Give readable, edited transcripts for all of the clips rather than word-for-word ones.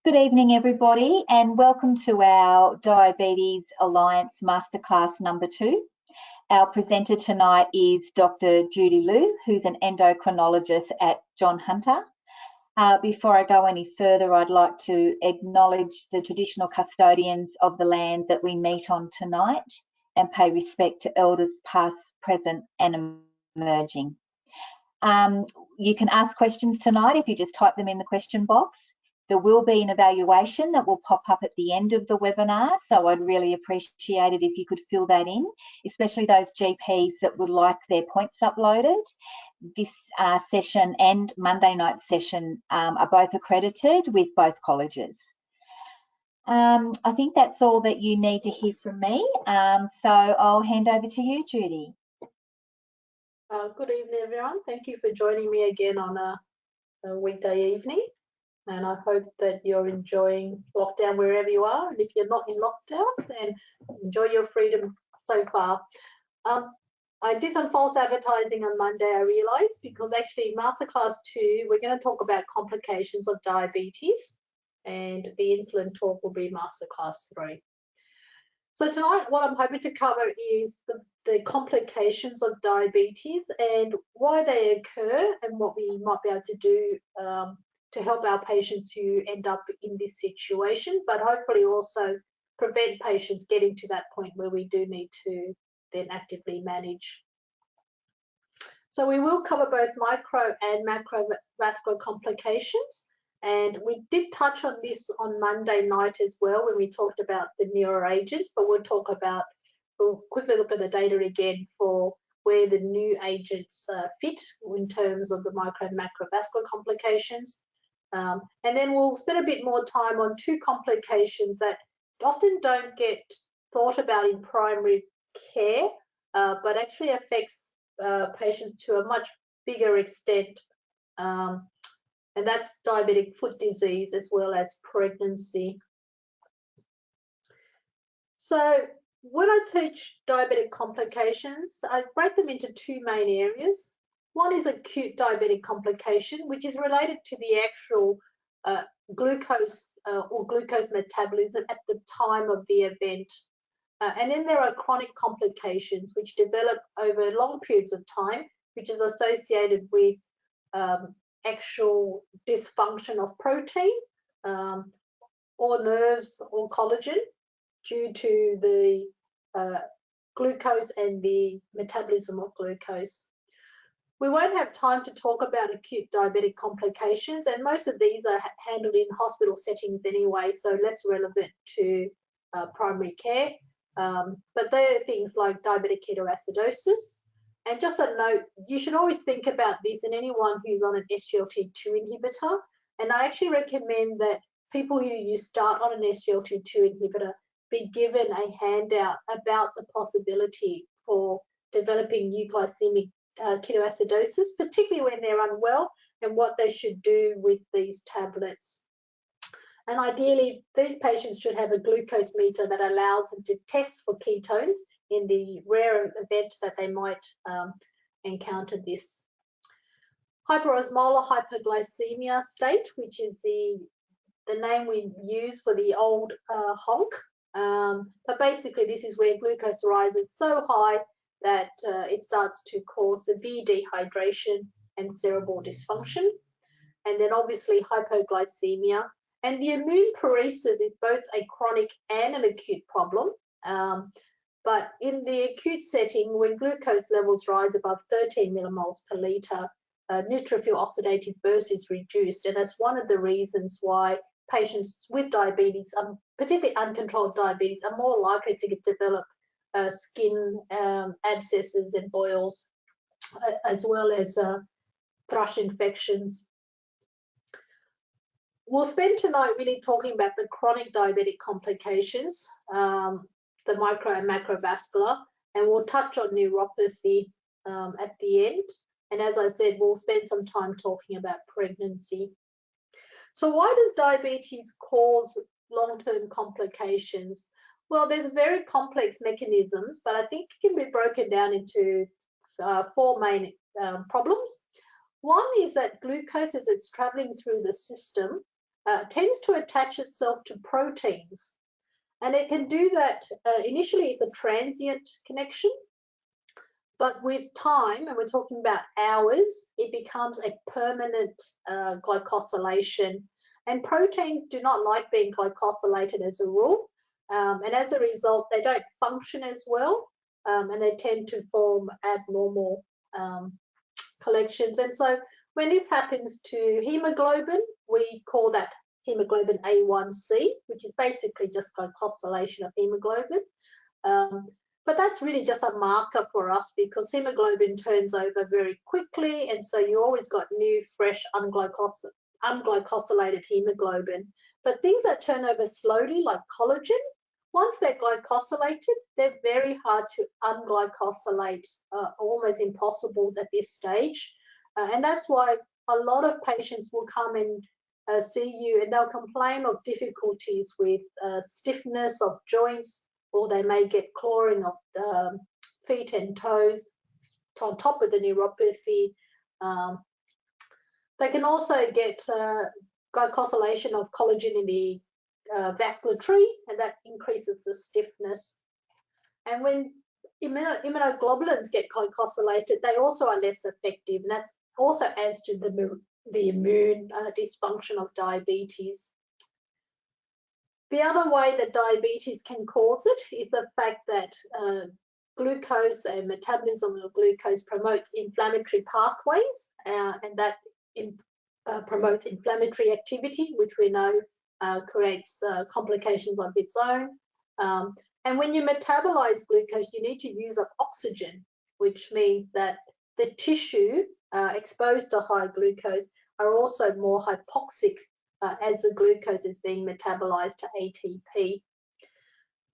Good evening, everybody, and welcome to our Diabetes Alliance Masterclass number 2. Our presenter tonight is Dr. Judy Liu, who's an endocrinologist at John Hunter. Before I go any further, I'd like to acknowledge the traditional custodians of the land that we meet on tonight and pay respect to elders past, present and emerging. You can ask questions tonight if you just type them in the question box. There will be an evaluation that will pop up at the end of the webinar, so I'd really appreciate it if you could fill that in, especially those GPs that would like their points uploaded. This session and Monday night session are both accredited with both colleges. I think that's all that you need to hear from me, so I'll hand over to you, Judy. Good evening, everyone. Thank you for joining me again on a weekday evening. And I hope that you're enjoying lockdown wherever you are. And if you're not in lockdown, then enjoy your freedom so far. I did some false advertising on Monday, I realized, because actually Masterclass 2, we're going to talk about complications of diabetes, and the insulin talk will be Masterclass 3. So tonight, what I'm hoping to cover is the complications of diabetes and why they occur and what we might be able to do to help our patients who end up in this situation, but hopefully also prevent patients getting to that point where we do need to then actively manage. So we will cover both micro and macrovascular complications, and we did touch on this on Monday night as well when we talked about the newer agents, but we'll quickly look at the data again for where the new agents fit in terms of the micro and macrovascular complications. And then we'll spend a bit more time on two complications that often don't get thought about in primary care, but actually affects patients to a much bigger extent, and that's diabetic foot disease as well as pregnancy. So when I teach diabetic complications, I break them into two main areas. One is acute diabetic complication, which is related to the actual glucose or glucose metabolism at the time of the event. And then there are chronic complications which develop over long periods of time, which is associated with actual dysfunction of protein or nerves or collagen due to the glucose and the metabolism of glucose. We won't have time to talk about acute diabetic complications, and most of these are handled in hospital settings anyway, so less relevant to primary care. But they are things like diabetic ketoacidosis. And just a note, you should always think about this in anyone who's on an SGLT2 inhibitor. And I actually recommend that people who start on an SGLT2 inhibitor be given a handout about the possibility for developing euglycemic ketoacidosis, particularly when they're unwell, and what they should do with these tablets. And ideally, these patients should have a glucose meter that allows them to test for ketones in the rare event that they might encounter this. Hyperosmolar hypoglycemia state, which is the name we use for the old HONK. But basically, this is where glucose rises so high that it starts to cause severe dehydration and cerebral dysfunction. And then obviously hypoglycemia. And the immune paresis is both a chronic and an acute problem. But in the acute setting, when glucose levels rise above 13 millimoles per litre, neutrophil oxidative burst is reduced. And that's one of the reasons why patients with diabetes, particularly uncontrolled diabetes, are more likely to develop skin abscesses and boils, as well as thrush infections. We'll spend tonight really talking about the chronic diabetic complications, the micro and macrovascular, and we'll touch on neuropathy at the end. And as I said, we'll spend some time talking about pregnancy. So why does diabetes cause long-term complications? Well, there's very complex mechanisms, but I think it can be broken down into four main problems. One is that glucose, as it's traveling through the system, tends to attach itself to proteins. And it can do that, initially it's a transient connection, but with time, and we're talking about hours, it becomes a permanent glycosylation. And proteins do not like being glycosylated as a rule. And as a result, they don't function as well, and they tend to form abnormal collections. And so when this happens to hemoglobin, we call that hemoglobin A1C, which is basically just glycosylation of hemoglobin. But that's really just a marker for us because hemoglobin turns over very quickly, and so you always got new, fresh, unglycosylated hemoglobin. But things that turn over slowly, like collagen, once they're glycosylated, they're very hard to unglycosylate, almost impossible at this stage. And that's why a lot of patients will come and see you and they'll complain of difficulties with stiffness of joints, or they may get clawing of feet and toes on top of the neuropathy. They can also get glycosylation of collagen in the vascular tree, and that increases the stiffness. And when immunoglobulins get glycosylated, they also are less effective, and that also adds to the immune dysfunction of diabetes. The other way that diabetes can cause it is the fact that glucose and metabolism of glucose promotes inflammatory pathways, and that promotes inflammatory activity, which we know creates complications of its own. And when you metabolize glucose, you need to use up oxygen, which means that the tissue exposed to high glucose are also more hypoxic as the glucose is being metabolized to ATP.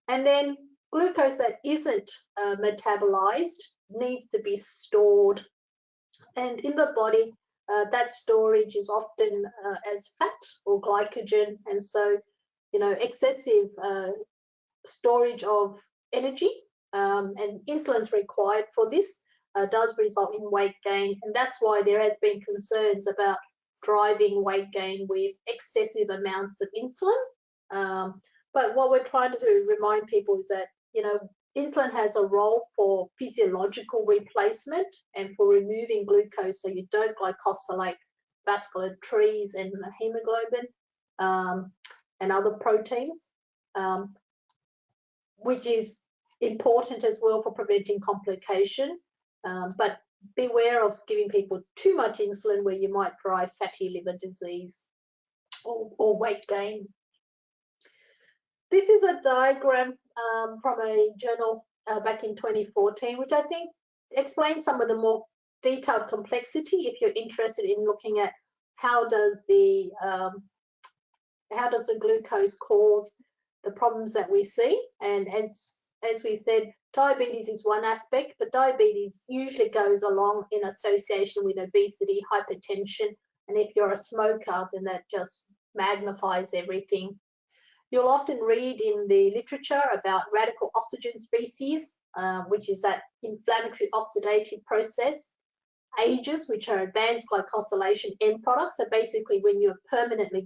And then glucose that isn't metabolized needs to be stored. And in the body, that storage is often as fat or glycogen. And so, you know, excessive storage of energy and insulin's required for this does result in weight gain. And that's why there has been concerns about driving weight gain with excessive amounts of insulin. But what we're trying to do, remind people, is that, you know, insulin has a role for physiological replacement and for removing glucose so you don't glycosylate vascular trees and hemoglobin and other proteins, which is important as well for preventing complication. But beware of giving people too much insulin where you might drive fatty liver disease or weight gain. This is a diagram from a journal back in 2014, which I think explains some of the more detailed complexity if you're interested in looking at how does the glucose cause the problems that we see. And as we said, diabetes is one aspect, but diabetes usually goes along in association with obesity, hypertension, and if you're a smoker, then that just magnifies everything. You'll often read in the literature about radical oxygen species, which is that inflammatory oxidative process, AGEs, which are advanced glycosylation end products. So basically when you're permanently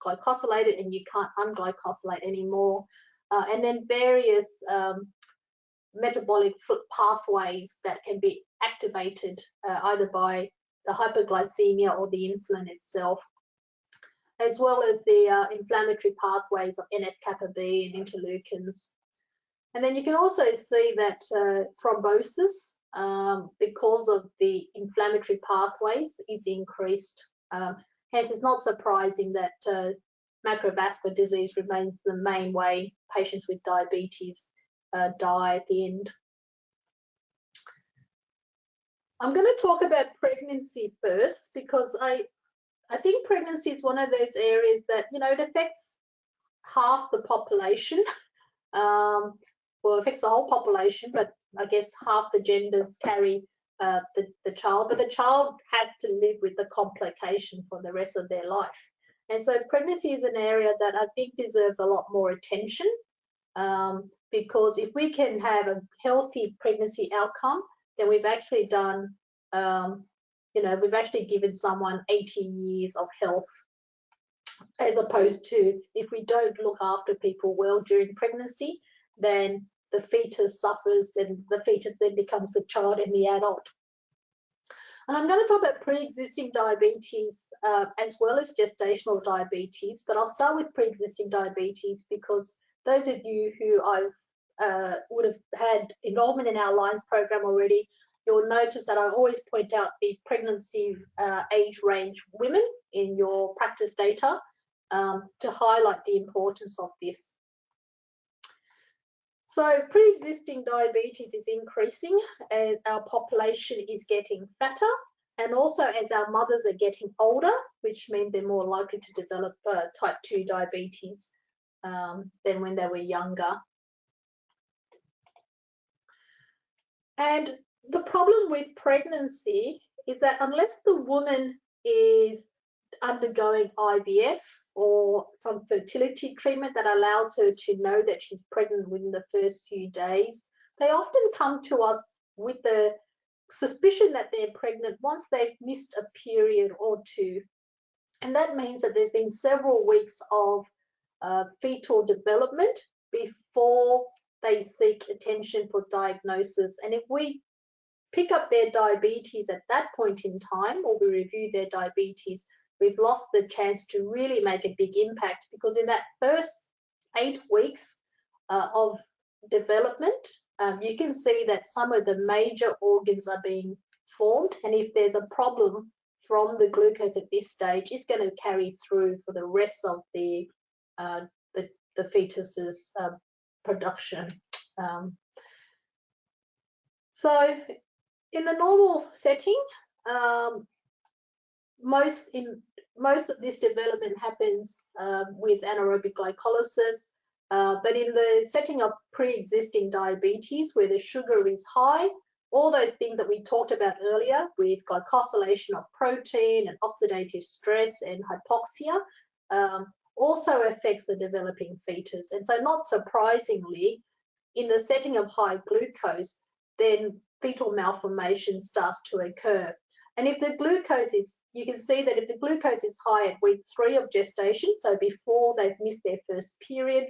glycosylated and you can't unglycosylate anymore. And then various metabolic pathways that can be activated either by the hypoglycemia or the insulin itself, as well as the inflammatory pathways of NF-kappa B and interleukins. And then you can also see that thrombosis, because of the inflammatory pathways, is increased. Hence, it's not surprising that macrovascular disease remains the main way patients with diabetes die at the end. I'm going to talk about pregnancy first, because I think pregnancy is one of those areas that, you know, it affects half the population. Well, it affects the whole population, but I guess half the genders carry the child, but the child has to live with the complication for the rest of their life. And so pregnancy is an area that I think deserves a lot more attention, because if we can have a healthy pregnancy outcome, then we've actually done, you know, we've actually given someone 80 years of health. as opposed to if we don't look after people well during pregnancy, then the fetus suffers and the fetus then becomes the child and the adult. And I'm going to talk about pre-existing diabetes as well as gestational diabetes, but I'll start with pre-existing diabetes because those of you who would have had involvement in our Lines program already, you'll notice that I always point out the pregnancy age range women in your practice data to highlight the importance of this. So pre-existing diabetes is increasing as our population is getting fatter and also as our mothers are getting older, which means they're more likely to develop type 2 diabetes than when they were younger. And the problem with pregnancy is that unless the woman is undergoing IVF or some fertility treatment that allows her to know that she's pregnant within the first few days, they often come to us with the suspicion that they're pregnant once they've missed a period or two. And that means that there's been several weeks of fetal development before they seek attention for diagnosis. And if we pick up their diabetes at that point in time, or we review their diabetes, we've lost the chance to really make a big impact, because in that first 8 weeks of development, you can see that some of the major organs are being formed, and if there's a problem from the glucose at this stage, it's going to carry through for the rest of the fetus's production. So in the normal setting, most of this development happens with anaerobic glycolysis, but in the setting of pre-existing diabetes where the sugar is high, all those things that we talked about earlier with glycosylation of protein and oxidative stress and hypoxia also affects the developing fetus. And so not surprisingly, in the setting of high glucose, then fetal malformation starts to occur. And if the glucose is, you can see that if the glucose is high at week 3 of gestation, so before they've missed their first period,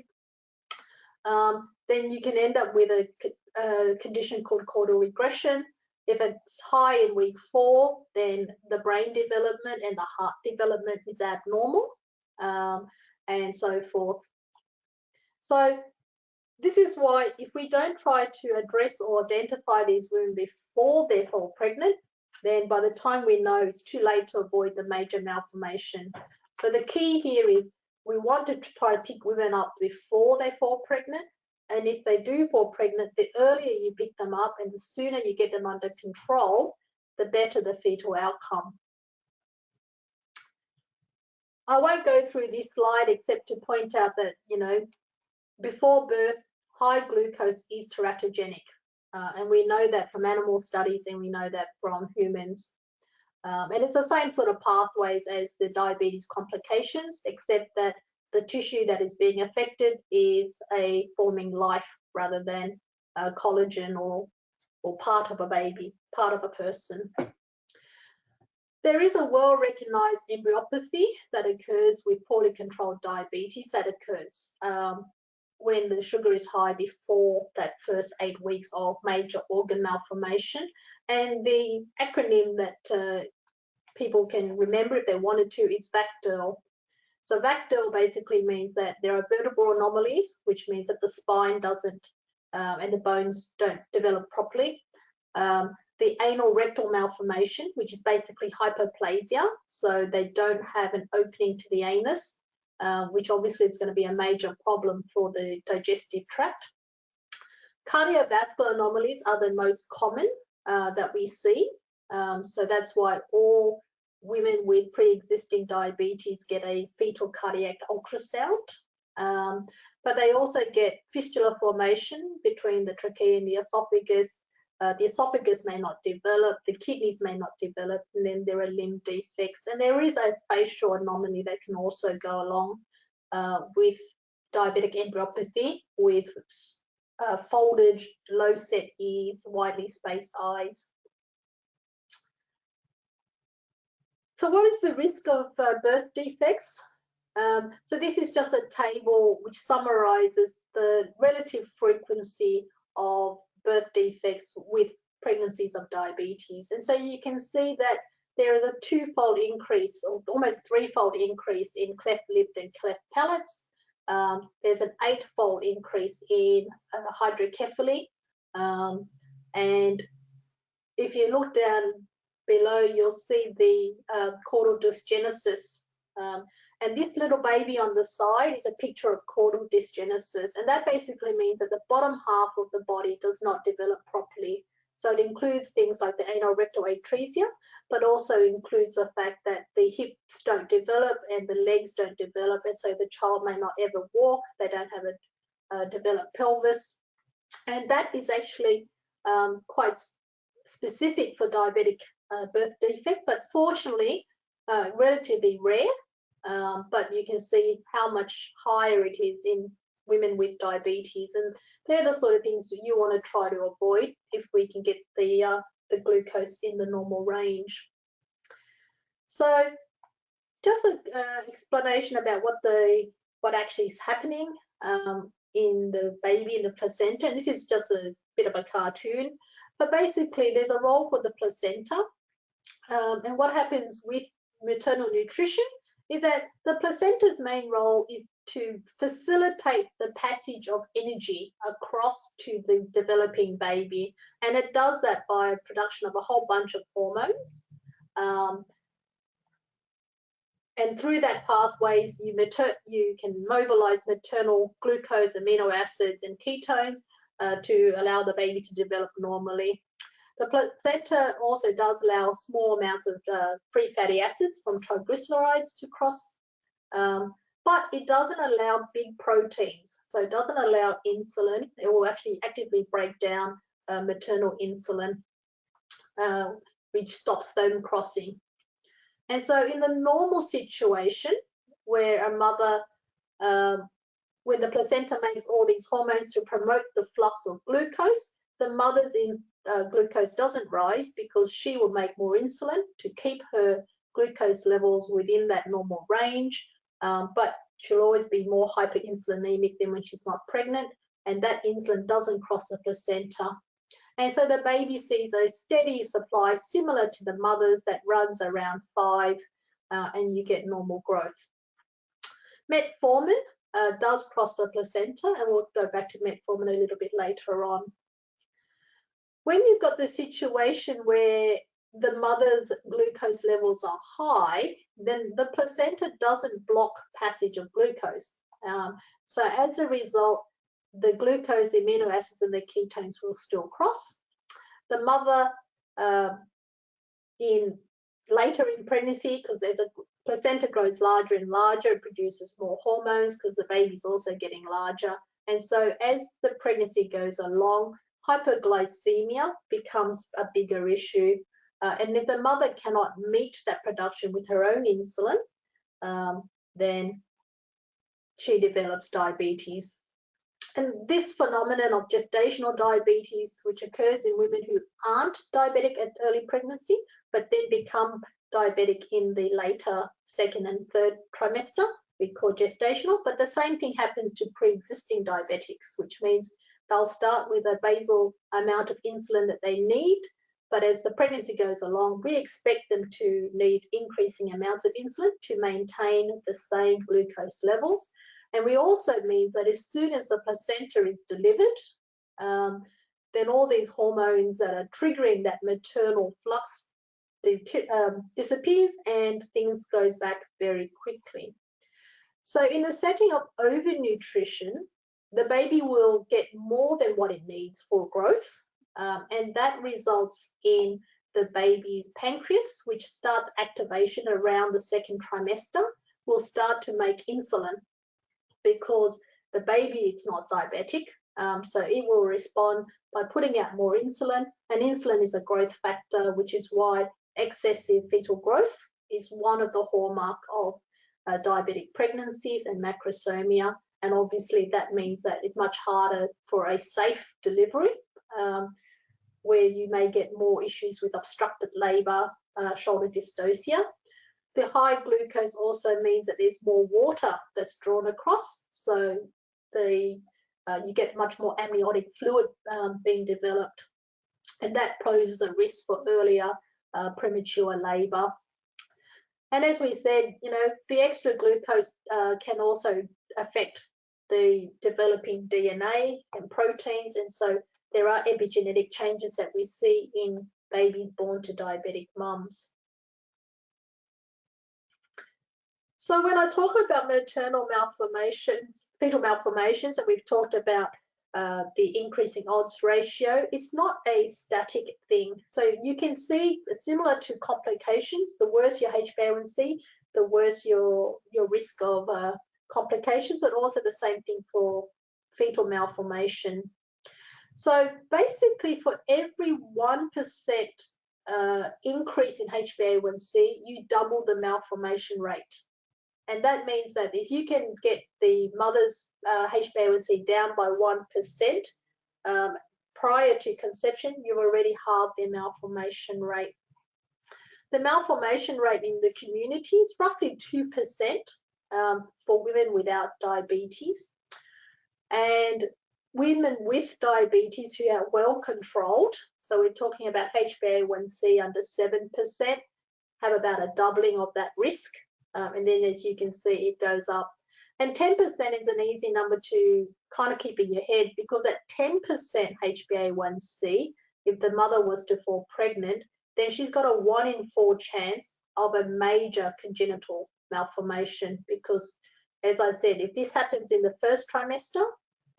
then you can end up with a condition called caudal regression. If it's high in week 4, then the brain development and the heart development is abnormal, and so forth. So this is why if we don't try to address or identify these women before they fall pregnant, then by the time we know, it's too late to avoid the major malformation. So the key here is we want to try to pick women up before they fall pregnant. And if they do fall pregnant, the earlier you pick them up and the sooner you get them under control, the better the fetal outcome. I won't go through this slide except to point out that, you know, before birth, high glucose is teratogenic. And we know that from animal studies and we know that from humans. And it's the same sort of pathways as the diabetes complications, except that the tissue that is being affected is a forming life rather than collagen or part of a baby, part of a person. There is a well-recognized embryopathy that occurs with poorly controlled diabetes that occurs when the sugar is high before that first 8 weeks of major organ malformation. And the acronym that people can remember if they wanted to is VACDERL. So VACDERL basically means that there are vertebral anomalies, which means that the spine doesn't and the bones don't develop properly. The anal rectal malformation, which is basically hypoplasia, so they don't have an opening to the anus, which obviously is going to be a major problem for the digestive tract. Cardiovascular anomalies are the most common that we see. So that's why all women with pre-existing diabetes get a fetal cardiac ultrasound. But they also get fistula formation between the trachea and the esophagus. The esophagus may not develop, the kidneys may not develop, and then there are limb defects. And there is a facial anomaly that can also go along with diabetic embryopathy, with folded, low-set ears, widely spaced eyes. So what is the risk of birth defects? So this is just a table which summarizes the relative frequency of birth defects with pregnancies of diabetes. And so you can see that there is a twofold increase, or almost threefold increase in cleft lip and cleft palates. There's an eightfold increase in hydrocephaly. And if you look down below, you'll see the caudal dysgenesis. And this little baby on the side is a picture of caudal dysgenesis. And that basically means that the bottom half of the body does not develop properly. So it includes things like the anal rectal atresia, but also includes the fact that the hips don't develop and the legs don't develop. And so the child may not ever walk. They don't have a developed pelvis. And that is actually quite specific for diabetic birth defect, but fortunately relatively rare. But you can see how much higher it is in women with diabetes, and they're the sort of things that you want to try to avoid if we can get the glucose in the normal range. So just an explanation about what actually is happening in the baby, in the placenta. And this is just a bit of a cartoon, but basically there's a role for the placenta. And what happens with maternal nutrition is that the placenta's main role is to facilitate the passage of energy across to the developing baby. And it does that by production of a whole bunch of hormones. And through that pathways, you can mobilize maternal glucose, amino acids, and ketones to allow the baby to develop normally. The placenta also does allow small amounts of free fatty acids from triglycerides to cross, but it doesn't allow big proteins. So it doesn't allow insulin. It will actually actively break down maternal insulin, which stops them crossing. And so in the normal situation where a mother, when the placenta makes all these hormones to promote the flux of glucose, the mother's glucose doesn't rise because she will make more insulin to keep her glucose levels within that normal range, but she'll always be more hyperinsulinemic than when she's not pregnant, and that insulin doesn't cross the placenta. And so the baby sees a steady supply similar to the mother's that runs around 5, and you get normal growth. Metformin does cross the placenta, and we'll go back to metformin a little bit later on. When you've got the situation where the mother's glucose levels are high, then the placenta doesn't block passage of glucose. So as a result, the glucose, the amino acids, and the ketones will still cross. The mother, later in pregnancy, because as a placenta grows larger and larger, it produces more hormones because the baby's also getting larger. And so as the pregnancy goes along, hypoglycemia becomes a bigger issue. And if the mother cannot meet that production with her own insulin, then she develops diabetes. And this phenomenon of gestational diabetes, which occurs in women who aren't diabetic at early pregnancy, but then become diabetic in the later 2nd and 3rd trimester, we call gestational. But the same thing happens to pre-existing diabetics, which means they'll start with a basal amount of insulin that they need, but as the pregnancy goes along, we expect them to need increasing amounts of insulin to maintain the same glucose levels. And we also means that as soon as the placenta is delivered, then all these hormones that are triggering that maternal flux disappears and things goes back very quickly. So in the setting of overnutrition, the baby will get more than what it needs for growth, and that results in the baby's pancreas, which starts activation around the 2nd trimester, will start to make insulin because the baby is not diabetic, so it will respond by putting out more insulin, and insulin is a growth factor, which is why excessive fetal growth is one of the hallmark of diabetic pregnancies and macrosomia. And obviously that means that it's much harder for a safe delivery, where you may get more issues with obstructed labour, shoulder dystocia. The high glucose also means that there's more water that's drawn across, so you get much more amniotic fluid being developed, and that poses a risk for earlier premature labour. And as we said, the extra glucose can also affect the developing DNA and proteins, and so there are epigenetic changes that we see in babies born to diabetic mums. So when I talk about maternal malformations, fetal malformations, and we've talked about the increasing odds ratio, it's not a static thing. So you can see it's similar to complications. The worse your HbA1c, the worse your risk of complications, but also the same thing for fetal malformation. So basically, for every 1% increase in HbA1c, you double the malformation rate. And that means that if you can get the mother's HbA1c down by 1% prior to conception, you've already halved their malformation rate. The malformation rate in the community is roughly 2% for women without diabetes. And women with diabetes who are well controlled, so we're talking about HbA1c under 7%, have about a doubling of that risk. And then as you can see, it goes up. And 10% is an easy number to kind of keep in your head, because at 10% HbA1c, if the mother was to fall pregnant, then she's got a 1 in 4 chance of a major congenital malformation. Because as I said, if this happens in the first trimester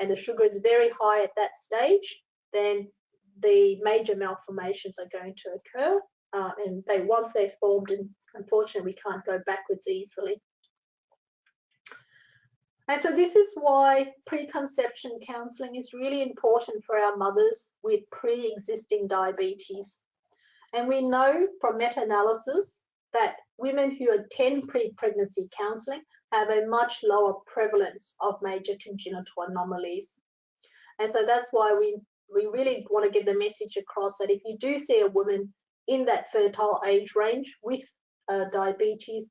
and the sugar is very high at that stage, then the major malformations are going to occur. And once they're formed, and unfortunately we can't go backwards easily. And so this is why preconception counselling is really important for our mothers with pre-existing diabetes. And we know from meta-analysis that women who attend pre-pregnancy counselling have a much lower prevalence of major congenital anomalies. And so that's why we really want to get the message across that if you do see a woman in that fertile age range with diabetes,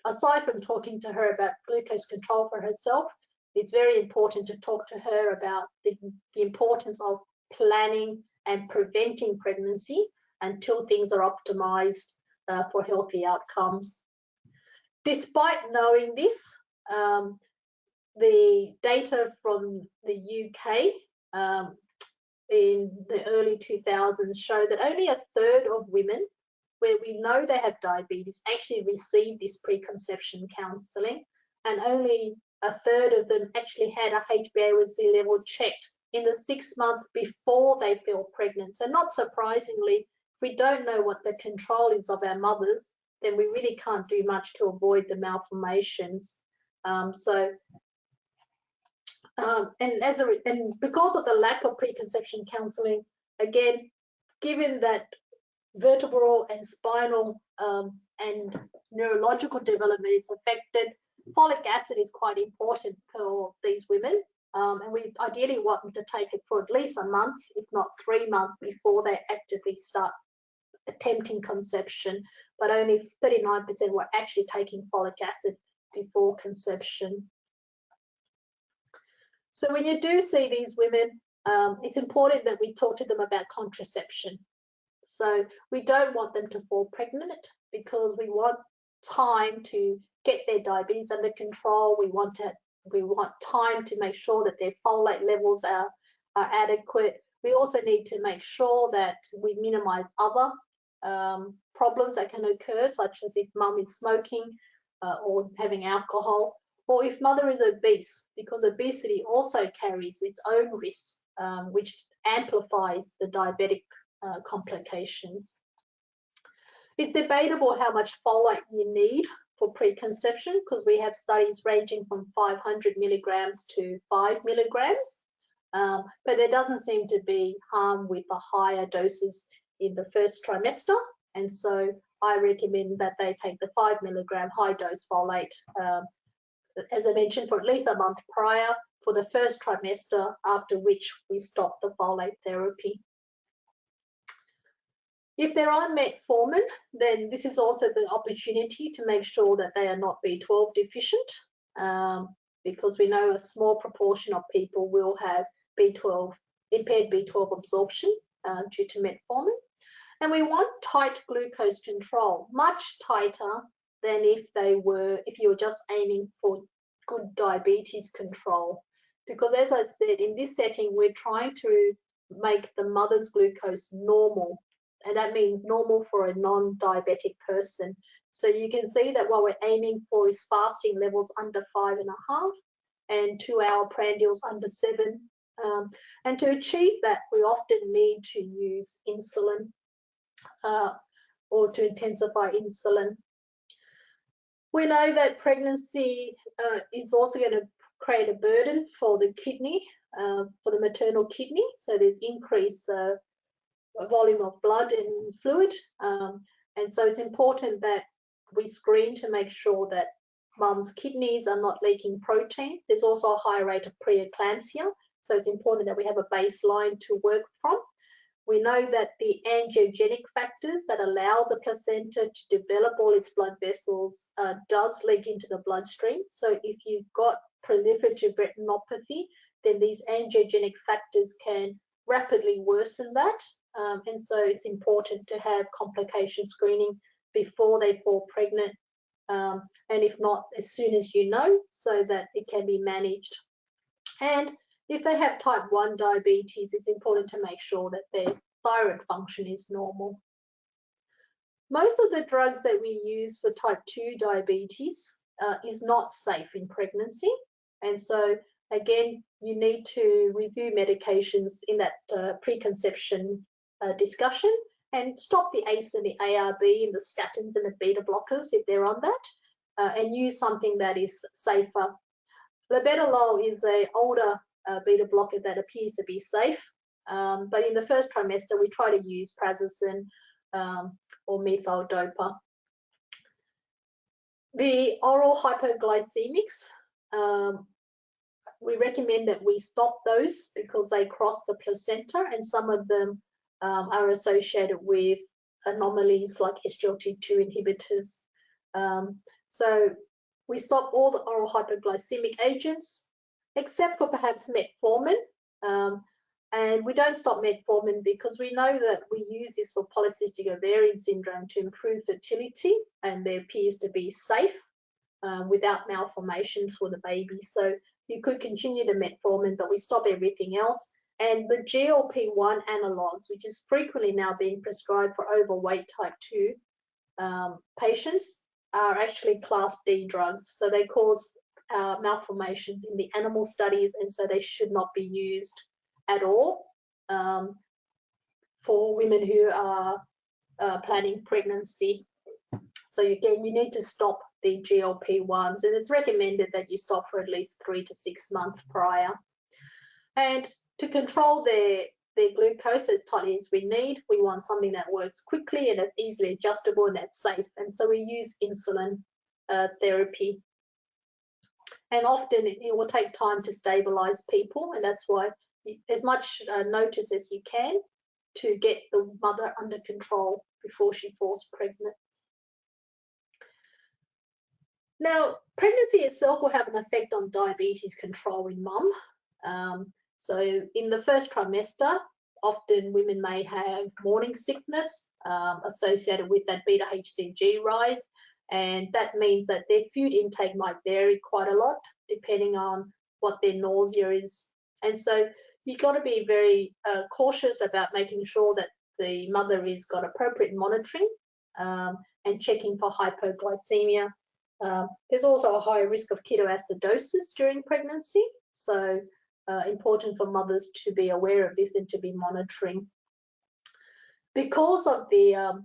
aside from talking to her about glucose control for herself, it's very important to talk to her about the importance of planning and preventing pregnancy until things are optimized for healthy outcomes. Despite knowing this, the data from the UK in the early 2000s show that only 1/3 of women where we know they have diabetes actually receive this preconception counselling, and only 1/3 of them actually had a HbA1c level checked in the 6 months before they fell pregnant. So not surprisingly, if we don't know what the control is of our mothers, then we really can't do much to avoid the malformations. And because of the lack of preconception counselling, again, given that vertebral and spinal and neurological development is affected, folic acid is quite important for these women. And we ideally want them to take it for at least a month, if not 3 months, before they actively start attempting conception. But only 39% were actually taking folic acid before conception. So when you do see these women, it's important that we talk to them about contraception. So we don't want them to fall pregnant because we want time to get their diabetes under control. We want time to make sure that their folate levels are adequate. We also need to make sure that we minimize other problems that can occur, such as if mum is smoking or having alcohol, or if mother is obese, because obesity also carries its own risks, which amplifies the diabetic complications. It's debatable how much folate you need for preconception, because we have studies ranging from 500 milligrams to 5 milligrams, but there doesn't seem to be harm with the higher doses in the first trimester, and so I recommend that they take the 5 milligram high dose folate, as I mentioned, for at least a month prior for the first trimester, after which we stop the folate therapy. If they're on metformin, then this is also the opportunity to make sure that they are not B12 deficient, because we know a small proportion of people will have impaired B12 absorption due to metformin. And we want tight glucose control, much tighter than if you were just aiming for good diabetes control. Because as I said, in this setting, we're trying to make the mother's glucose normal. And that means normal for a non-diabetic person. So you can see that what we're aiming for is fasting levels under 5.5 and 2-hour prandials under 7. And to achieve that, we often need to use insulin or to intensify insulin. We know that pregnancy is also going to create a burden for the kidney, for the maternal kidney. So there's increased volume of blood and fluid. And so it's important that we screen to make sure that mum's kidneys are not leaking protein. There's also a high rate of preeclampsia. So it's important that we have a baseline to work from. We know that the angiogenic factors that allow the placenta to develop all its blood vessels does leak into the bloodstream. So if you've got proliferative retinopathy, then these angiogenic factors can rapidly worsen that. And so it's important to have complication screening before they fall pregnant, and if not, as soon as you know, so that it can be managed. And if they have type 1 diabetes, it's important to make sure that their thyroid function is normal. Most of the drugs that we use for type 2 diabetes is not safe in pregnancy. And so, again, you need to review medications in that preconception discussion and stop the ACE and the ARB and the statins and the beta blockers if they're on that, and use something that is safer. Labetalol is an older beta blocker that appears to be safe, but in the first trimester we try to use prazosin or methyl-dopa. The oral hypoglycemics, we recommend that we stop those because they cross the placenta, and some of them are associated with anomalies like SGLT2 inhibitors. So we stop all the oral hypoglycemic agents except for perhaps metformin. And we don't stop metformin because we know that we use this for polycystic ovarian syndrome to improve fertility, and there appears to be safe without malformations for the baby. So you could continue the metformin, but we stop everything else. And the GLP-1 analogs, which is frequently now being prescribed for overweight type 2 patients, are actually class D drugs. So they cause malformations in the animal studies, and so they should not be used at all for women who are planning pregnancy. So again, you need to stop the GLP-1s, and it's recommended that you stop for at least 3 to 6 months prior. And to control their glucose as tightly as we need, we want something that works quickly and that's easily adjustable and that's safe. And so we use insulin therapy. And often it will take time to stabilize people, and that's why as much notice as you can to get the mother under control before she falls pregnant. Now, pregnancy itself will have an effect on diabetes control in mum. So in the first trimester, often women may have morning sickness associated with that beta-HCG rise, and that means that their food intake might vary quite a lot depending on what their nausea is. And so you've got to be very cautious about making sure that the mother has got appropriate monitoring and checking for hypoglycemia. There's also a higher risk of ketoacidosis during pregnancy, so important for mothers to be aware of this and to be monitoring. Because of the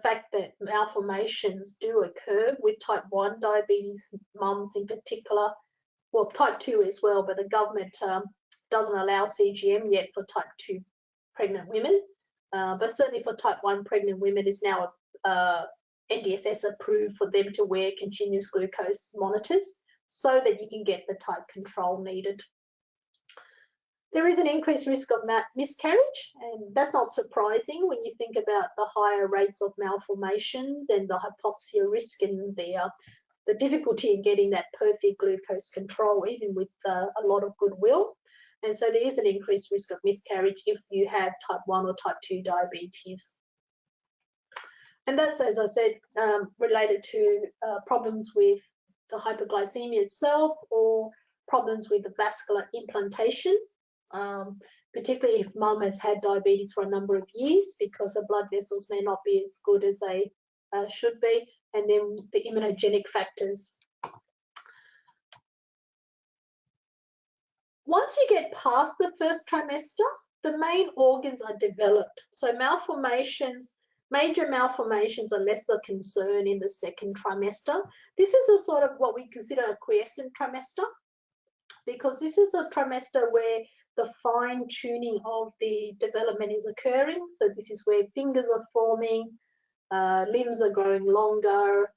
fact that malformations do occur with type 1 diabetes mums in particular, well, type 2 as well, but the government doesn't allow CGM yet for type 2 pregnant women, but certainly for type 1 pregnant women is now NDSS approved for them to wear continuous glucose monitors so that you can get the tight control needed. There is an increased risk of miscarriage, and that's not surprising when you think about the higher rates of malformations and the hypoxia risk and the difficulty in getting that perfect glucose control, even with a lot of goodwill. And so there is an increased risk of miscarriage if you have type 1 or type 2 diabetes. And that's, as I said, related to problems with the hypoglycemia itself or problems with the vascular implantation, particularly if mum has had diabetes for a number of years because her blood vessels may not be as good as they should be, and then the immunogenic factors. Once you get past the first trimester, the main organs are developed. So malformations, major malformations are less a concern in the second trimester. This is a sort of what we consider a quiescent trimester, because this is a trimester where the fine tuning of the development is occurring. So this is where fingers are forming, limbs are growing longer,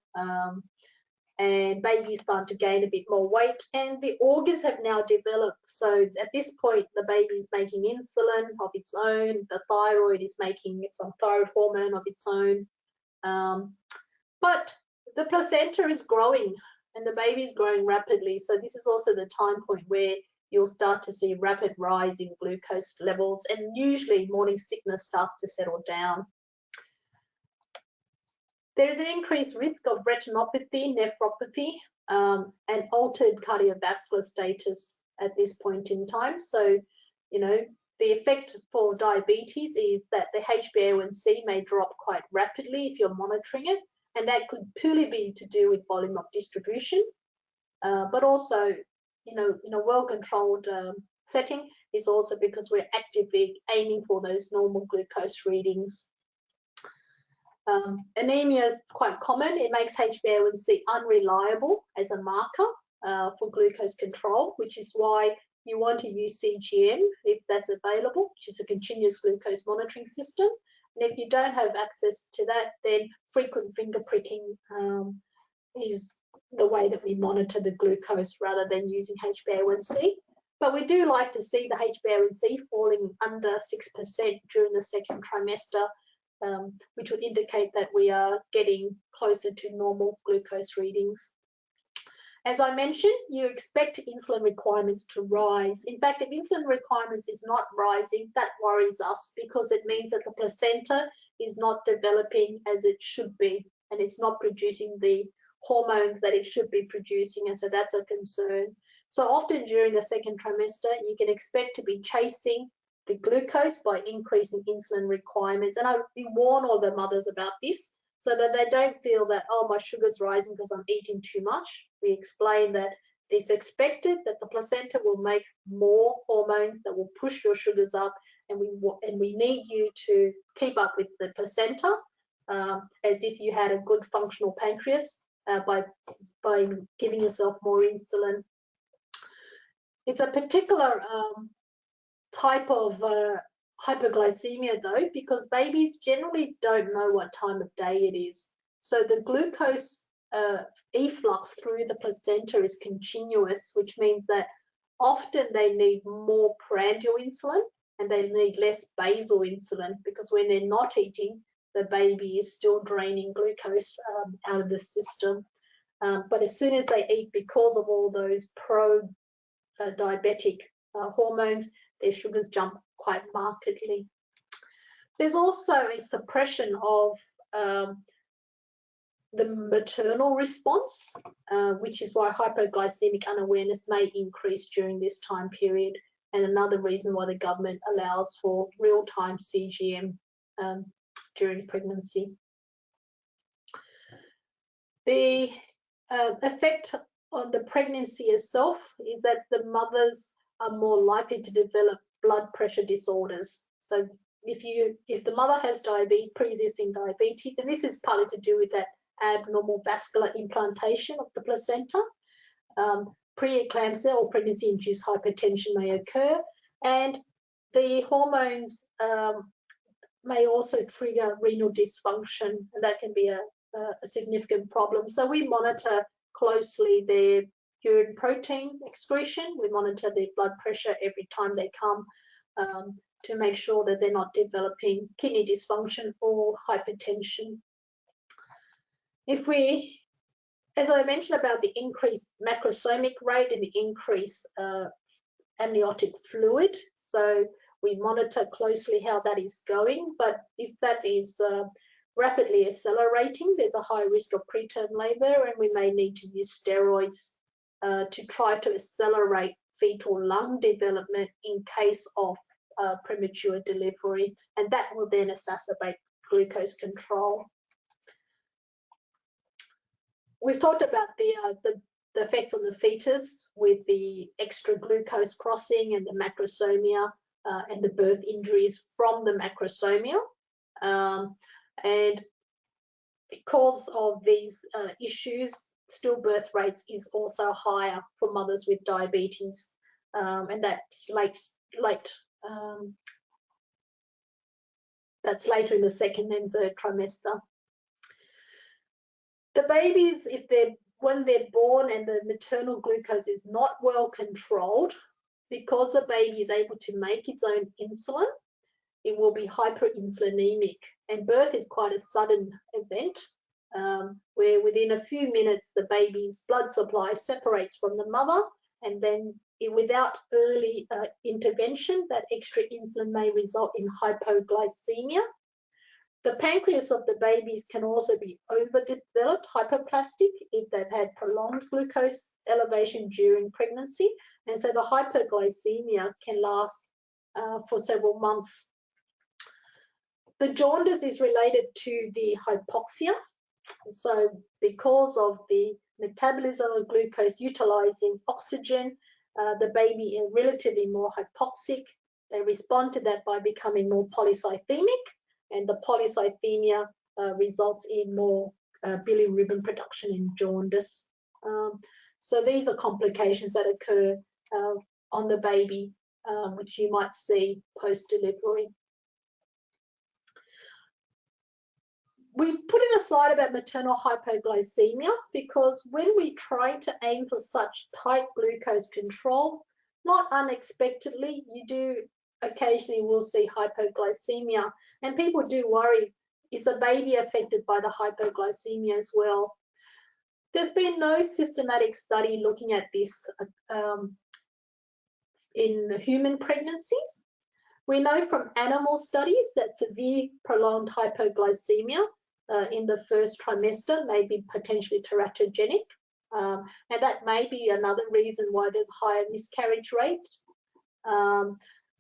and babies start to gain a bit more weight, and the organs have now developed. So at this point, the baby is making insulin of its own, the thyroid is making some thyroid hormone of its own, but the placenta is growing and the baby is growing rapidly. So this is also the time point where you'll start to see rapid rise in glucose levels, and usually morning sickness starts to settle down. There is an increased risk of retinopathy, nephropathy, and altered cardiovascular status at this point in time. So, you know, the effect for diabetes is that the HbA1c may drop quite rapidly if you're monitoring it, and that could purely be to do with volume of distribution, but also, you know, in a well-controlled setting, is also because we're actively aiming for those normal glucose readings. Anemia is quite common. It makes HbA1c unreliable as a marker for glucose control, which is why you want to use CGM if that's available, which is a continuous glucose monitoring system. And if you don't have access to that, then frequent finger pricking is the way that we monitor the glucose rather than using HbA1c. But we do like to see the HbA1c falling under 6% during the second trimester, which would indicate that we are getting closer to normal glucose readings. As I mentioned, you expect insulin requirements to rise. In fact, if insulin requirements is not rising, that worries us, because it means that the placenta is not developing as it should be, and it's not producing the hormones that it should be producing, and so that's a concern. So often during the second trimester, you can expect to be chasing the glucose by increasing insulin requirements. And we warn all the mothers about this so that they don't feel that, oh, my sugar's rising because I'm eating too much. We explain that it's expected that the placenta will make more hormones that will push your sugars up, and we need you to keep up with the placenta as if you had a good functional pancreas by giving yourself more insulin. It's a particular type of hypoglycemia though, because babies generally don't know what time of day it is. So the glucose efflux through the placenta is continuous, which means that often they need more prandial insulin and they need less basal insulin, because when they're not eating, the baby is still draining glucose out of the system. But as soon as they eat, because of all those pro-diabetic hormones, their sugars jump quite markedly. There's also a suppression of the maternal response, which is why hypoglycemic unawareness may increase during this time period, and another reason why the government allows for real-time CGM during pregnancy. The effect on the pregnancy itself is that the mothers are more likely to develop blood pressure disorders. So if the mother has pre-existing diabetes, and this is partly to do with that abnormal vascular implantation of the placenta, preeclampsia or pregnancy-induced hypertension may occur, and the hormones may also trigger renal dysfunction, and that can be a significant problem. So we monitor closely their urine protein excretion. We monitor their blood pressure every time they come to make sure that they're not developing kidney dysfunction or hypertension. As I mentioned about the increased macrosomic rate and the increased amniotic fluid, so we monitor closely how that is going, but if that is rapidly accelerating, there's a high risk of preterm labor, and we may need to use steroids to try to accelerate fetal lung development in case of premature delivery, and that will then exacerbate glucose control. We've talked about the effects on the fetus with the extra glucose crossing and the macrosomia and the birth injuries from the macrosomia. And because of these issues, stillbirth rates is also higher for mothers with diabetes, and that's later in the second and third trimester. The babies, when they're born and the maternal glucose is not well controlled, because the baby is able to make its own insulin, it will be hyperinsulinemic, and birth is quite a sudden event where within a few minutes the baby's blood supply separates from the mother, and then without early intervention, that extra insulin may result in hypoglycemia. The pancreas of the babies can also be overdeveloped, hypoplastic, if they've had prolonged glucose elevation during pregnancy, and so the hypoglycemia can last for several months. The jaundice is related to the hypoxia. So because of the metabolism of glucose utilizing oxygen, the baby is relatively more hypoxic. They respond to that by becoming more polycythemic, and the polycythemia results in more bilirubin production in jaundice. So these are complications that occur on the baby, which you might see post-delivery. We put in a slide about maternal hypoglycemia because when we try to aim for such tight glucose control, not unexpectedly, you do occasionally will see hypoglycemia, and people do worry, is the baby affected by the hypoglycemia as well? There's been no systematic study looking at this in human pregnancies. We know from animal studies that severe prolonged hypoglycemia in the first trimester may be potentially teratogenic, and that may be another reason why there's a higher miscarriage rate.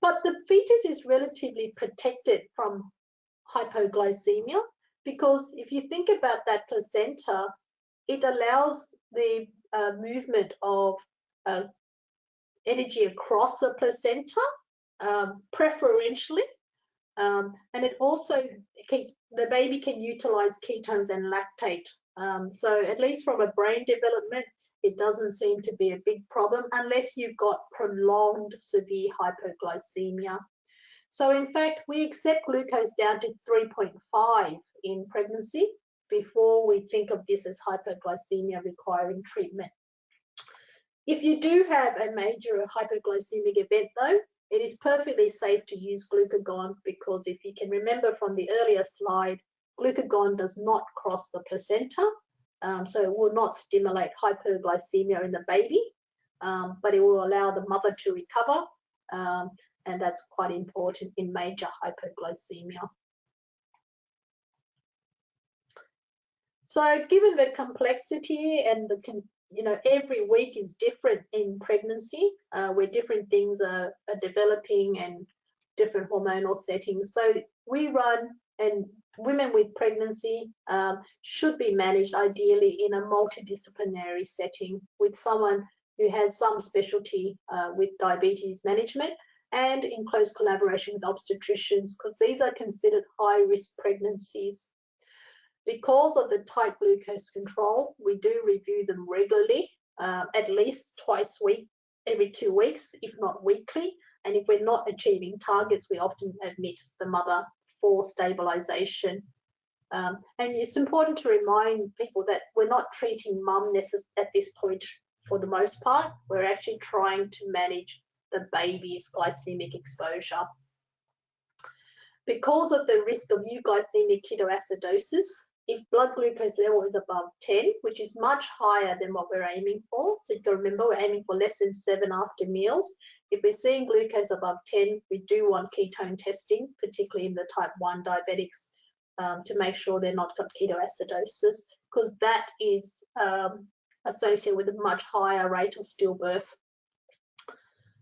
But the fetus is relatively protected from hypoglycemia because if you think about that placenta, it allows the movement of energy across the placenta preferentially, and it also the baby can utilize ketones and lactate. So at least from a brain development, it doesn't seem to be a big problem unless you've got prolonged severe hypoglycemia. So in fact, we accept glucose down to 3.5 in pregnancy before we think of this as hypoglycemia requiring treatment. If you do have a major hypoglycemic event though, it is perfectly safe to use glucagon because if you can remember from the earlier slide, glucagon does not cross the placenta, so it will not stimulate hypoglycemia in the baby, but it will allow the mother to recover, and that's quite important in major hypoglycemia. So given the complexity and every week is different in pregnancy, where different things are developing and different hormonal settings. So we run, and women with pregnancy should be managed ideally in a multidisciplinary setting with someone who has some specialty with diabetes management and in close collaboration with obstetricians because these are considered high-risk pregnancies. Because of the tight glucose control, we do review them regularly, at least twice a week, every 2 weeks, if not weekly. And if we're not achieving targets, we often admit the mother for stabilization. And it's important to remind people that we're not treating mum at this point for the most part. We're actually trying to manage the baby's glycemic exposure. Because of the risk of euglycemic ketoacidosis, if blood glucose level is above 10, which is much higher than what we're aiming for, so you got to remember we're aiming for less than 7 after meals. If we're seeing glucose above 10, we do want ketone testing, particularly in the type 1 diabetics, to make sure they're not got ketoacidosis, because that is associated with a much higher rate of stillbirth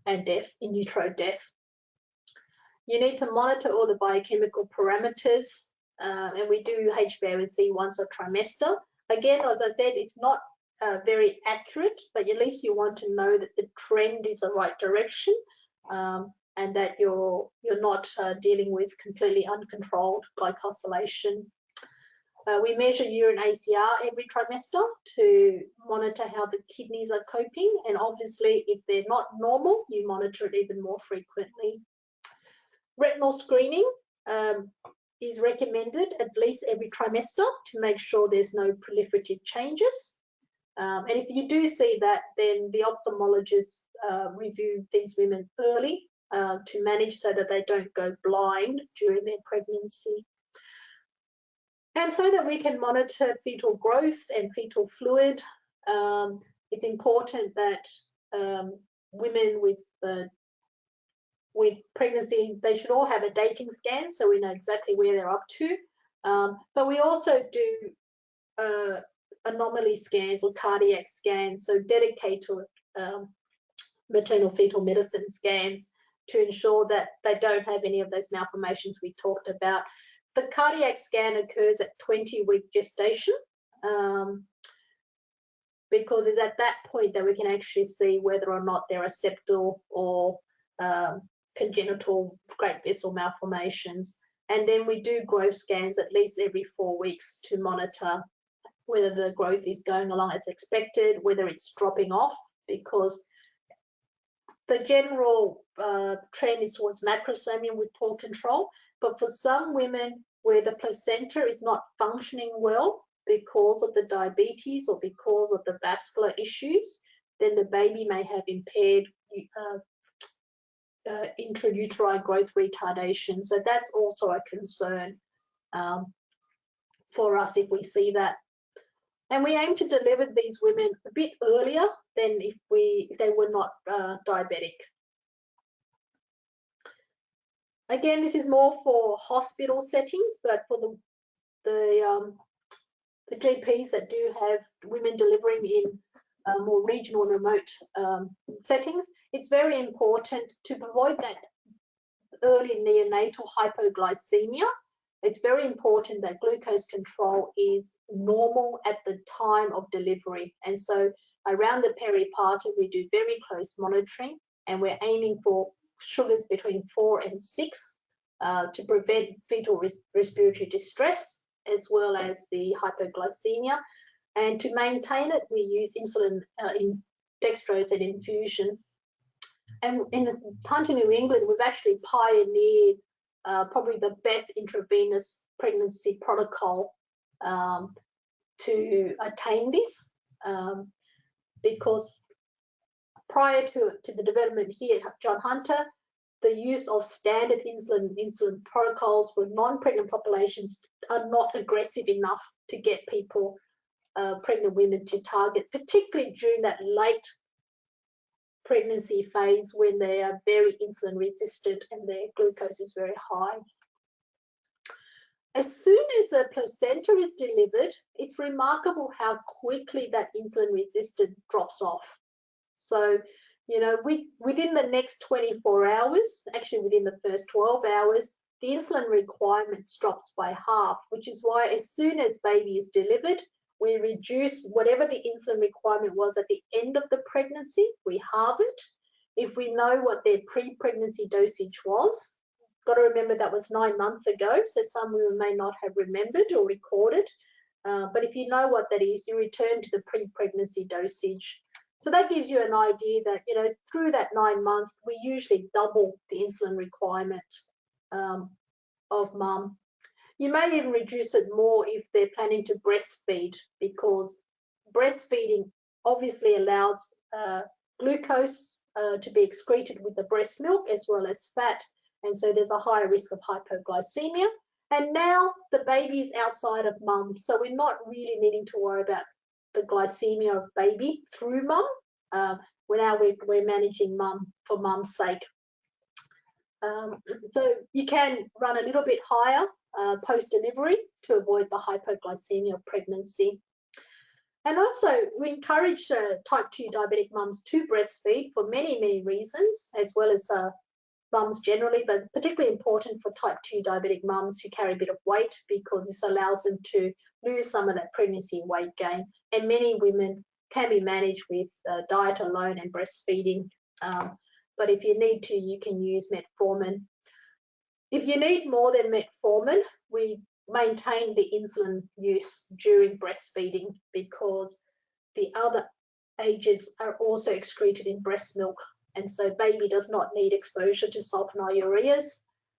and death, in utero death. You need to monitor all the biochemical parameters, and we do HbA1c once a trimester. Again, as I said, it's not very accurate, but at least you want to know that the trend is the right direction, and that you're not dealing with completely uncontrolled glycosylation. We measure urine ACR every trimester to monitor how the kidneys are coping, and obviously if they're not normal, you monitor it even more frequently. Retinal screening is recommended at least every trimester to make sure there's no proliferative changes. And if you do see that, then the ophthalmologist review these women early to manage so that they don't go blind during their pregnancy. And so that we can monitor fetal growth and fetal fluid, it's important that women with pregnancy, they should all have a dating scan so we know exactly where they're up to. But we also do anomaly scans or cardiac scans, so dedicated maternal fetal medicine scans to ensure that they don't have any of those malformations we talked about. The cardiac scan occurs at 20-week gestation, because it's at that point that we can actually see whether or not there are septal or congenital great vessel malformations. And then we do growth scans at least every 4 weeks to monitor whether the growth is going along as expected, whether it's dropping off, because the general trend is towards macrosomia with poor control. But for some women where the placenta is not functioning well because of the diabetes or because of the vascular issues, then the baby may have impaired intrauterine growth retardation. So that's also a concern for us if we see that. And we aim to deliver these women a bit earlier than if they were not diabetic. Again, this is more for hospital settings, but for the GPs that do have women delivering in more regional and remote settings, it's very important to avoid that early neonatal hypoglycemia. It's very important that glucose control is normal at the time of delivery. And so around the peripartum, we do very close monitoring, and we're aiming for sugars between 4 and 6 to prevent fetal respiratory distress, as well as the hypoglycemia. And to maintain it, we use insulin in dextrose and infusion. And in Hunter, New England, we've actually pioneered probably the best intravenous pregnancy protocol to attain this, because prior to the development here at John Hunter, the use of standard insulin protocols for non-pregnant populations are not aggressive enough to get people, pregnant women, to target, particularly during that late pregnancy phase when they are very insulin resistant and their glucose is very high. As soon as the placenta is delivered, it's remarkable how quickly that insulin resistance drops off. So, you know, within the next 24 hours, actually within the first 12 hours, the insulin requirement drops by half, which is why as soon as baby is delivered, we reduce whatever the insulin requirement was at the end of the pregnancy, we halve it. If we know what their pre-pregnancy dosage was, got to remember that was 9 months ago, so some women may not have remembered or recorded. But if you know what that is, you return to the pre-pregnancy dosage. So that gives you an idea that, you know, through that 9 months, we usually double the insulin requirement of mum. You may even reduce it more if they're planning to breastfeed, because breastfeeding obviously allows glucose to be excreted with the breast milk as well as fat, and so there's a higher risk of hypoglycemia. And now the baby is outside of mum, so we're not really needing to worry about the glycemia of baby through mum. We're managing mum for mum's sake. So you can run a little bit higher post-delivery to avoid the hypoglycemia of pregnancy. And also, we encourage type 2 diabetic mums to breastfeed for many, many reasons, as well as mums generally, but particularly important for type 2 diabetic mums who carry a bit of weight, because this allows them to lose some of that pregnancy weight gain. And many women can be managed with diet alone and breastfeeding. But if you need to, you can use metformin. If you need more than metformin, we maintain the insulin use during breastfeeding, because the other agents are also excreted in breast milk, and so baby does not need exposure to sulfonylureas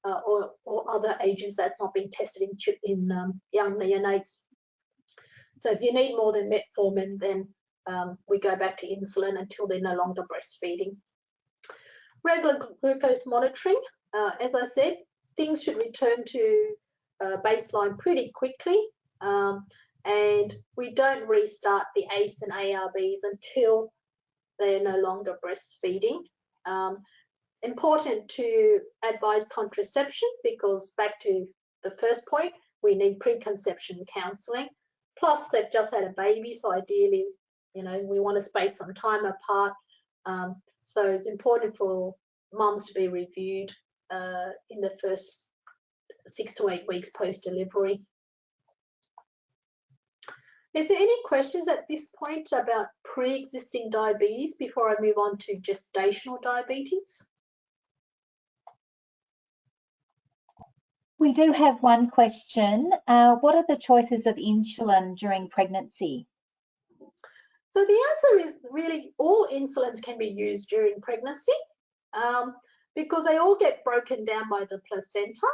or other agents that's not being tested in young neonates. So if you need more than metformin, then we go back to insulin until they're no longer breastfeeding. Regular glucose monitoring, as I said, things should return to baseline pretty quickly, and we don't restart the ACE and ARBs until they're no longer breastfeeding. Important to advise contraception, because back to the first point, we need preconception counselling. Plus, they've just had a baby, so ideally, we want to space some time apart. So it's important for mums to be reviewed in the first 6 to 8 weeks post-delivery. Is there any questions at this point about pre-existing diabetes before I move on to gestational diabetes? We do have one question. What are the choices of insulin during pregnancy? So the answer is really all insulins can be used during pregnancy, because they all get broken down by the placenta,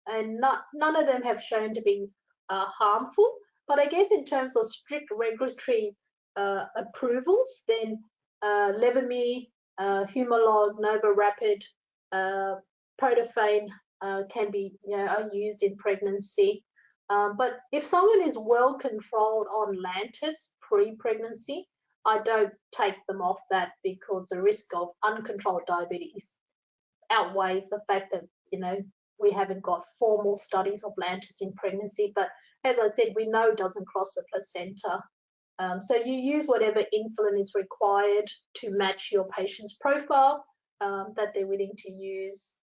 and none of them have shown to be harmful. But I guess in terms of strict regulatory approvals, then Levemir, Humalog, NovaRapid, Protophane can be are used in pregnancy. But if someone is well controlled on Lantus pre-pregnancy, I don't take them off that, because the risk of uncontrolled diabetes outweighs the fact that we haven't got formal studies of Lantus in pregnancy. But as I said, we know it doesn't cross the placenta. So you use whatever insulin is required to match your patient's profile that they're willing to use.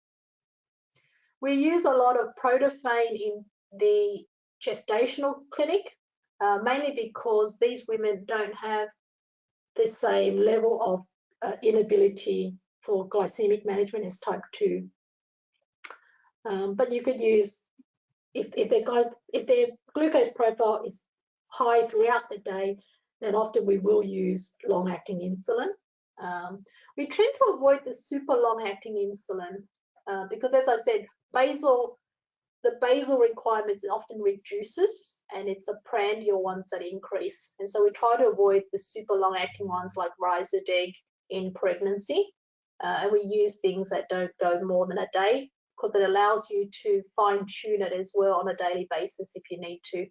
We use a lot of Protophane in the gestational clinic, mainly because these women don't have the same level of inability for glycemic management as type 2. But you could use, if their glucose profile is high throughout the day, then often we will use long-acting insulin. We tend to avoid the super long-acting insulin because, as I said, the basal requirements often reduces, and it's the prandial ones that increase. And so we try to avoid the super long-acting ones like Ryzodeg in pregnancy, and we use things that don't go more than a day, because it allows you to fine-tune it as well on a daily basis if you need to.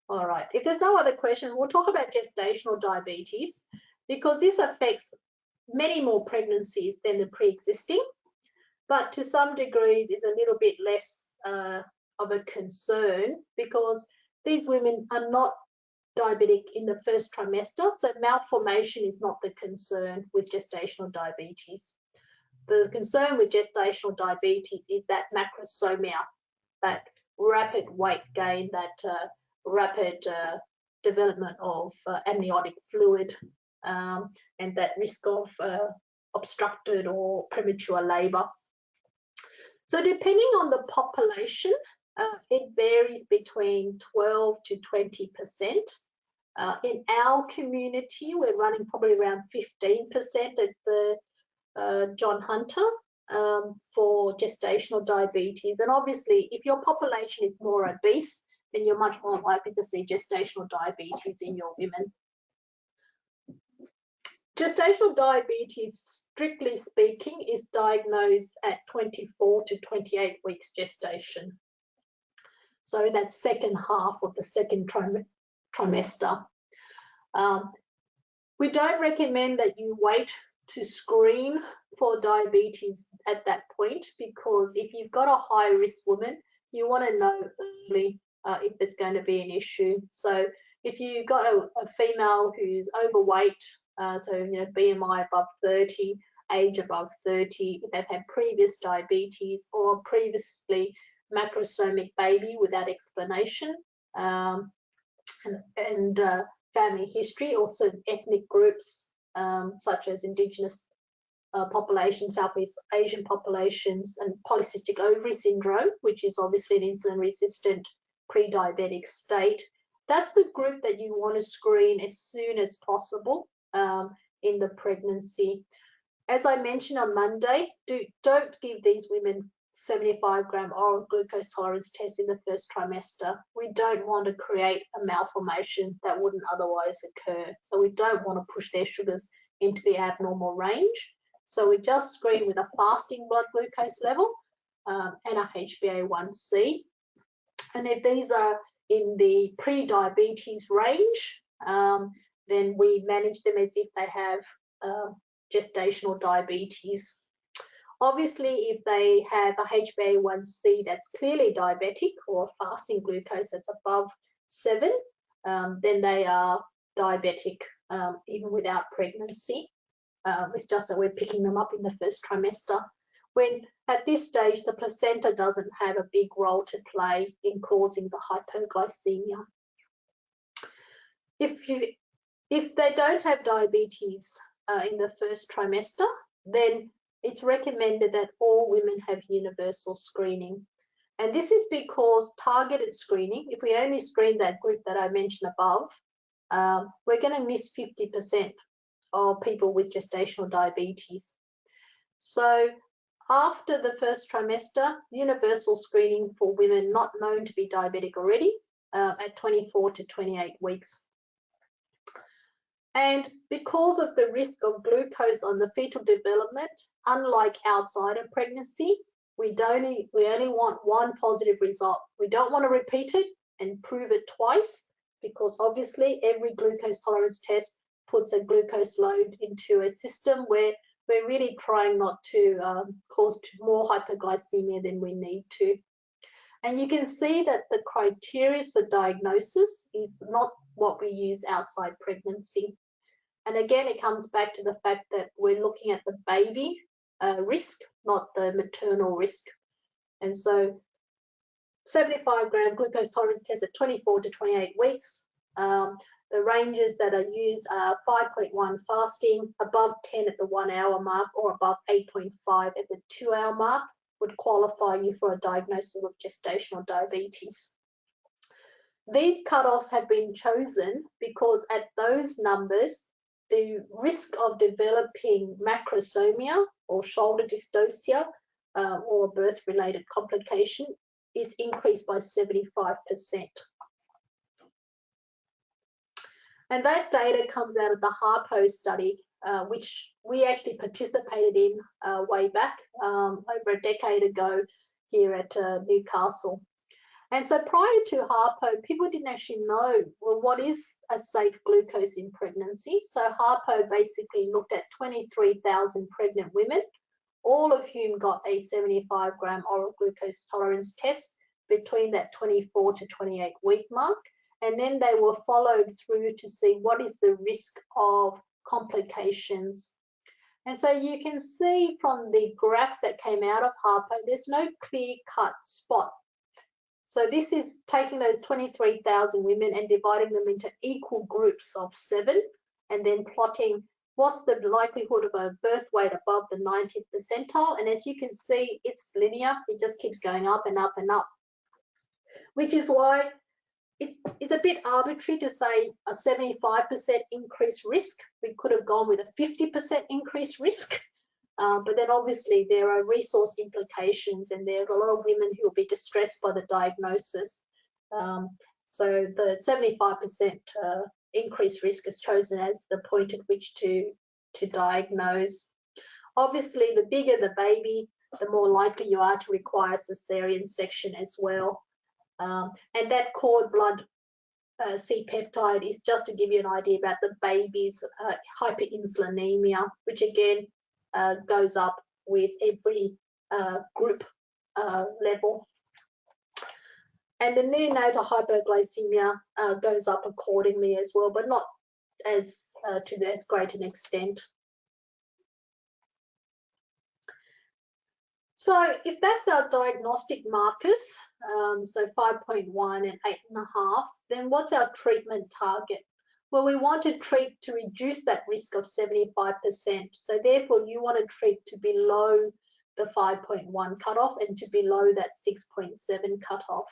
All right, if there's no other questions, we'll talk about gestational diabetes, because this affects many more pregnancies than the pre-existing, but to some degrees is a little bit less of a concern, because these women are not diabetic in the first trimester, so malformation is not the concern with gestational diabetes. The concern with gestational diabetes is that macrosomia, that rapid weight gain, that rapid development of amniotic fluid, and that risk of obstructed or premature labor. So depending on the population, it varies between 12 to 20%. In our community, we're running probably around 15% at the John Hunter for gestational diabetes. And obviously, if your population is more obese, then you're much more likely to see gestational diabetes in your women. Gestational diabetes, strictly speaking, is diagnosed at 24 to 28 weeks gestation. So that's second half of the second trimester. We don't recommend that you wait to screen for diabetes at that point, because if you've got a high risk woman, you want to know early if there's going to be an issue. So if you've got a female who's overweight, so BMI above 30, age above 30, if they've had previous diabetes or previously macrosomic baby without explanation, and family history, also ethnic groups such as Indigenous populations, Southeast Asian populations, and polycystic ovary syndrome, which is obviously an insulin-resistant pre-diabetic state. That's the group that you want to screen as soon as possible in the pregnancy. As I mentioned on Monday, don't give these women 75-gram oral glucose tolerance test in the first trimester. We don't want to create a malformation that wouldn't otherwise occur. So we don't want to push their sugars into the abnormal range. So we just screen with a fasting blood glucose level and a HbA1c. And if these are in the pre-diabetes range, then we manage them as if they have gestational diabetes. Obviously, if they have a HbA1c that's clearly diabetic or fasting glucose that's above 7, then they are diabetic even without pregnancy. It's just that we're picking them up in the first trimester, when at this stage the placenta doesn't have a big role to play in causing the hypoglycemia. If they don't have diabetes in the first trimester, then it's recommended that all women have universal screening. And this is because targeted screening, if we only screen that group that I mentioned above, we're going to miss 50% of people with gestational diabetes. So after the first trimester, universal screening for women not known to be diabetic already at 24 to 28 weeks. And because of the risk of glucose on the fetal development, unlike outside of pregnancy, we only want one positive result. We don't want to repeat it and prove it twice, because obviously every glucose tolerance test puts a glucose load into a system where we're really trying not to cause more hypoglycemia than we need to. And you can see that the criteria for diagnosis is not what we use outside pregnancy. And again, it comes back to the fact that we're looking at the baby risk, not the maternal risk. And so 75-gram glucose tolerance test at 24 to 28 weeks. The ranges that are used are 5.1 fasting, above 10 at the 1 hour mark, or above 8.5 at the 2 hour mark would qualify you for a diagnosis of gestational diabetes. These cutoffs have been chosen because at those numbers, the risk of developing macrosomia or shoulder dystocia or birth-related complication is increased by 75%. And that data comes out of the Harpo study, which we actually participated in way back over a decade ago here at Newcastle. And so prior to Harpo, people didn't actually know, well, what is a safe glucose in pregnancy? So Harpo basically looked at 23,000 pregnant women, all of whom got a 75-gram oral glucose tolerance test between that 24 to 28 week mark. And then they were followed through to see what is the risk of complications. And so you can see from the graphs that came out of Harpo, there's no clear-cut spot. So this is taking those 23,000 women and dividing them into equal groups of 7, and then plotting what's the likelihood of a birth weight above the 90th percentile. And as you can see, it's linear. It just keeps going up and up and up, which is why it's a bit arbitrary to say a 75% increased risk. We could have gone with a 50% increased risk. But then obviously there are resource implications, and there's a lot of women who will be distressed by the diagnosis. So the 75% increased risk is chosen as the point at which to diagnose. Obviously, the bigger the baby, the more likely you are to require a cesarean section as well. And that cord blood C-peptide is just to give you an idea about the baby's hyperinsulinemia, which again goes up with every group level. And the neonatal hypoglycemia goes up accordingly as well, but not as to as great an extent. So if that's our diagnostic markers, so 5.1 and 8.5, then what's our treatment target? Well, we want to treat to reduce that risk of 75%. So therefore, you want to treat to below the 5.1 cutoff and to below that 6.7 cutoff.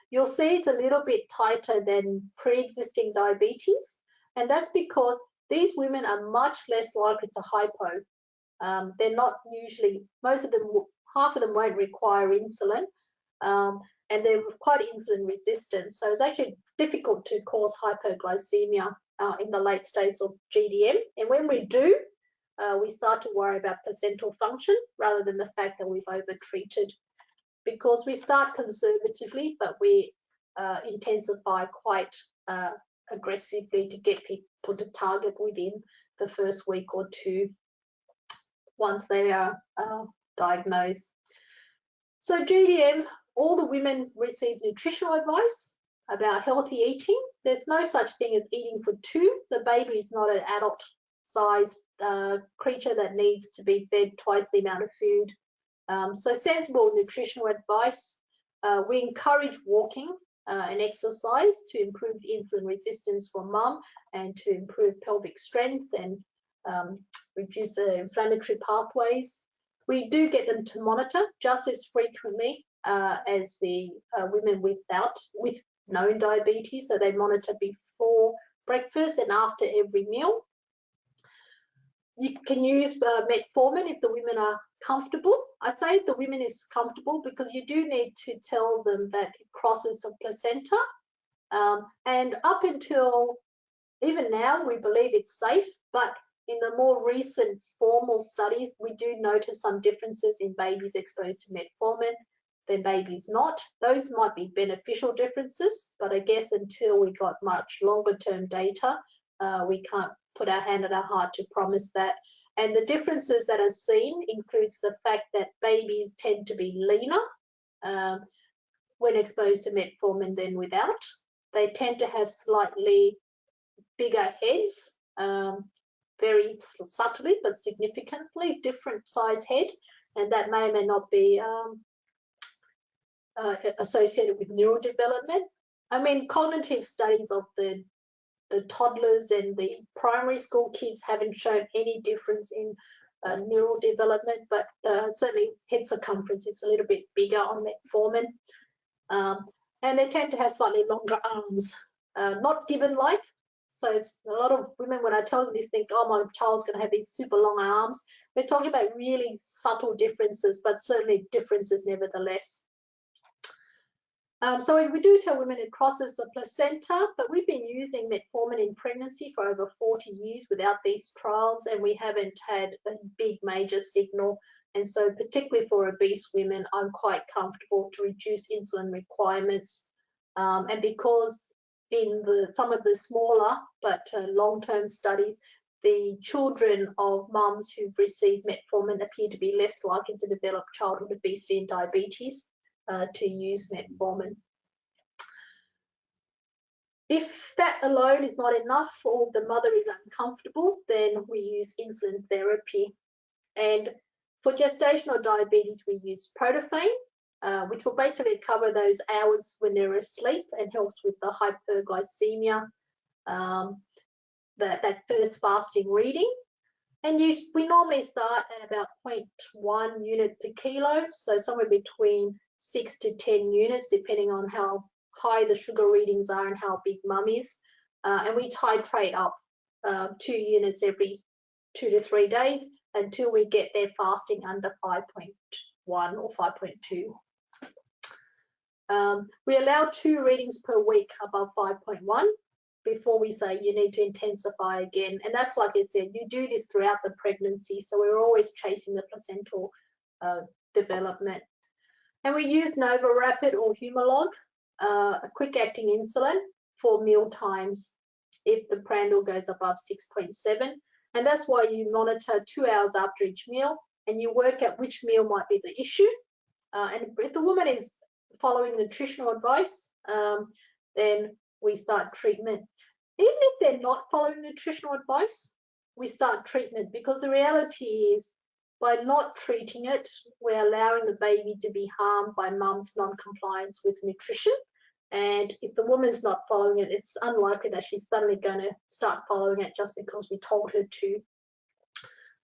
You'll see it's a little bit tighter than pre-existing diabetes, and that's because these women are much less likely to hypo. They're not usually, most of them, half of them won't require insulin, and they're quite insulin resistant. So it's actually difficult to cause hypoglycemia in the late stages of GDM. And when we do, we start to worry about placental function rather than the fact that we've overtreated, because we start conservatively, but we intensify quite aggressively to get people to target within the first week or two once they are diagnosed. So GDM, all the women receive nutritional advice about healthy eating. There's no such thing as eating for two. The baby is not an adult-sized creature that needs to be fed twice the amount of food. So sensible nutritional advice. We encourage walking and exercise to improve insulin resistance for mum and to improve pelvic strength and reduce the inflammatory pathways. We do get them to monitor just as frequently as the women with known diabetes. So they monitor before breakfast and after every meal. You can use metformin if the women are comfortable. I say if the women is comfortable because you do need to tell them that it crosses the placenta. And up until even now, we believe it's safe, but in the more recent formal studies, we do notice some differences in babies exposed to metformin than babies not. Those might be beneficial differences, but I guess until we got much longer term data, we can't put our hand on our heart to promise that. And the differences that are seen includes the fact that babies tend to be leaner when exposed to metformin than without. They tend to have slightly bigger heads, very subtly but significantly different size head, and that may or may not be associated with neural development. I mean, cognitive studies of the toddlers and the primary school kids haven't shown any difference in neural development, but certainly head circumference is a little bit bigger on metformin. And they tend to have slightly longer arms, not given-like. So it's a lot of women, when I tell them this, think, oh, my child's going to have these super long arms. We're talking about really subtle differences, but certainly differences nevertheless. So we do tell women it crosses the placenta, but we've been using metformin in pregnancy for over 40 years without these trials, and we haven't had a big major signal. And so particularly for obese women, I'm quite comfortable to reduce insulin requirements. And because in some of the smaller but long-term studies, the children of mums who've received metformin appear to be less likely to develop childhood obesity and diabetes to use metformin. If that alone is not enough or the mother is uncomfortable, then we use insulin therapy. And for gestational diabetes, we use protophane, which will basically cover those hours when they're asleep and helps with the hyperglycemia, that first fasting reading. And we normally start at about 0.1 unit per kilo, so somewhere between 6 to 10 units, depending on how high the sugar readings are and how big mum is. And we titrate up 2 units every 2 to 3 days until we get their fasting under 5.1 or 5.2. We allow 2 readings per week above 5.1 before we say you need to intensify again. And that's, like I said, you do this throughout the pregnancy, so we're always chasing the placental development. And we use Nova Rapid or Humalog, a quick-acting insulin for meal times if the prandial goes above 6.7. And that's why you monitor 2 hours after each meal, and you work out which meal might be the issue. And if the woman is following nutritional advice, then we start treatment. Even if they're not following nutritional advice, we start treatment, because the reality is by not treating it, we're allowing the baby to be harmed by mum's non-compliance with nutrition. And if the woman's not following it, it's unlikely that she's suddenly going to start following it just because we told her to.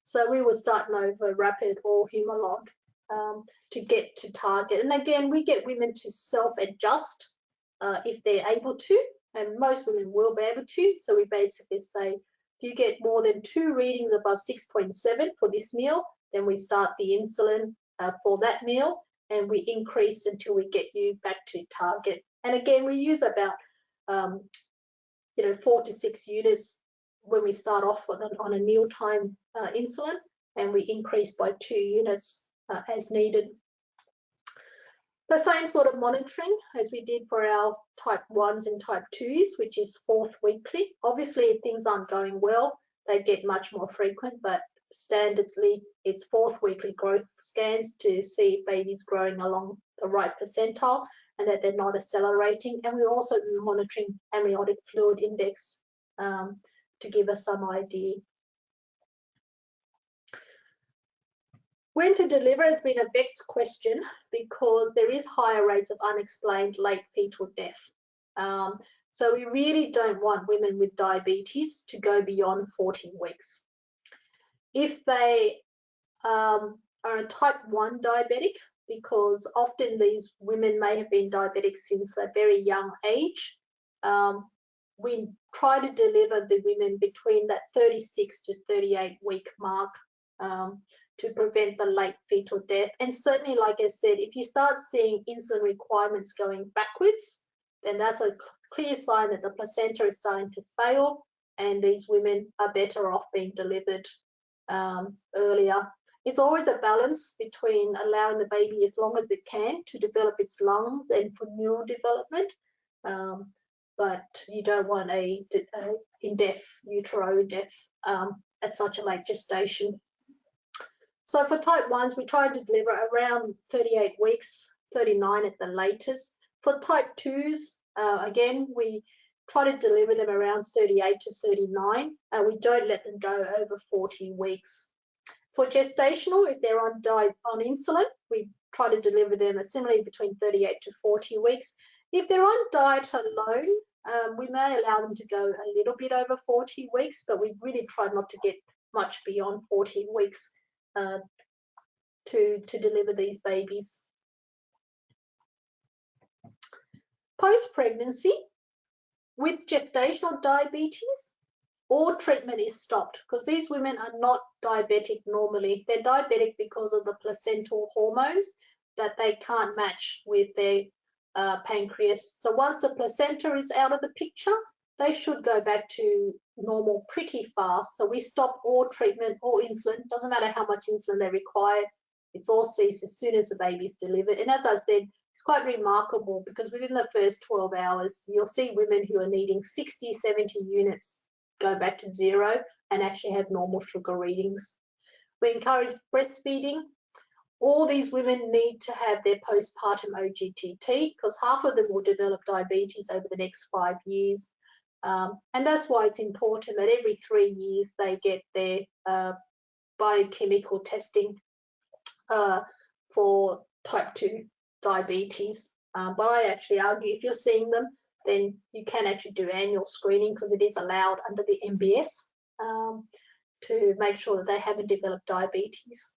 So we would start Nova Rapid or Humalog to get to target. And again, we get women to self-adjust if they're able to, and most women will be able to. So we basically say, if you get more than 2 readings above 6.7 for this meal, then we start the insulin for that meal, and we increase until we get you back to target. And again, we use about 4 to 6 units when we start off on a mealtime insulin, and we increase by 2 units as needed. The same sort of monitoring as we did for our type 1s and type 2s, which is 4th weekly. Obviously, if things aren't going well, they get much more frequent, but standardly, it's 4th weekly growth scans to see if baby's growing along the right percentile and that they're not accelerating. And we're also monitoring amniotic fluid index to give us some idea. When to deliver has been a vexed question because there is higher rates of unexplained late fetal death. So we really don't want women with diabetes to go beyond 14 weeks. If they are a type 1 diabetic, because often these women may have been diabetic since a very young age, we try to deliver the women between that 36 to 38 week mark to prevent the late fetal death. And certainly, like I said, if you start seeing insulin requirements going backwards, then that's a clear sign that the placenta is starting to fail, and these women are better off being delivered earlier. It's always a balance between allowing the baby as long as it can to develop its lungs and for neural development, but you don't want a in-death utero death at such a late gestation. So for type 1s, we try to deliver around 38 weeks, 39 at the latest. For type 2s, again, we try to deliver them around 38 to 39. We don't let them go over 40 weeks. For gestational, if they're on insulin, we try to deliver them similarly between 38 to 40 weeks. If they're on diet alone, we may allow them to go a little bit over 40 weeks, but we really try not to get much beyond 40 weeks to deliver these babies. Post-pregnancy, with gestational diabetes, all treatment is stopped because these women are not diabetic normally. They're diabetic because of the placental hormones that they can't match with their pancreas. So once the placenta is out of the picture, they should go back to normal pretty fast. So we stop all treatment, all insulin. Doesn't matter how much insulin they require. It's all ceased as soon as the baby's delivered. And as I said, it's quite remarkable because within the first 12 hours, you'll see women who are needing 60, 70 units go back to 0 and actually have normal sugar readings. We encourage breastfeeding. All these women need to have their postpartum OGTT because half of them will develop diabetes over the next 5 years. And that's why it's important that every 3 years they get their biochemical testing for type 2 diabetes. But I actually argue if you're seeing them, then you can actually do annual screening because it is allowed under the MBS to make sure that they haven't developed diabetes.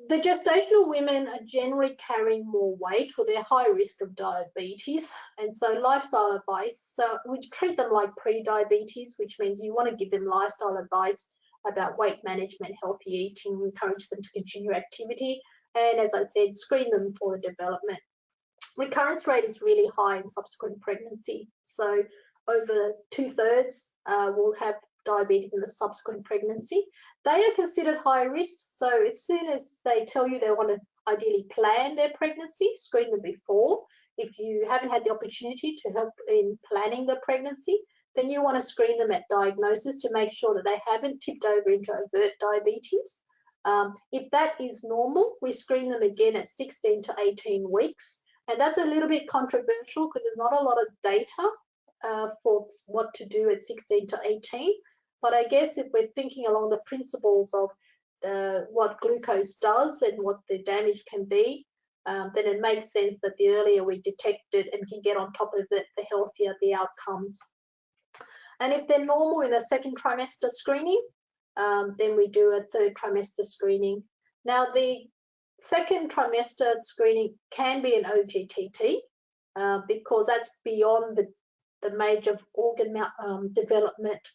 The gestational women are generally carrying more weight or they're high risk of diabetes, and so lifestyle advice, so we treat them like pre-diabetes, which means you want to give them lifestyle advice about weight management, healthy eating, encourage them to continue activity, and as I said, screen them for the development. recurrence rate is really high in subsequent pregnancy. So over 2/3 will have diabetes in the subsequent pregnancy. They are considered high risk. So as soon as they tell you they want to ideally plan their pregnancy, screen them before. If you haven't had the opportunity to help in planning the pregnancy, then you want to screen them at diagnosis to make sure that they haven't tipped over into overt diabetes. If that is normal, we screen them again at 16 to 18 weeks. And that's a little bit controversial because there's not a lot of data for what to do at 16 to 18. But I guess if we're thinking along the principles of what glucose does and what the damage can be, then it makes sense that the earlier we detect it and can get on top of it, the healthier the outcomes. And if they're normal in a second trimester screening, then we do a third trimester screening. Now, the second trimester screening can be an OGTT because that's beyond the major organ development.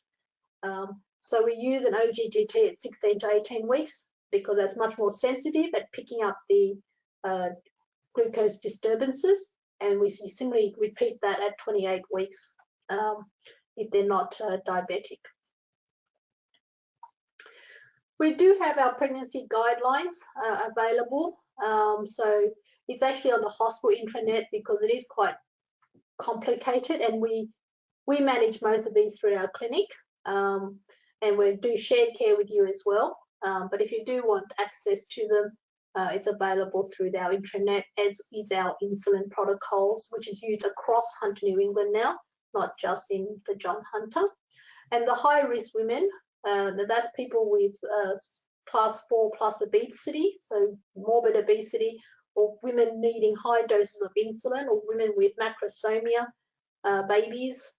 So we use an OGTT at 16 to 18 weeks because that's much more sensitive at picking up the glucose disturbances, and we simply repeat that at 28 weeks if they're not diabetic. We do have our pregnancy guidelines available. So it's actually on the hospital intranet because it is quite complicated, and we manage most of these through our clinic, and we do shared care with you as well. But if you do want access to them, it's available through our intranet, as is our insulin protocols, which is used across Hunter New England now, not just in the John Hunter. And the high-risk women, that's people with class 4 plus obesity, so morbid obesity, or women needing high doses of insulin, or women with macrosomia babies.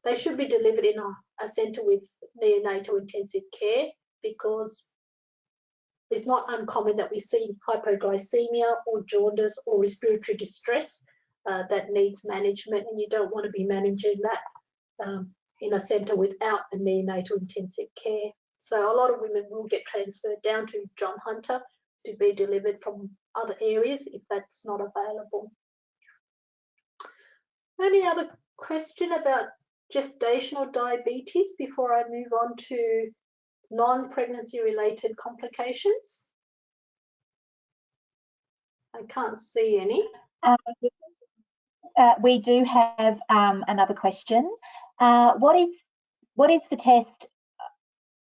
They should be delivered in a centre with neonatal intensive care because it's not uncommon that we see hypoglycemia or jaundice or respiratory distress that needs management, and you don't want to be managing that in a centre without a neonatal intensive care. So a lot of women will get transferred down to John Hunter to be delivered from other areas if that's not available. Any other question about gestational diabetes before I move on to non-pregnancy related complications? I can't see any. We do have another question. What is the test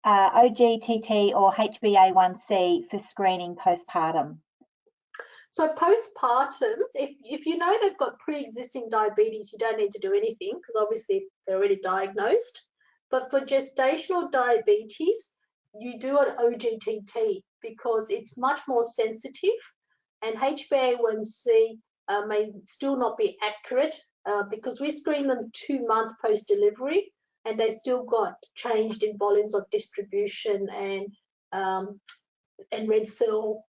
OGTT or HbA1c for screening postpartum? So postpartum, if you know they've got pre-existing diabetes, you don't need to do anything because obviously they're already diagnosed. But for gestational diabetes, you do an OGTT because it's much more sensitive, and HbA1c may still not be accurate because we screen them 2 months post-delivery, and they still got changed in volumes of distribution and red cell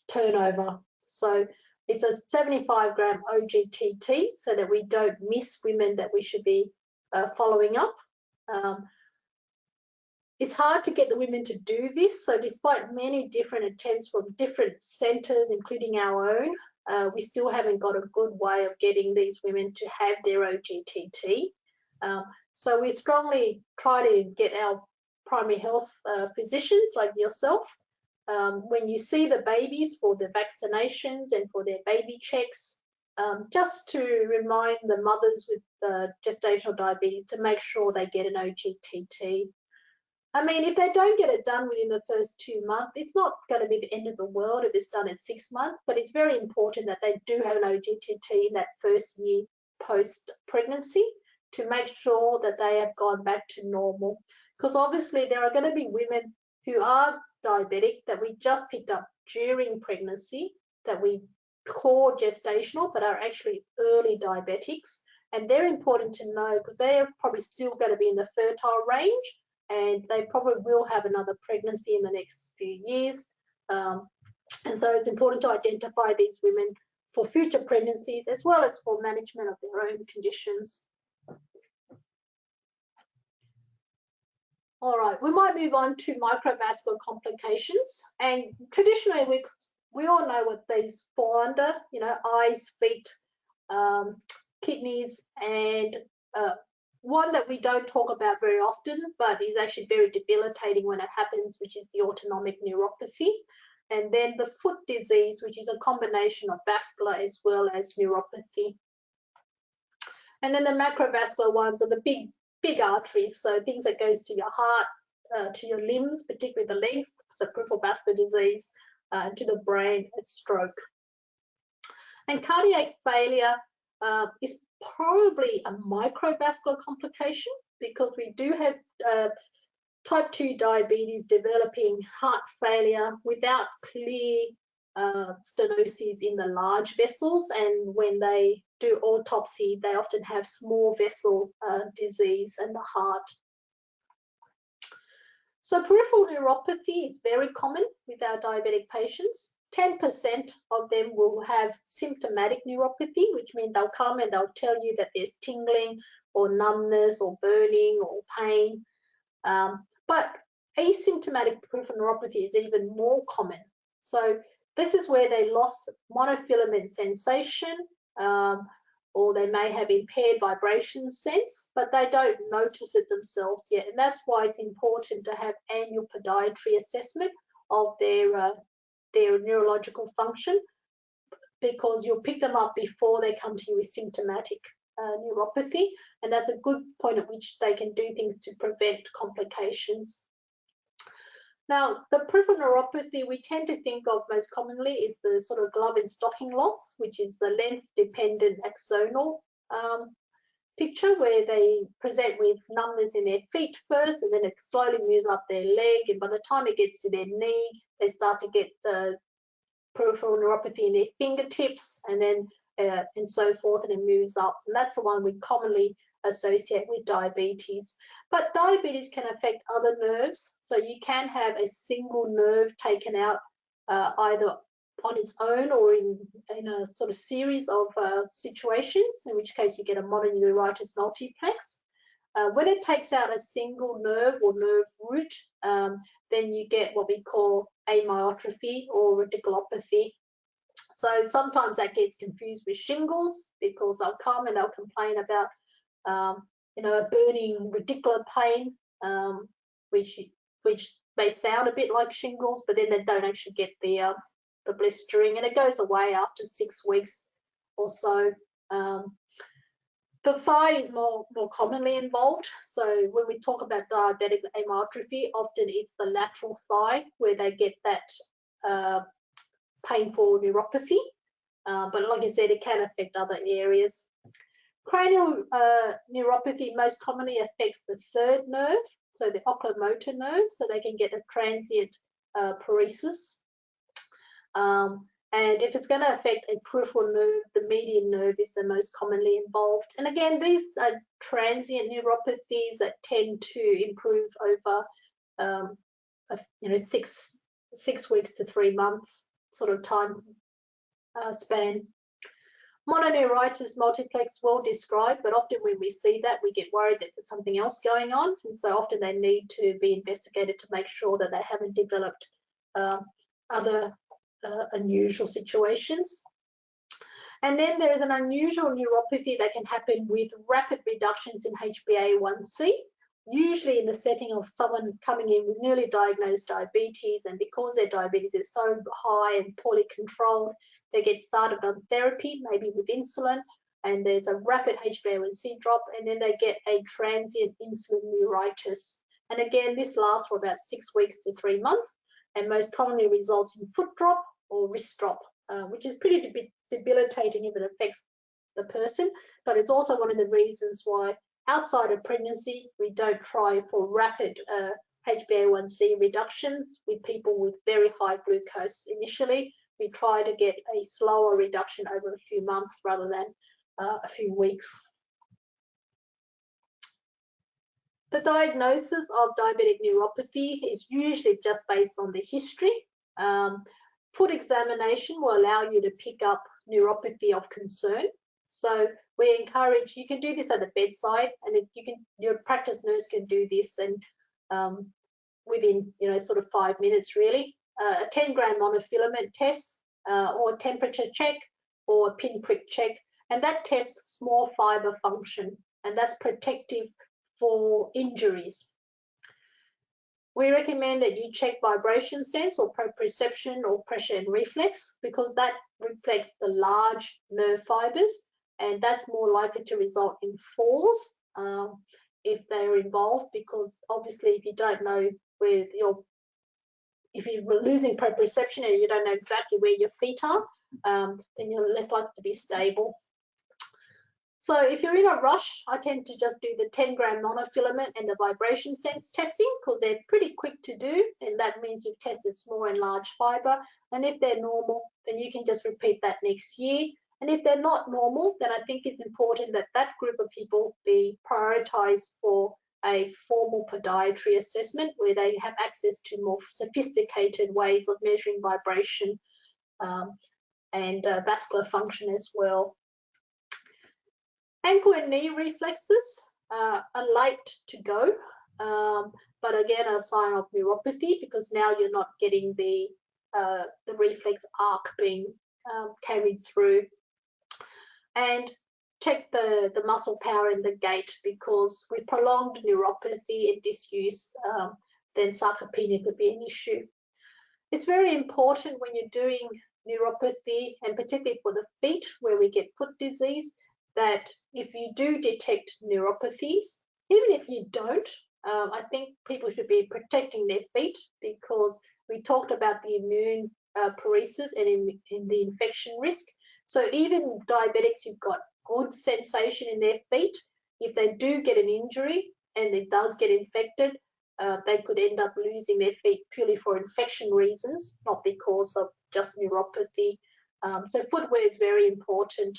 turnover. So it's a 75-gram OGTT so that we don't miss women that we should be following up. It's hard to get the women to do this, so despite many different attempts from different centres, including our own, we still haven't got a good way of getting these women to have their OGTT. So we strongly try to get our primary health physicians like yourself, when you see the babies for the vaccinations and for their baby checks, just to remind the mothers with gestational diabetes to make sure they get an OGTT. I mean, if they don't get it done within the first 2 months, it's not going to be the end of the world if it's done at 6 months, but it's very important that they do have an OGTT in that first year post-pregnancy to make sure that they have gone back to normal. Because obviously there are going to be women who are diabetic that we just picked up during pregnancy that we call gestational but are actually early diabetics, and they're important to know because they are probably still going to be in the fertile range, and they probably will have another pregnancy in the next few years, and so it's important to identify these women for future pregnancies as well as for management of their own conditions. All right, we might move on to microvascular complications, and traditionally we all know what these fall under, you know, eyes, feet, kidneys, and one that we don't talk about very often, but is actually very debilitating when it happens, which is the autonomic neuropathy. And then the foot disease, which is a combination of vascular as well as neuropathy. And then the macrovascular ones are the big arteries, so things that goes to your heart, to your limbs, particularly the legs, so peripheral vascular disease, to the brain, it's stroke. And cardiac failure is probably a microvascular complication, because we do have type 2 diabetes developing heart failure without clear stenoses in the large vessels, and when they do autopsy, they often have small vessel disease in the heart. So peripheral neuropathy is very common with our diabetic patients. 10% of them will have symptomatic neuropathy, which means they'll come and they'll tell you that there's tingling or numbness or burning or pain. But asymptomatic peripheral neuropathy is even more common. So this is where they lost monofilament sensation, or they may have impaired vibration sense, but they don't notice it themselves yet. And that's why it's important to have annual podiatry assessment of their neurological function, because you'll pick them up before they come to you with symptomatic neuropathy, and that's a good point at which they can do things to prevent complications. Now, the peripheral neuropathy we tend to think of most commonly is the sort of glove and stocking loss, which is the length-dependent axonal picture, where they present with numbness in their feet first, and then it slowly moves up their leg, and by the time it gets to their knee, they start to get peripheral neuropathy in their fingertips, and then and so forth, and it moves up. And that's the one we commonly associate with diabetes. But diabetes can affect other nerves, so you can have a single nerve taken out either on its own or in a sort of series of situations, in which case you get a mononeuritis multiplex. When it takes out a single nerve or nerve root, then you get what we call amyotrophy or radiculopathy. So sometimes that gets confused with shingles, because they'll come and they'll complain about a burning radicular pain, which may sound a bit like shingles, but then they don't actually get the blistering, and it goes away after 6 weeks or so. The thigh is more commonly involved. So when we talk about diabetic amyotrophy, often it's the lateral thigh where they get that painful neuropathy. But like I said, it can affect other areas. Cranial neuropathy most commonly affects the third nerve, so the oculomotor nerve, so they can get a transient paresis. And if it's going to affect a peripheral nerve, the median nerve is the most commonly involved. And again, these are transient neuropathies that tend to improve over 6 weeks to 3 months sort of time span. Mononeuritis multiplex, well described, but often when we see that, we get worried that there's something else going on, and so often they need to be investigated to make sure that they haven't developed other unusual situations. And then there is an unusual neuropathy that can happen with rapid reductions in HbA1c, usually in the setting of someone coming in with newly diagnosed diabetes, and because their diabetes is so high and poorly controlled, they get started on therapy, maybe with insulin, and there's a rapid HbA1c drop, and then they get a transient insulin neuritis. And again, this lasts for about 6 weeks to 3 months, and most commonly results in foot drop or wrist drop, which is pretty debilitating if it affects the person. But it's also one of the reasons why outside of pregnancy, we don't try for rapid HbA1c reductions with people with very high glucose initially. We try to get a slower reduction over a few months rather than a few weeks. The diagnosis of diabetic neuropathy is usually just based on the history. Foot examination will allow you to pick up neuropathy of concern. So we encourage, you can do this at the bedside, and your practice nurse can do this, and within sort of 5 minutes really. A 10-gram monofilament test or temperature check or a pinprick check, and that tests small fiber function, and that's protective for injuries. We recommend that you check vibration sense or proprioception or pressure and reflex, because that reflects the large nerve fibers, and that's more likely to result in falls if they're involved, because obviously if you don't know where if you're losing proprioception and you don't know exactly where your feet are, then you're less likely to be stable. So if you're in a rush, I tend to just do the 10-gram monofilament and the vibration sense testing, because they're pretty quick to do, and that means you've tested small and large fiber. And if they're normal, then you can just repeat that next year. And if they're not normal, then I think it's important that that group of people be prioritized for a formal podiatry assessment, where they have access to more sophisticated ways of measuring vibration and vascular function as well. Ankle and knee reflexes are late to go, but again, a sign of neuropathy, because now you're not getting the reflex arc being carried through. And check the muscle power in the gait, because with prolonged neuropathy and disuse, then sarcopenia could be an issue. It's very important when you're doing neuropathy, and particularly for the feet where we get foot disease, that if you do detect neuropathies, even if you don't, I think people should be protecting their feet, because we talked about the immune paresis and in the infection risk. So even diabetics who've got good sensation in their feet, if they do get an injury and it does get infected, they could end up losing their feet purely for infection reasons, not because of just neuropathy. So footwear is very important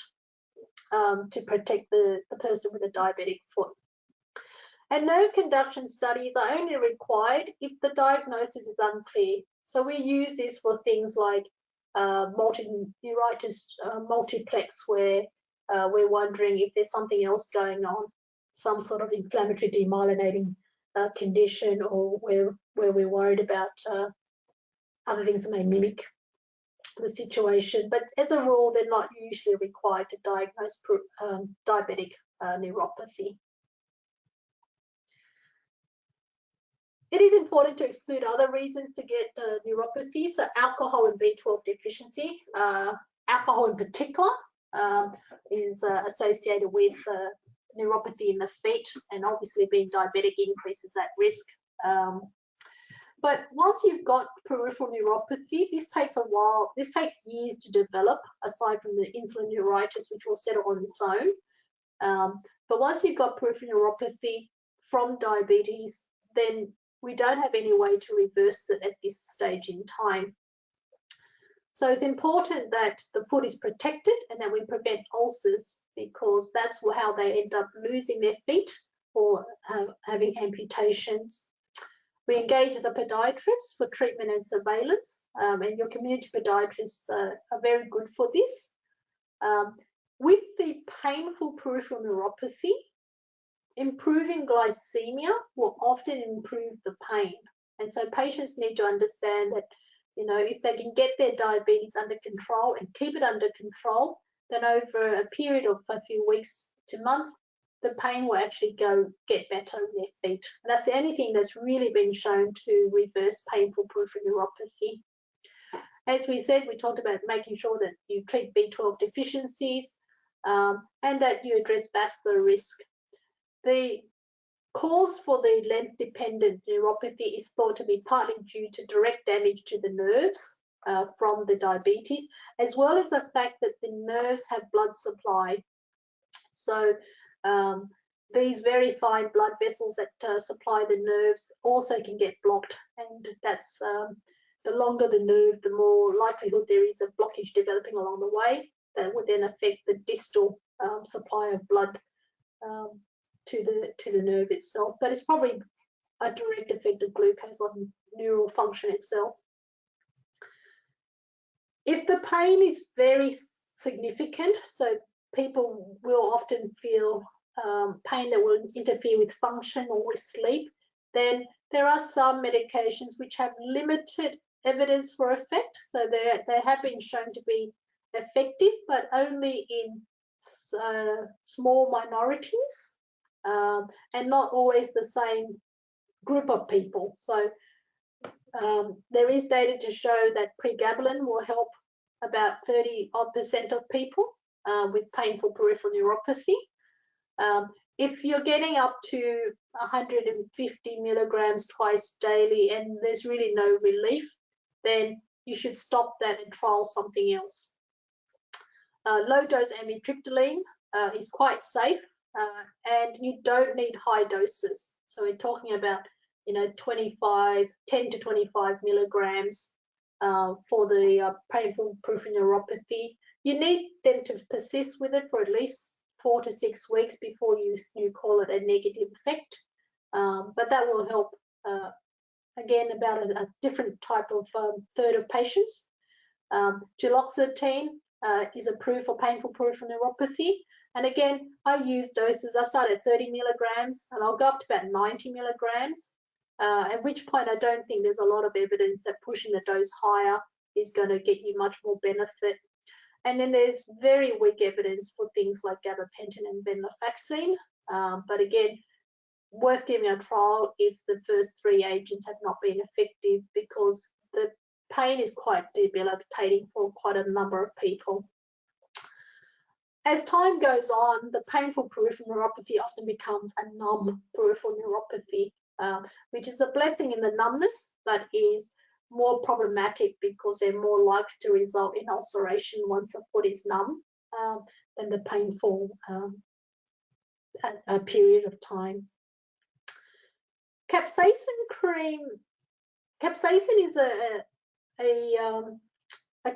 to protect the person with a diabetic foot. And nerve conduction studies are only required if the diagnosis is unclear. So we use this for things like multineuritis multiplex, where we're wondering if there's something else going on, some sort of inflammatory demyelinating condition, or where we're worried about other things that may mimic the situation. But as a rule, they're not usually required to diagnose diabetic neuropathy. It is important to exclude other reasons to get neuropathy. So alcohol and B12 deficiency, alcohol in particular, is associated with neuropathy in the feet, and obviously being diabetic increases that risk. But once you've got peripheral neuropathy, this takes a while, this takes years to develop, aside from the insulin neuritis, which will settle on its own. But once you've got peripheral neuropathy from diabetes, then we don't have any way to reverse it at this stage in time. So it's important that the foot is protected and that we prevent ulcers, because that's how they end up losing their feet or having amputations. We engage the podiatrists for treatment and surveillance, and your community podiatrists are very good for this. With the painful peripheral neuropathy, improving glycemia will often improve the pain. And so patients need to understand that, you know, if they can get their diabetes under control and keep it under control, then over a period of a few weeks to months, the pain will actually get better in their feet. And that's the only thing that's really been shown to reverse painful peripheral neuropathy. As we said, we talked about making sure that you treat B12 deficiencies and that you address vascular risk. The cause for the length-dependent neuropathy is thought to be partly due to direct damage to the nerves from the diabetes, as well as the fact that the nerves have blood supply. So these very fine blood vessels that supply the nerves also can get blocked, and that's the longer the nerve, the more likelihood there is of blockage developing along the way that would then affect the distal supply of blood to the nerve itself. But it's probably a direct effect of glucose on neural function itself. If the pain is very significant, so people will often feel pain that will interfere with function or with sleep, then there are some medications which have limited evidence for effect. So they have been shown to be effective, but only in small minorities, and not always the same group of people. So there is data to show that pregabalin will help about 30% of people with painful peripheral neuropathy. If you're getting up to 150 milligrams twice daily and there's really no relief, then you should stop that and trial something else. Low dose amitriptyline is quite safe, and you don't need high doses. So we're talking about 10 to 25 milligrams for the painful peripheral neuropathy. You need them to persist with it for at least 4 to 6 weeks before you call it a negative effect, but that will help again about a different type of third of patients. Duloxetine is approved for painful peripheral neuropathy, and again I use doses. I start at 30 milligrams and I'll go up to about 90 milligrams, at which point I don't think there's a lot of evidence that pushing the dose higher is going to get you much more benefit. And then there's very weak evidence for things like gabapentin and venlafaxine, but again, worth giving a trial if the first 3 agents have not been effective, because the pain is quite debilitating for quite a number of people. As time goes on, the painful peripheral neuropathy often becomes a numb peripheral neuropathy, which is a blessing in the numbness, but is more problematic because they're more likely to result in ulceration once the foot is numb than the painful period of time. Capsaicin cream. Capsaicin is a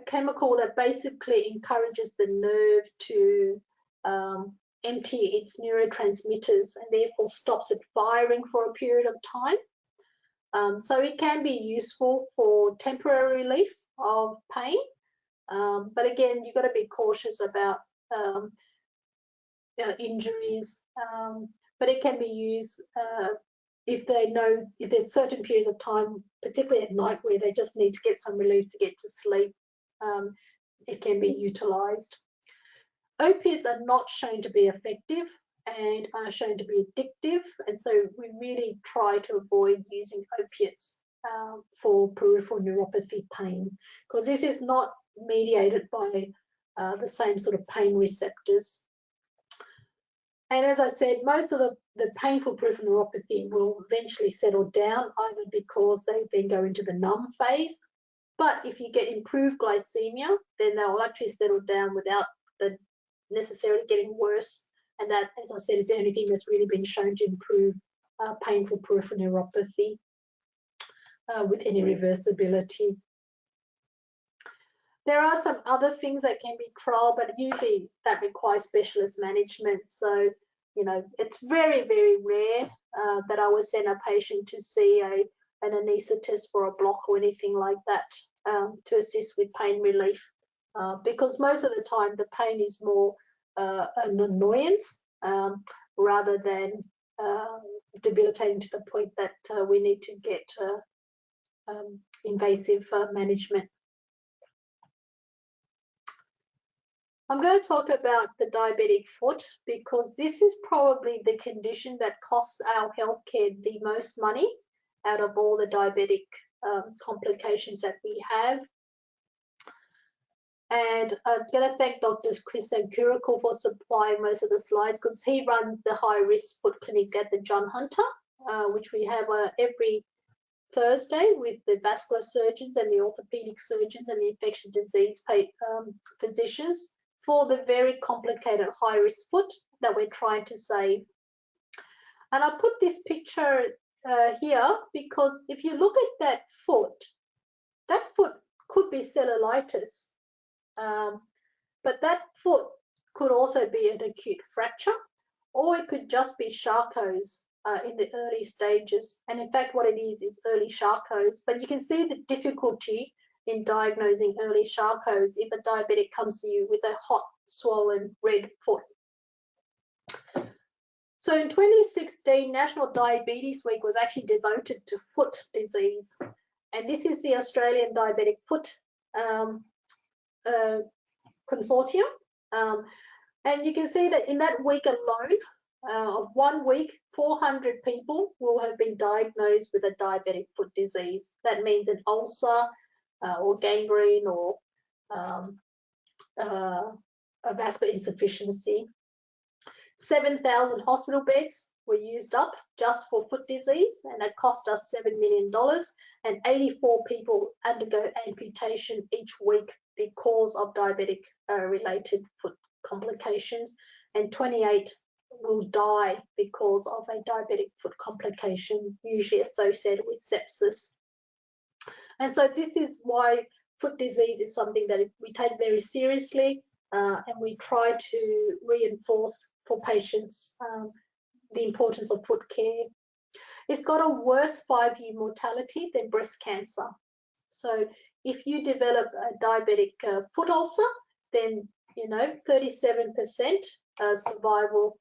chemical that basically encourages the nerve to empty its neurotransmitters and therefore stops it firing for a period of time. So it can be useful for temporary relief of pain, but again, you've got to be cautious about injuries, but it can be used if there's certain periods of time, particularly at night, where they just need to get some relief to get to sleep. It can be utilized. Opiates are not shown to be effective and are shown to be addictive, and so we really try to avoid using opiates for peripheral neuropathy pain, because this is not mediated by the same sort of pain receptors. And as I said, most of the painful peripheral neuropathy will eventually settle down, either because they then go into the numb phase, but if you get improved glycemia, then they'll actually settle down without the necessarily getting worse. And that, as I said, is the only thing that's really been shown to improve painful peripheral neuropathy with any reversibility. There are some other things that can be trialed, but usually that requires specialist management. So, it's very, very rare that I would send a patient to see an anaesthetist for a block or anything like that to assist with pain relief, because most of the time the pain is more an annoyance rather than debilitating to the point that we need to get invasive management. I'm going to talk about the diabetic foot, because this is probably the condition that costs our healthcare the most money out of all the diabetic complications that we have. And I'm going to thank Dr. Chris Sankurical for supplying most of the slides, because he runs the high-risk foot clinic at the John Hunter, which we have every Thursday with the vascular surgeons and the orthopedic surgeons and the infectious disease physicians for the very complicated high-risk foot that we're trying to save. And I put this picture here because if you look at that foot could be cellulitis. But that foot could also be an acute fracture, or it could just be Charcot's in the early stages. And in fact, what it is early Charcot's. But you can see the difficulty in diagnosing early Charcot's if a diabetic comes to you with a hot, swollen, red foot. So in 2016, National Diabetes Week was actually devoted to foot disease. And this is the Australian Diabetic Foot Consortium. And you can see that in that week alone, of 1 week, 400 people will have been diagnosed with a diabetic foot disease. That means an ulcer or gangrene or a vascular insufficiency. 7,000 hospital beds were used up just for foot disease, and it cost us $7 million, and 84 people undergo amputation each week because of diabetic related foot complications, and 28 will die because of a diabetic foot complication, usually associated with sepsis. And so this is why foot disease is something that we take very seriously, and we try to reinforce for patients the importance of foot care. It's got a worse 5-year mortality than breast cancer. So if you develop a diabetic foot ulcer, then 37% survival,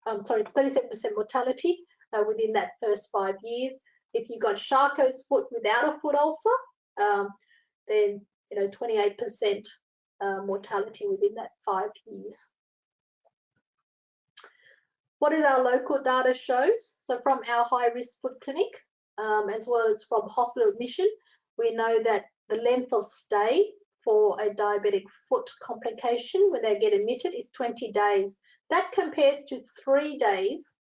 37% mortality within that first 5 years. If you got Charcot's foot without a foot ulcer, then 28% mortality within that 5 years. What is our local data shows? So from our high-risk foot clinic, as well as from hospital admission, we know that the length of stay for a diabetic foot complication when they get admitted is 20 days. That compares to 3 days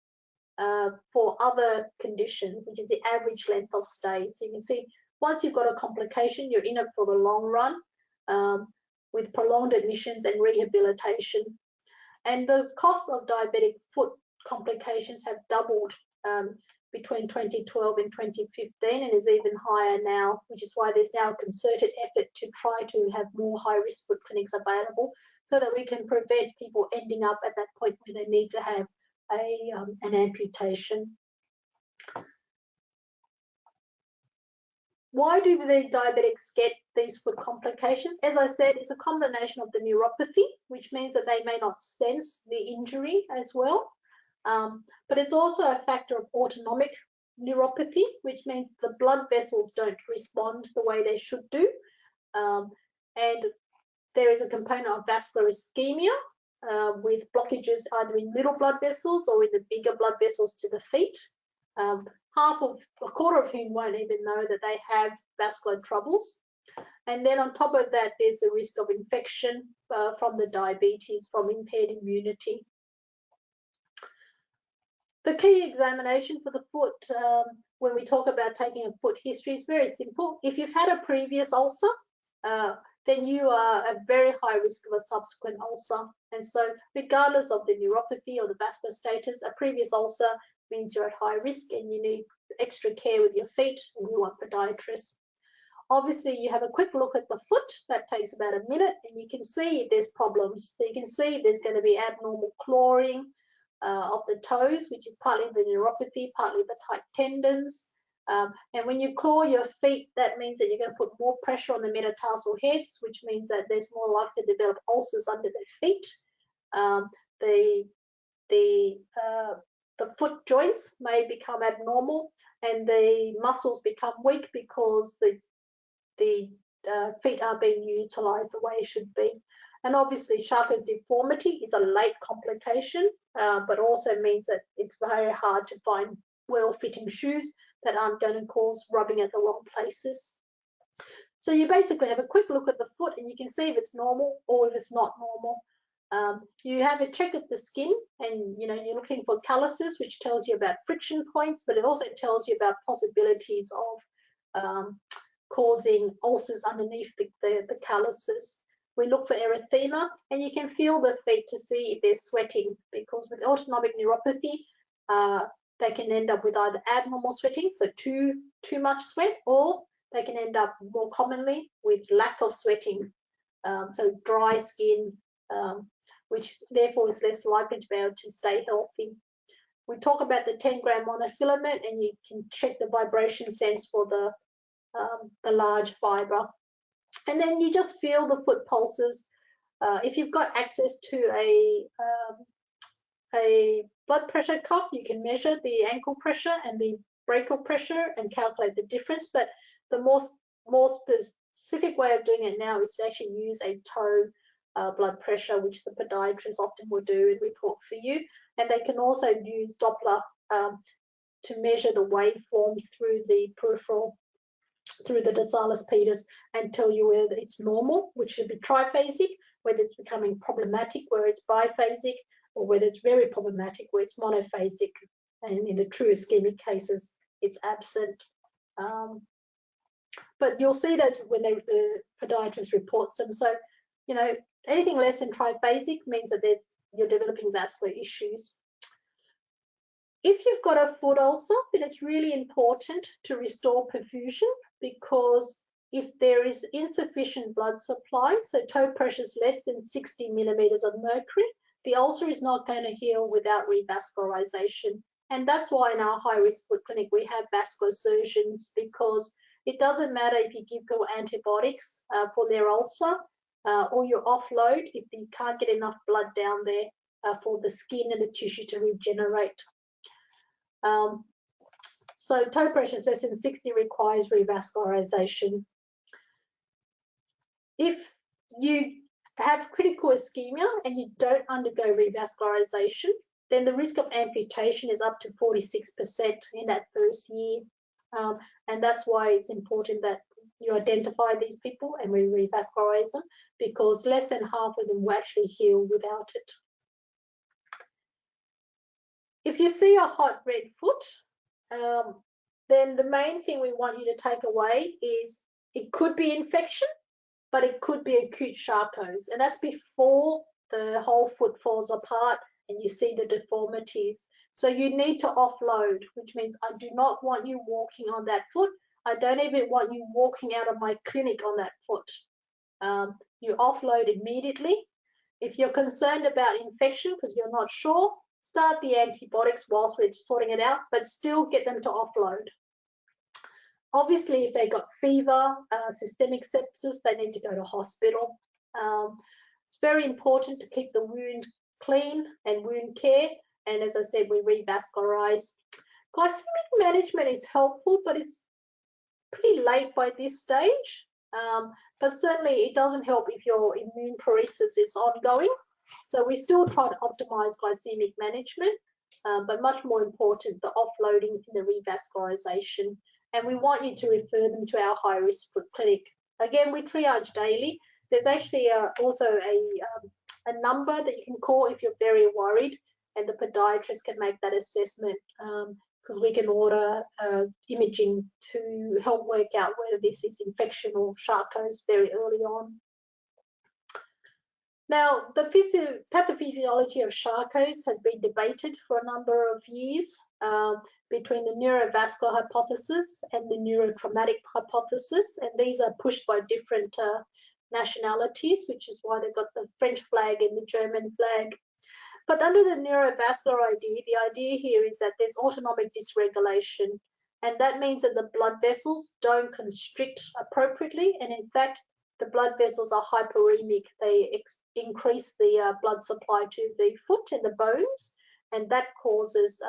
for other conditions, which is the average length of stay. So you can see once you've got a complication, you're in it for the long run with prolonged admissions and rehabilitation. And the cost of diabetic foot complications have doubled between 2012 and 2015 and is even higher now, which is why there's now a concerted effort to try to have more high-risk foot clinics available so that we can prevent people ending up at that point where they need to have an amputation. Why do the diabetics get these foot complications? As I said, it's a combination of the neuropathy, which means that they may not sense the injury as well. But it's also a factor of autonomic neuropathy, which means the blood vessels don't respond the way they should do. And there is a component of vascular ischemia with blockages either in little blood vessels or in the bigger blood vessels to the feet. A quarter of whom won't even know that they have vascular troubles. And then on top of that, there's a risk of infection from the diabetes, from impaired immunity. The key examination for the foot, when we talk about taking a foot history, is very simple. If you've had a previous ulcer, then you are at very high risk of a subsequent ulcer. And so regardless of the neuropathy or the vascular status, a previous ulcer means you're at high risk and you need extra care with your feet and you want podiatrists. Obviously, you have a quick look at the foot. That takes about a minute and you can see if there's problems. So you can see if there's going to be abnormal clawing of the toes, which is partly the neuropathy, partly the tight tendons. And when you claw your feet, that means that you're going to put more pressure on the metatarsal heads, which means that there's more likely to develop ulcers under their feet. The foot joints may become abnormal and the muscles become weak because the feet aren't being utilized the way it should be. And obviously, Charcot's deformity is a late complication, but also means that it's very hard to find well-fitting shoes that aren't going to cause rubbing at the wrong places. So you basically have a quick look at the foot and you can see if it's normal or if it's not normal. You have a check of the skin and you're looking for calluses, which tells you about friction points, but it also tells you about possibilities of causing ulcers underneath the calluses. We look for erythema and you can feel the feet to see if they're sweating, because with autonomic neuropathy, they can end up with either abnormal sweating, so too much sweat, or they can end up more commonly with lack of sweating, so dry skin, which therefore is less likely to be able to stay healthy. We talk about the 10-gram monofilament and you can check the vibration sense for the large fiber. And then you just feel the foot pulses. If you've got access to a blood pressure cuff, you can measure the ankle pressure and the brachial pressure and calculate the difference. But the more specific way of doing it now is to actually use a toe blood pressure, which the podiatrist often will do and report for you. And they can also use Doppler to measure the waveforms through the peripheral, through the dorsalis pedis, and tell you whether it's normal, which should be triphasic, whether it's becoming problematic, where it's biphasic, or whether it's very problematic, where it's monophasic. And in the true ischemic cases, it's absent. But you'll see those when the podiatrist reports them. So, you know, anything less than triphasic means that you're developing vascular issues. If you've got a foot ulcer, then it's really important to restore perfusion, because if there is insufficient blood supply, so toe pressure is less than 60 millimeters of mercury, the ulcer is not going to heal without revascularization. And that's why in our high-risk foot clinic, we have vascular surgeons, because it doesn't matter if you give people antibiotics for their ulcer or you offload if you can't get enough blood down there for the skin and the tissue to regenerate. So toe pressure less than 60 requires revascularization. If you have critical ischemia and you don't undergo revascularization, then the risk of amputation is up to 46% in that first year. And that's why it's important that you identify these people and we revascularize them, because less than half of them will actually heal without it. If you see a hot red foot, then the main thing we want you to take away is it could be infection, but it could be acute Charcot's, and that's before the whole foot falls apart and you see the deformities. So you need to offload, which means I do not want you walking on that foot. I don't even want you walking out of my clinic on that foot. You offload immediately. If you're concerned about infection because you're not sure, start the antibiotics whilst we're sorting it out, but still get them to offload. Obviously, if they got fever, systemic sepsis, they need to go to hospital. It's very important to keep the wound clean and wound care. And as I said, we revascularize. Glycemic management is helpful, but it's pretty late by this stage. But certainly it doesn't help if your immune paresis is ongoing. So we still try to optimize glycemic management, but much more important, the offloading and the revascularization. And we want you to refer them to our high-risk foot clinic. Again, we triage daily. There's actually also a number that you can call if you're very worried, and the podiatrist can make that assessment, because we can order imaging to help work out whether this is infection or Charcot's very early on. Now, the pathophysiology of Charcot's has been debated for a number of years between the neurovascular hypothesis and the neurotraumatic hypothesis, and these are pushed by different nationalities, which is why they've got the French flag and the German flag. But under the neurovascular idea, the idea here is that there's autonomic dysregulation, and that means that the blood vessels don't constrict appropriately, and in fact, the blood vessels are hyperemic. They increase the blood supply to the foot and the bones, and that causes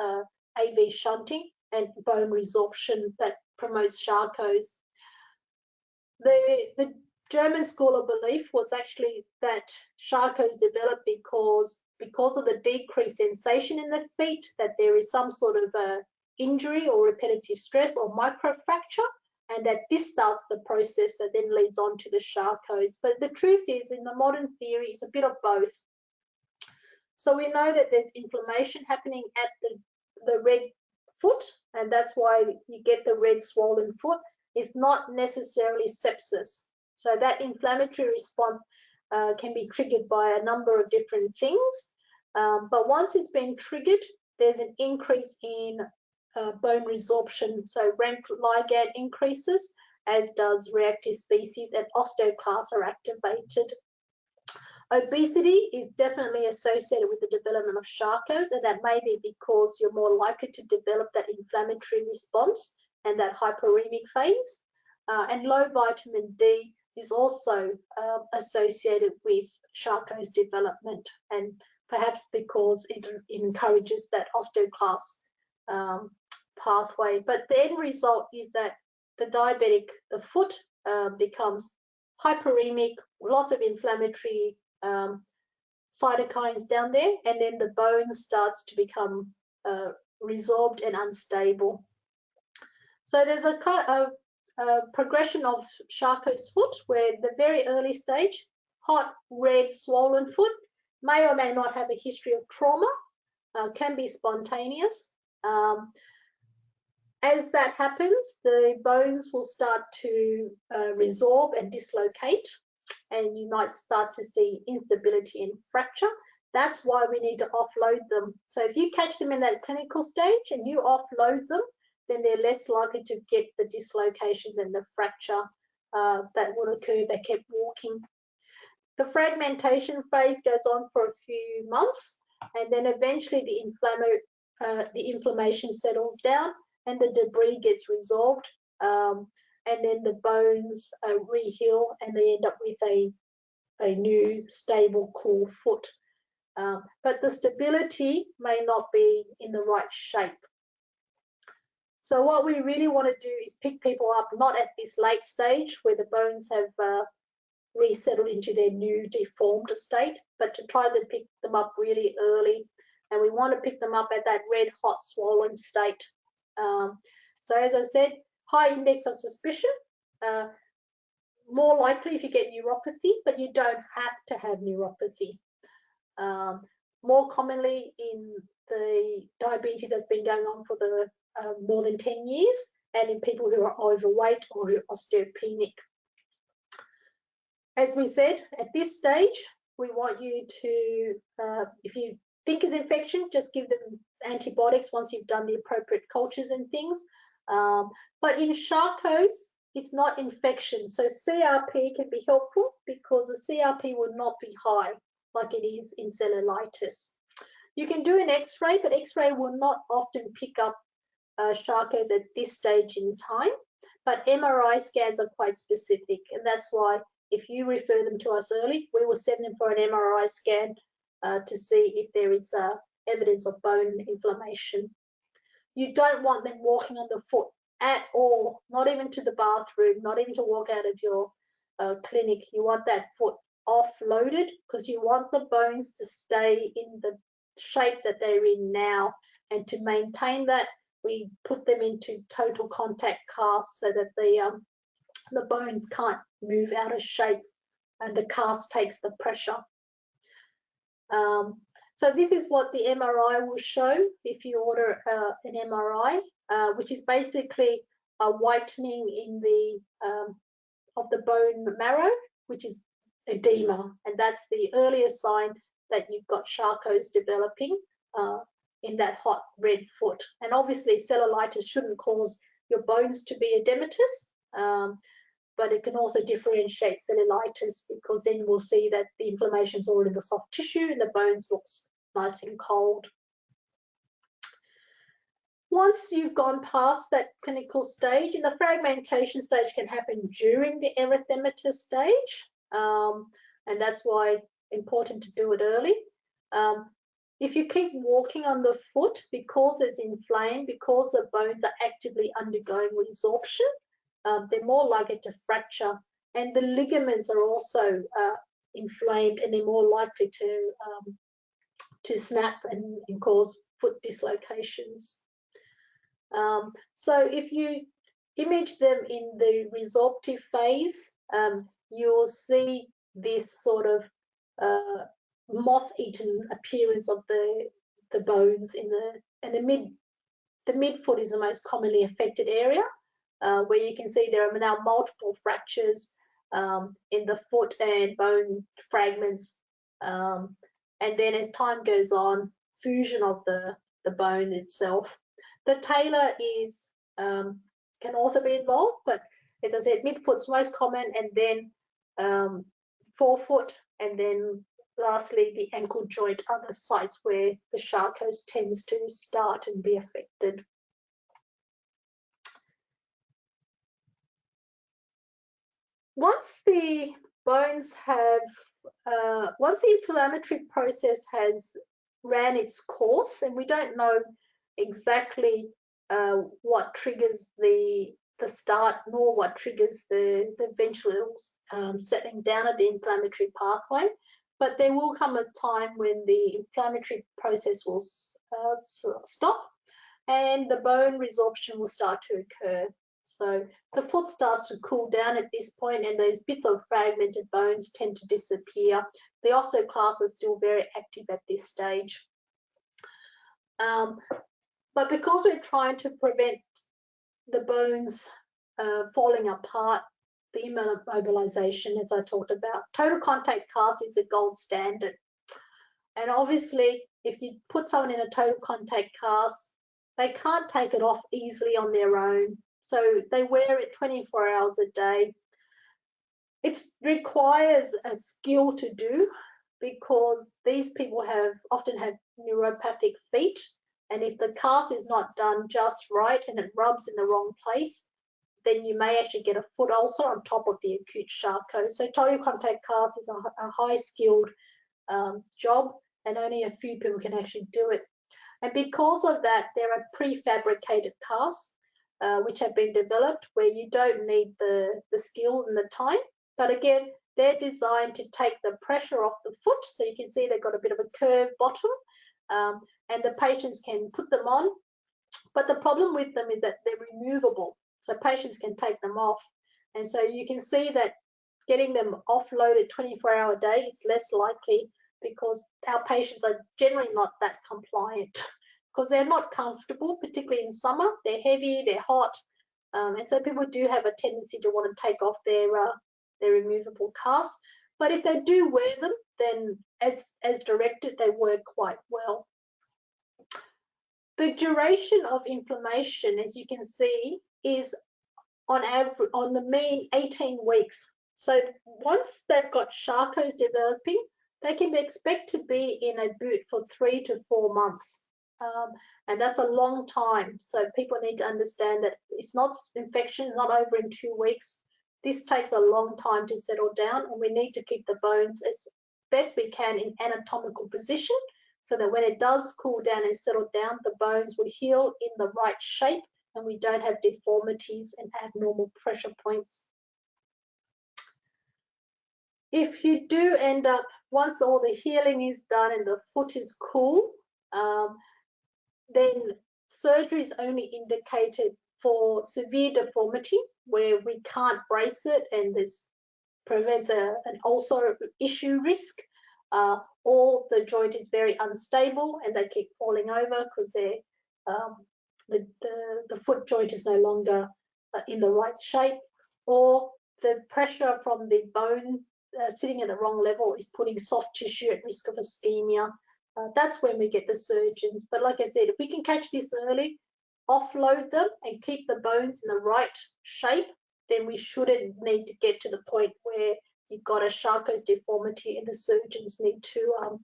AV shunting and bone resorption that promotes Charcot's. The German school of belief was actually that Charcot's developed because of the decreased sensation in the feet, that there is some sort of injury or repetitive stress or microfracture, and that this starts the process that then leads on to the Charcot's. But the truth is, in the modern theory, it's a bit of both. So we know that there's inflammation happening at the red foot, and that's why you get the red swollen foot. It's not necessarily sepsis. So that inflammatory response can be triggered by a number of different things. But once it's been triggered, there's an increase in bone resorption. So rank ligand increases, as does reactive species, and osteoclasts are activated. Obesity is definitely associated with the development of Charcot's, and that may be because you're more likely to develop that inflammatory response and that hyperemic phase. And low vitamin D is also associated with Charcot's development, and perhaps because it encourages that osteoclast pathway. But the end result is that the foot becomes hyperemic, lots of inflammatory cytokines down there, and then the bone starts to become resorbed and unstable. So there's a progression of Charcot's foot where the very early stage, hot, red, swollen foot, may or may not have a history of trauma, can be spontaneous. As that happens, the bones will start to resorb and dislocate, and you might start to see instability and fracture. That's why we need to offload them. So if you catch them in that clinical stage and you offload them, then they're less likely to get the dislocations and the fracture that would occur if they kept walking. The fragmentation phase goes on for a few months, and then eventually the inflammation settles down and the debris gets resorbed, and then the bones re-heal and they end up with a new, stable, cool foot. But the stability may not be in the right shape. So what we really want to do is pick people up not at this late stage where the bones have resettled into their new deformed state, but to try to pick them up really early. And we want to pick them up at that red hot swollen state. So as I said, high index of suspicion, more likely if you get neuropathy, but you don't have to have neuropathy. More commonly in the diabetes that's been going on for the more than 10 years, and in people who are overweight or who are osteopenic. As we said, at this stage, we want you to, if you think it's infection, just give them antibiotics once you've done the appropriate cultures and things. But in Charcot's, it's not infection. So CRP can be helpful because the CRP will not be high like it is in cellulitis. You can do an X-ray, but X-ray will not often pick up Charcot's at this stage in time. But MRI scans are quite specific, and that's why if you refer them to us early, we will send them for an MRI scan to see if there is evidence of bone inflammation. You don't want them walking on the foot at all, not even to the bathroom, not even to walk out of your clinic. You want that foot offloaded because you want the bones to stay in the shape that they're in now. And to maintain that, we put them into total contact casts so that the bones can't move out of shape and the cast takes the pressure. So this is what the MRI will show if you order an MRI, which is basically a whitening in the of the bone marrow, which is edema, and that's the earliest sign that you've got Charcot's developing in that hot red foot. And obviously cellulitis shouldn't cause your bones to be edematous, but it can also differentiate cellulitis because then we'll see that the inflammation's all in the soft tissue and the bones looks nice and cold. Once you've gone past that clinical stage, and the fragmentation stage can happen during the erythematous stage, and that's why it's important to do it early. If you keep walking on the foot because it's inflamed, because the bones are actively undergoing resorption, they're more likely to fracture, and the ligaments are also inflamed, and they're more likely to snap and cause foot dislocations. So if you image them in the resorptive phase, you'll see this sort of moth-eaten appearance of the bones in the midfoot is the most commonly affected area, where you can see there are now multiple fractures in the foot and bone fragments, and then as time goes on, fusion of the bone itself. The talar is can also be involved, but as I said, midfoot's most common, and then forefoot, and then lastly the ankle joint are the sites where the Charcot's tends to start and be affected. Once the bones have, once the inflammatory process has ran its course, and we don't know exactly what triggers the the start nor what triggers the eventual settling down of the inflammatory pathway. But there will come a time when the inflammatory process will stop and the bone resorption will start to occur. So the foot starts to cool down at this point, and those bits of fragmented bones tend to disappear. The osteoclast is still very active at this stage. But because we're trying to prevent the bones falling apart, the immobilization, as I talked about, total contact cast is the gold standard. And obviously, if you put someone in a total contact cast, they can't take it off easily on their own. So they wear it 24 hours a day. It requires a skill to do because these people often have neuropathic feet. And if the cast is not done just right and it rubs in the wrong place, then you may actually get a foot ulcer on top of the acute Charcot. So total contact cast is a high skilled job, and only a few people can actually do it. And because of that, there are prefabricated casts which have been developed where you don't need the skills and the time. But again, they're designed to take the pressure off the foot. So you can see they've got a bit of a curved bottom, and the patients can put them on. But the problem with them is that they're removable. So patients can take them off. And so you can see that getting them offloaded 24-hour a day is less likely because our patients are generally not that compliant because they're not comfortable, particularly in summer. They're heavy, they're hot. And so people do have a tendency to want to take off their removable casts. But if they do wear them, then as directed, they work quite well. The duration of inflammation, as you can see, is on average, on the mean, 18 weeks. So once they've got Charcot's developing, they can expect to be in a boot for 3 to 4 months. And that's a long time. So people need to understand that it's not infection, not over in 2 weeks. This takes a long time to settle down, and we need to keep the bones as best we can in anatomical position so that when it does cool down and settle down, the bones will heal in the right shape and we don't have deformities and abnormal pressure points. If you do end up, once all the healing is done and the foot is cool, then surgery is only indicated for severe deformity where we can't brace it and this prevents an ulcer issue risk, or the joint is very unstable and they keep falling over because the foot joint is no longer in the right shape, or the pressure from the bone sitting at the wrong level is putting soft tissue at risk of ischemia. That's when we get the surgeons. But like I said, if we can catch this early, offload them and keep the bones in the right shape, then we shouldn't need to get to the point where you've got a Charcot's deformity and the surgeons need to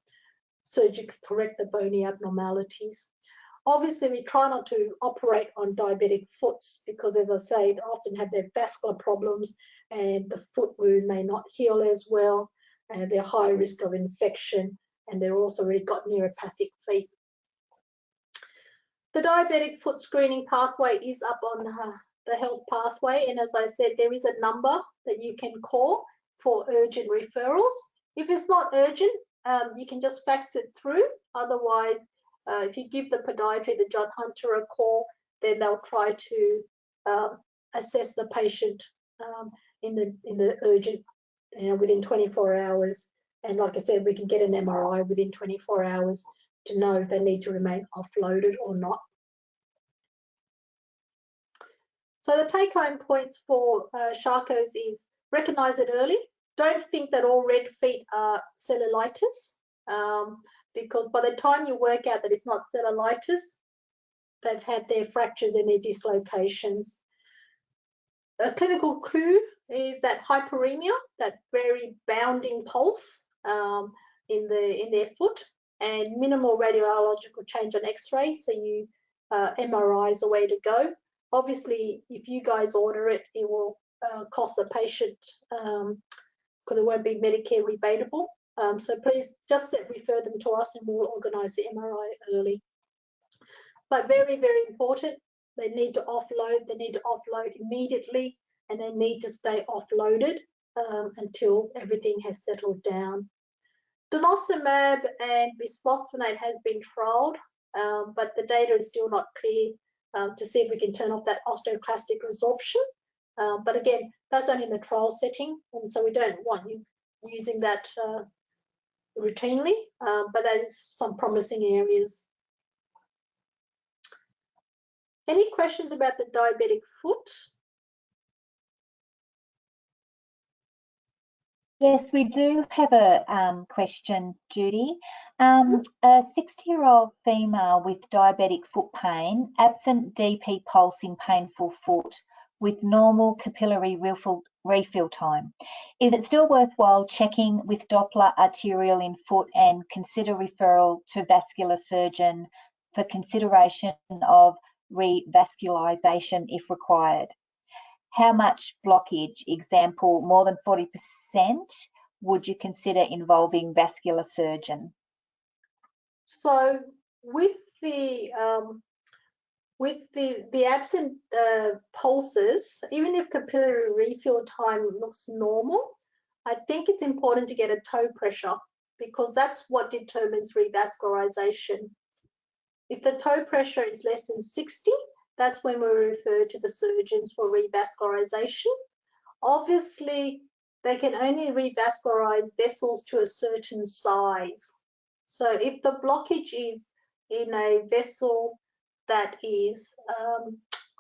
surgically correct the bony abnormalities. Obviously, we try not to operate on diabetic foots because, as I say, they often have their vascular problems and the foot wound may not heal as well, and they're high risk of infection, and they're also already got neuropathic feet. The diabetic foot screening pathway is up on the health pathway, and as I said, there is a number that you can call for urgent referrals. If it's not urgent, you can just fax it through. Otherwise, if you give the podiatry, the John Hunter, a call, then they'll try to assess the patient in the urgent, within 24 hours. And like I said, we can get an MRI within 24 hours to know if they need to remain offloaded or not. So the take-home points for Charcot's is recognise it early. Don't think that all red feet are cellulitis, because by the time you work out that it's not cellulitis, they've had their fractures and their dislocations. A clinical clue is that hyperemia, that very bounding pulse in their foot, and minimal radiological change on X-ray. So you MRI is the way to go. Obviously, if you guys order it, it will cost the patient because it won't be Medicare rebatable. So please just refer them to us and we'll organise the MRI early. But very, very important, They need to offload. They need to offload immediately, and they need to stay offloaded until everything has settled down. Denosumab and bisphosphonate has been trialled, but the data is still not clear to see if we can turn off that osteoclastic resorption. But again, that's only in the trial setting, and so we don't want you using that routinely, but there's some promising areas. Any questions about the diabetic foot? Yes, we do have a question, Judy. A 60-year-old female with diabetic foot pain, absent DP pulsing painful foot, with normal capillary refill time. Is it still worthwhile checking with Doppler arterial in foot and consider referral to vascular surgeon for consideration of revascularization if required? How much blockage, example, more than 40%, would you consider involving vascular surgeon? So with the absent pulses, even if capillary refill time looks normal, I think it's important to get a toe pressure because that's what determines revascularization. If the toe pressure is less than 60, that's when we refer to the surgeons for revascularization. Obviously, they can only revascularize vessels to a certain size. So if the blockage is in a vessel that is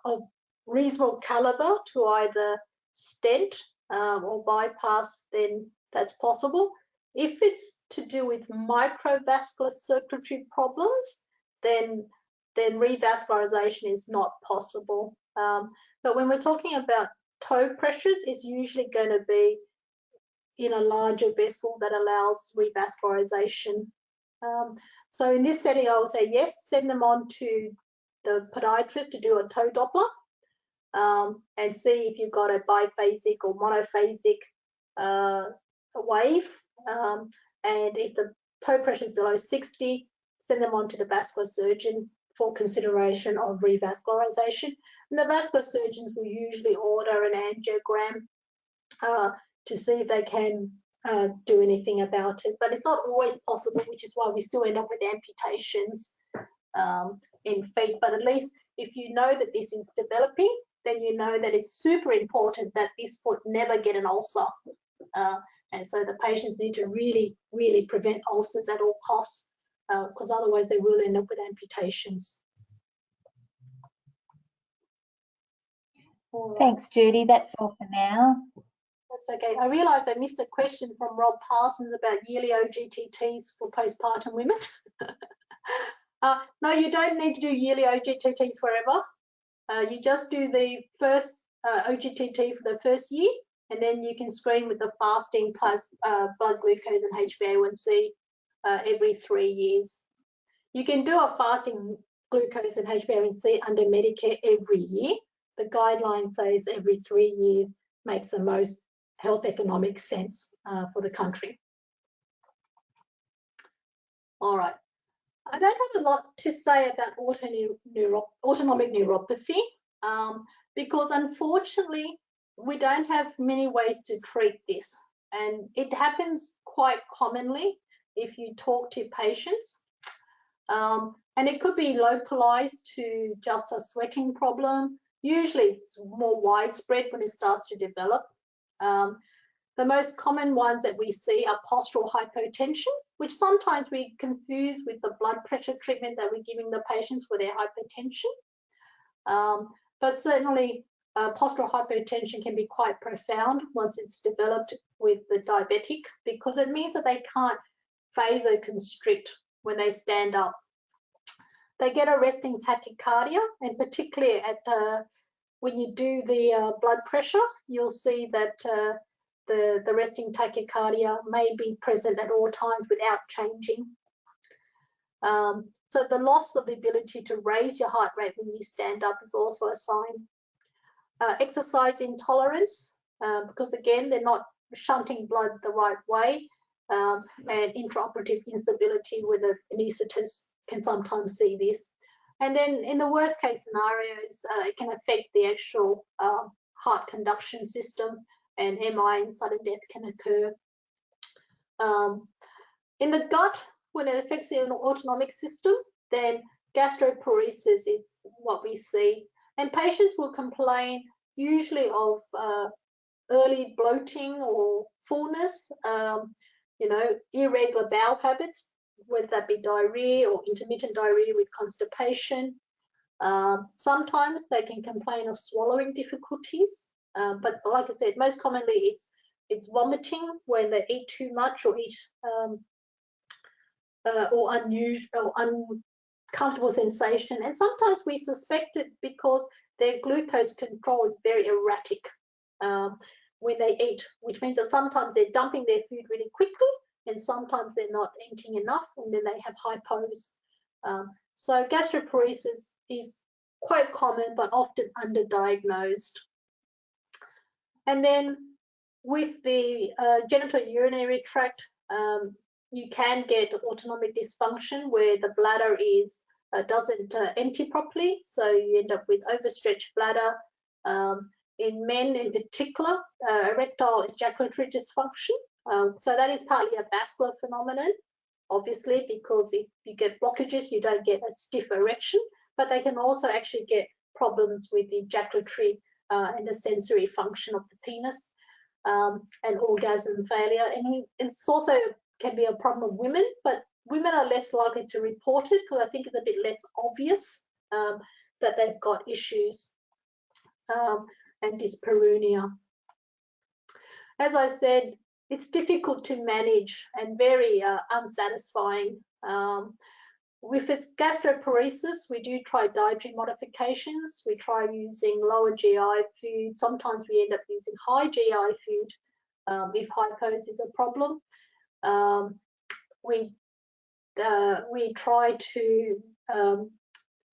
of reasonable caliber to either stent or bypass, then that's possible. If it's to do with microvascular circulatory problems, then revascularization is not possible. But when we're talking about toe pressures, it's usually going to be in a larger vessel that allows revascularization. So in this setting, I would say yes, send them on to the podiatrist to do a toe Doppler and see if you've got a biphasic or monophasic wave. And if the toe pressure is below 60, send them on to the vascular surgeon for consideration of revascularization. And the vascular surgeons will usually order an angiogram to see if they can do anything about it. But it's not always possible, which is why we still end up with amputations in feet. But at least if you know that this is developing, then you know that it's super important that this foot never get an ulcer. And so the patients need to really, really prevent ulcers at all costs, because otherwise they will end up with amputations. Thanks, Judy. That's all for now. That's okay. I realise I missed a question from Rob Parsons about yearly OGTTs for postpartum women. No, you don't need to do yearly OGTTs forever. You just do the first OGTT for the first year, and then you can screen with the fasting plus blood glucose and HbA1c every 3 years. You can do a fasting glucose and HbA1c under Medicare every year. The guideline says every 3 years makes the most health economic sense for the country. All right. I don't have a lot to say about autonomic neuropathy because unfortunately we don't have many ways to treat this, and it happens quite commonly if you talk to patients, and it could be localized to just a sweating problem. Usually it's more widespread when it starts to develop. The most common ones that we see are postural hypotension, which sometimes we confuse with the blood pressure treatment that we're giving the patients for their hypertension. But certainly postural hypotension can be quite profound once it's developed with the diabetic, because it means that they can't vasoconstrict when they stand up. They get a resting tachycardia, and particularly at when you do the blood pressure, you'll see that the resting tachycardia may be present at all times without changing. So the loss of the ability to raise your heart rate when you stand up is also a sign. Exercise intolerance, because again, they're not shunting blood the right way, and intraoperative instability with an anaesthetist can sometimes see this. And then in the worst case scenarios, it can affect the actual heart conduction system, and MI and sudden death can occur. In the gut, when it affects the autonomic system, then gastroparesis is what we see. And patients will complain usually of early bloating or fullness, irregular bowel habits, whether that be diarrhea or intermittent diarrhea with constipation. Sometimes they can complain of swallowing difficulties, but like I said, most commonly it's vomiting when they eat too much or eat or unusual or uncomfortable sensation. And sometimes we suspect it because their glucose control is very erratic when they eat, which means that sometimes they're dumping their food really quickly and sometimes they're not eating enough, and then they have hypos. So gastroparesis is quite common but often underdiagnosed. And then with the genitourinary tract, you can get autonomic dysfunction where the bladder doesn't empty properly, so you end up with overstretched bladder. In men in particular, erectile ejaculatory dysfunction. So that is partly a vascular phenomenon, obviously, because if you get blockages, you don't get a stiff erection, but they can also actually get problems with the ejaculatory and the sensory function of the penis, and orgasm failure. And it's also can be a problem of women, but women are less likely to report it because I think it's a bit less obvious that they've got issues. And dyspareunia. As I said, it's difficult to manage and very unsatisfying. With its gastroparesis, we do try dietary modifications. We try using lower GI food. Sometimes we end up using high GI food if hypos is a problem. We try to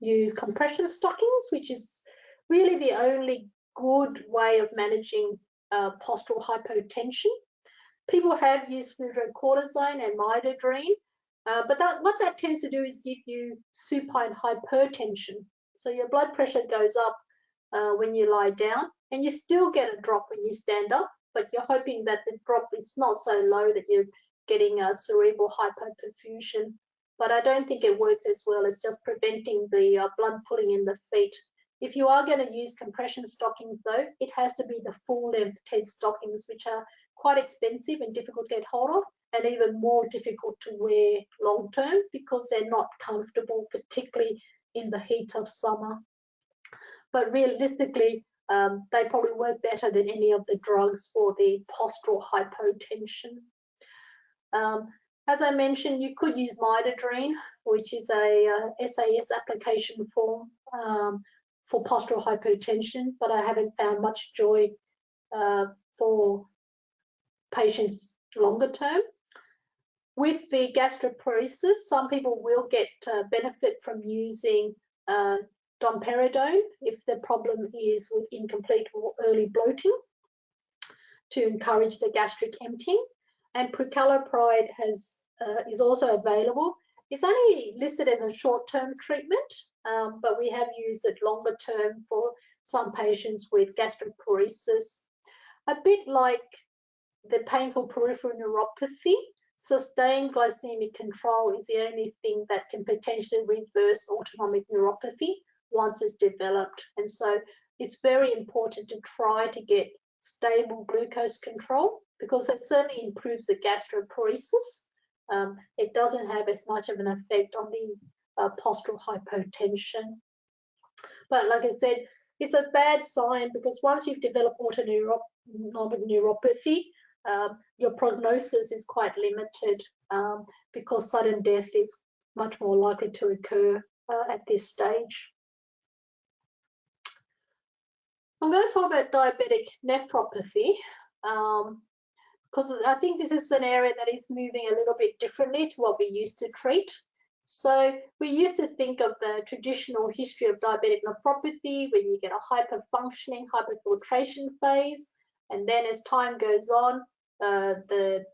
use compression stockings, which is really the only good way of managing postural hypotension. People have used fludrocortisone and midodrine, but what that tends to do is give you supine hypertension. So your blood pressure goes up when you lie down, and you still get a drop when you stand up, but you're hoping that the drop is not so low that you're getting a cerebral hypoperfusion. But I don't think it works as well as just preventing the blood pooling in the feet. If you are going to use compression stockings, though, it has to be the full-length TED stockings, which are quite expensive and difficult to get hold of, and even more difficult to wear long-term because they're not comfortable, particularly in the heat of summer. But realistically, they probably work better than any of the drugs for the postural hypotension. As I mentioned, you could use midodrine, which is a SAS application form for postural hypotension, but I haven't found much joy for patients longer term. With the gastroparesis, some people will get benefit from using domperidone if the problem is with incomplete or early bloating to encourage the gastric emptying. And prucalopride is also available. It's only listed as a short-term treatment, but we have used it longer term for some patients with gastroparesis. A bit like the painful peripheral neuropathy, sustained glycemic control is the only thing that can potentially reverse autonomic neuropathy once it's developed. And so it's very important to try to get stable glucose control because it certainly improves the gastroparesis. It doesn't have as much of an effect on the postural hypotension. But like I said, it's a bad sign because once you've developed autonomic neuropathy, your prognosis is quite limited because sudden death is much more likely to occur at this stage. I'm going to talk about diabetic nephropathy because I think this is an area that is moving a little bit differently to what we used to treat. So we used to think of the traditional history of diabetic nephropathy when you get a hyperfunctioning, hyperfiltration phase, and then as time goes on, the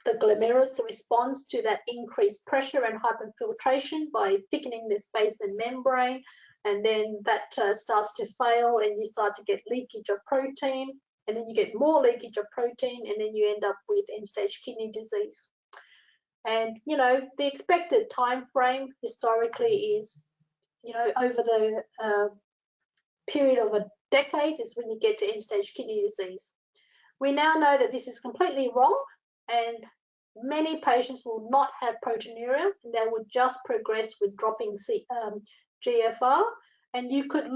The glomerulus responds to that increased pressure and hyperfiltration by thickening the basement membrane, and then that starts to fail and you start to get leakage of protein, and then you get more leakage of protein, and then you end up with end-stage kidney disease. And, you know, the expected time frame historically is, you know, over the period of a decade is when you get to end-stage kidney disease. We now know that this is completely wrong, and many patients will not have proteinuria, and they would just progress with dropping GFR, and you could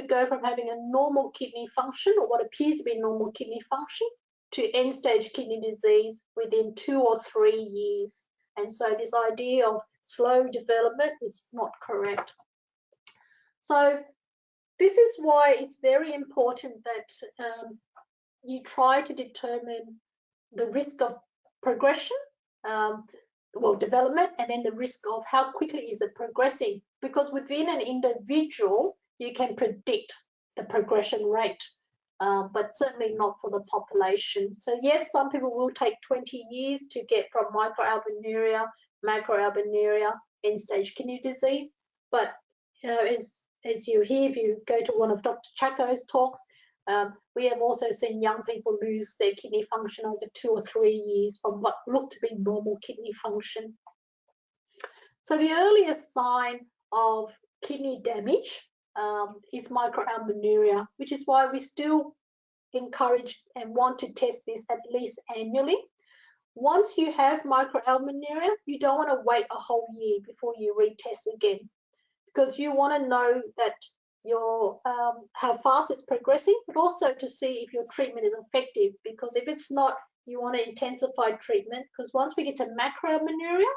go from having a normal kidney function, or what appears to be normal kidney function, to end-stage kidney disease within 2 or 3 years. And so this idea of slow development is not correct. So this is why it's very important that you try to determine the risk of progression, development, and then the risk of how quickly is it progressing, because within an individual you can predict the progression rate, but certainly not for the population. So yes, some people will take 20 years to get from microalbuminuria, macroalbuminuria, end-stage kidney disease, but you know, as you hear, if you go to one of Dr. Chaco's talks, we have also seen young people lose their kidney function over 2 or 3 years from what looked to be normal kidney function. So the earliest sign of kidney damage is microalbuminuria, which is why we still encourage and want to test this at least annually. Once you have microalbuminuria, you don't want to wait a whole year before you retest again, because you want to know that your how fast it's progressing, but also to see if your treatment is effective, because if it's not, you want to intensify treatment, because once we get to macroalbuminuria,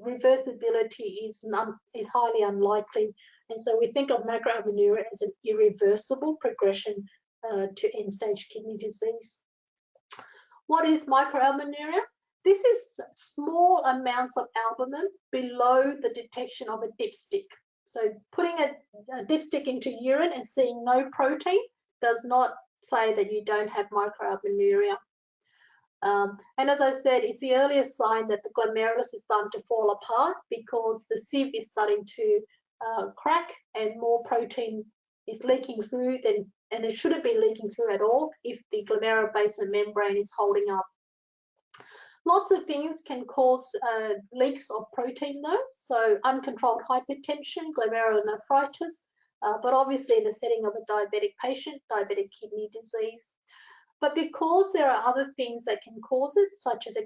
reversibility is highly unlikely, and so we think of macroalbuminuria as an irreversible progression to end-stage kidney disease. What is microalbuminuria? This is small amounts of albumin below the detection of a dipstick. So putting a dipstick into urine and seeing no protein does not say that you don't have microalbuminuria. And as I said, it's the earliest sign that the glomerulus is starting to fall apart, because the sieve is starting to crack and more protein is leaking through and it shouldn't be leaking through at all if the glomerular basement membrane is holding up. Lots of things can cause leaks of protein though, so uncontrolled hypertension, glomerulonephritis, but obviously in the setting of a diabetic patient, diabetic kidney disease. But because there are other things that can cause it, such as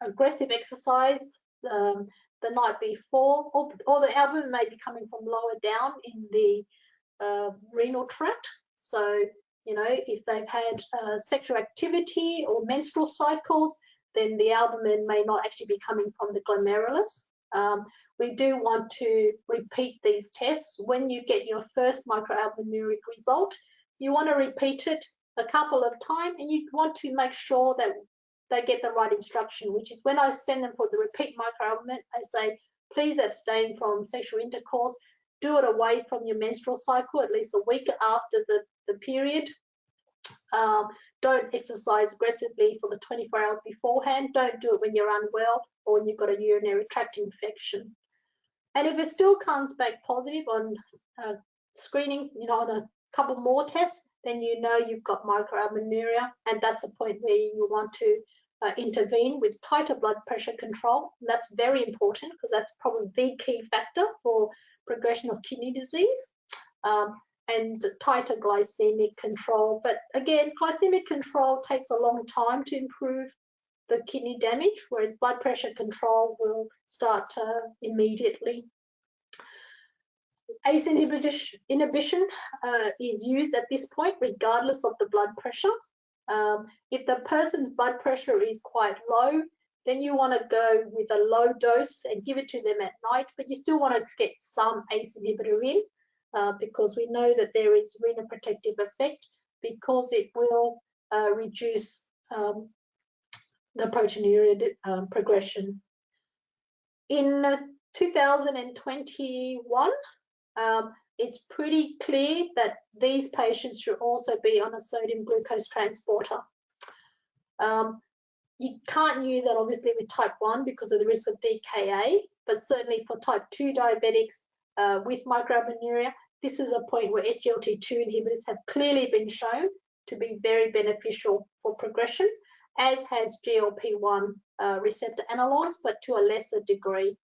aggressive exercise the night before, or the albumin may be coming from lower down in the renal tract. So, you know, if they've had sexual activity or menstrual cycles, then the albumin may not actually be coming from the glomerulus. We do want to repeat these tests. When you get your first microalbuminuric result, you want to repeat it a couple of times, and you want to make sure that they get the right instruction, which is when I send them for the repeat microalbumin, I say, please abstain from sexual intercourse, do it away from your menstrual cycle at least a week after the period. Don't exercise aggressively for the 24 hours beforehand. Don't do it when you're unwell or when you've got a urinary tract infection. And if it still comes back positive on screening, you know, on a couple more tests, then you know you've got microalbuminuria, and that's a point where you want to intervene with tighter blood pressure control. And that's very important, because that's probably the key factor for progression of kidney disease, and tighter glycemic control. But again, glycemic control takes a long time to improve the kidney damage, whereas blood pressure control will start immediately. ACE inhibition is used at this point regardless of the blood pressure. If the person's blood pressure is quite low, then you want to go with a low dose and give it to them at night, but you still want to get some ACE inhibitor in, because we know that there is renoprotective effect, because it will reduce the proteinuria progression. In 2021, it's pretty clear that these patients should also be on a sodium glucose transporter. You can't use that obviously with type 1 because of the risk of DKA, but certainly for type 2 diabetics with microalbuminuria, this is a point where SGLT2 inhibitors have clearly been shown to be very beneficial for progression, as has GLP-1 receptor analogs, but to a lesser degree.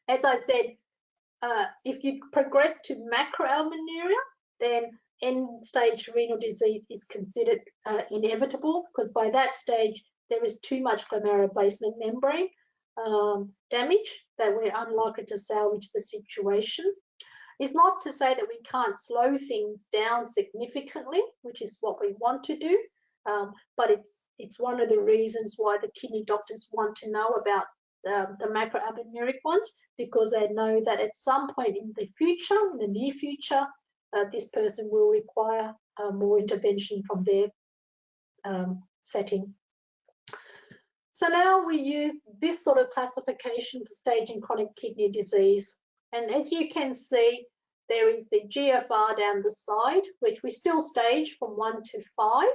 As I said, if you progress to macroalbuminuria, then end-stage renal disease is considered inevitable, because by that stage, there is too much glomerular basement membrane damage that we're unlikely to salvage the situation. It's not to say that we can't slow things down significantly, which is what we want to do, but it's one of the reasons why the kidney doctors want to know about the macroalbuminuric ones, because they know that at some point in the future, in the near future, this person will require more intervention from their setting. So now we use this sort of classification for staging chronic kidney disease. And as you can see, there is the GFR down the side, which we still stage from 1 to 5,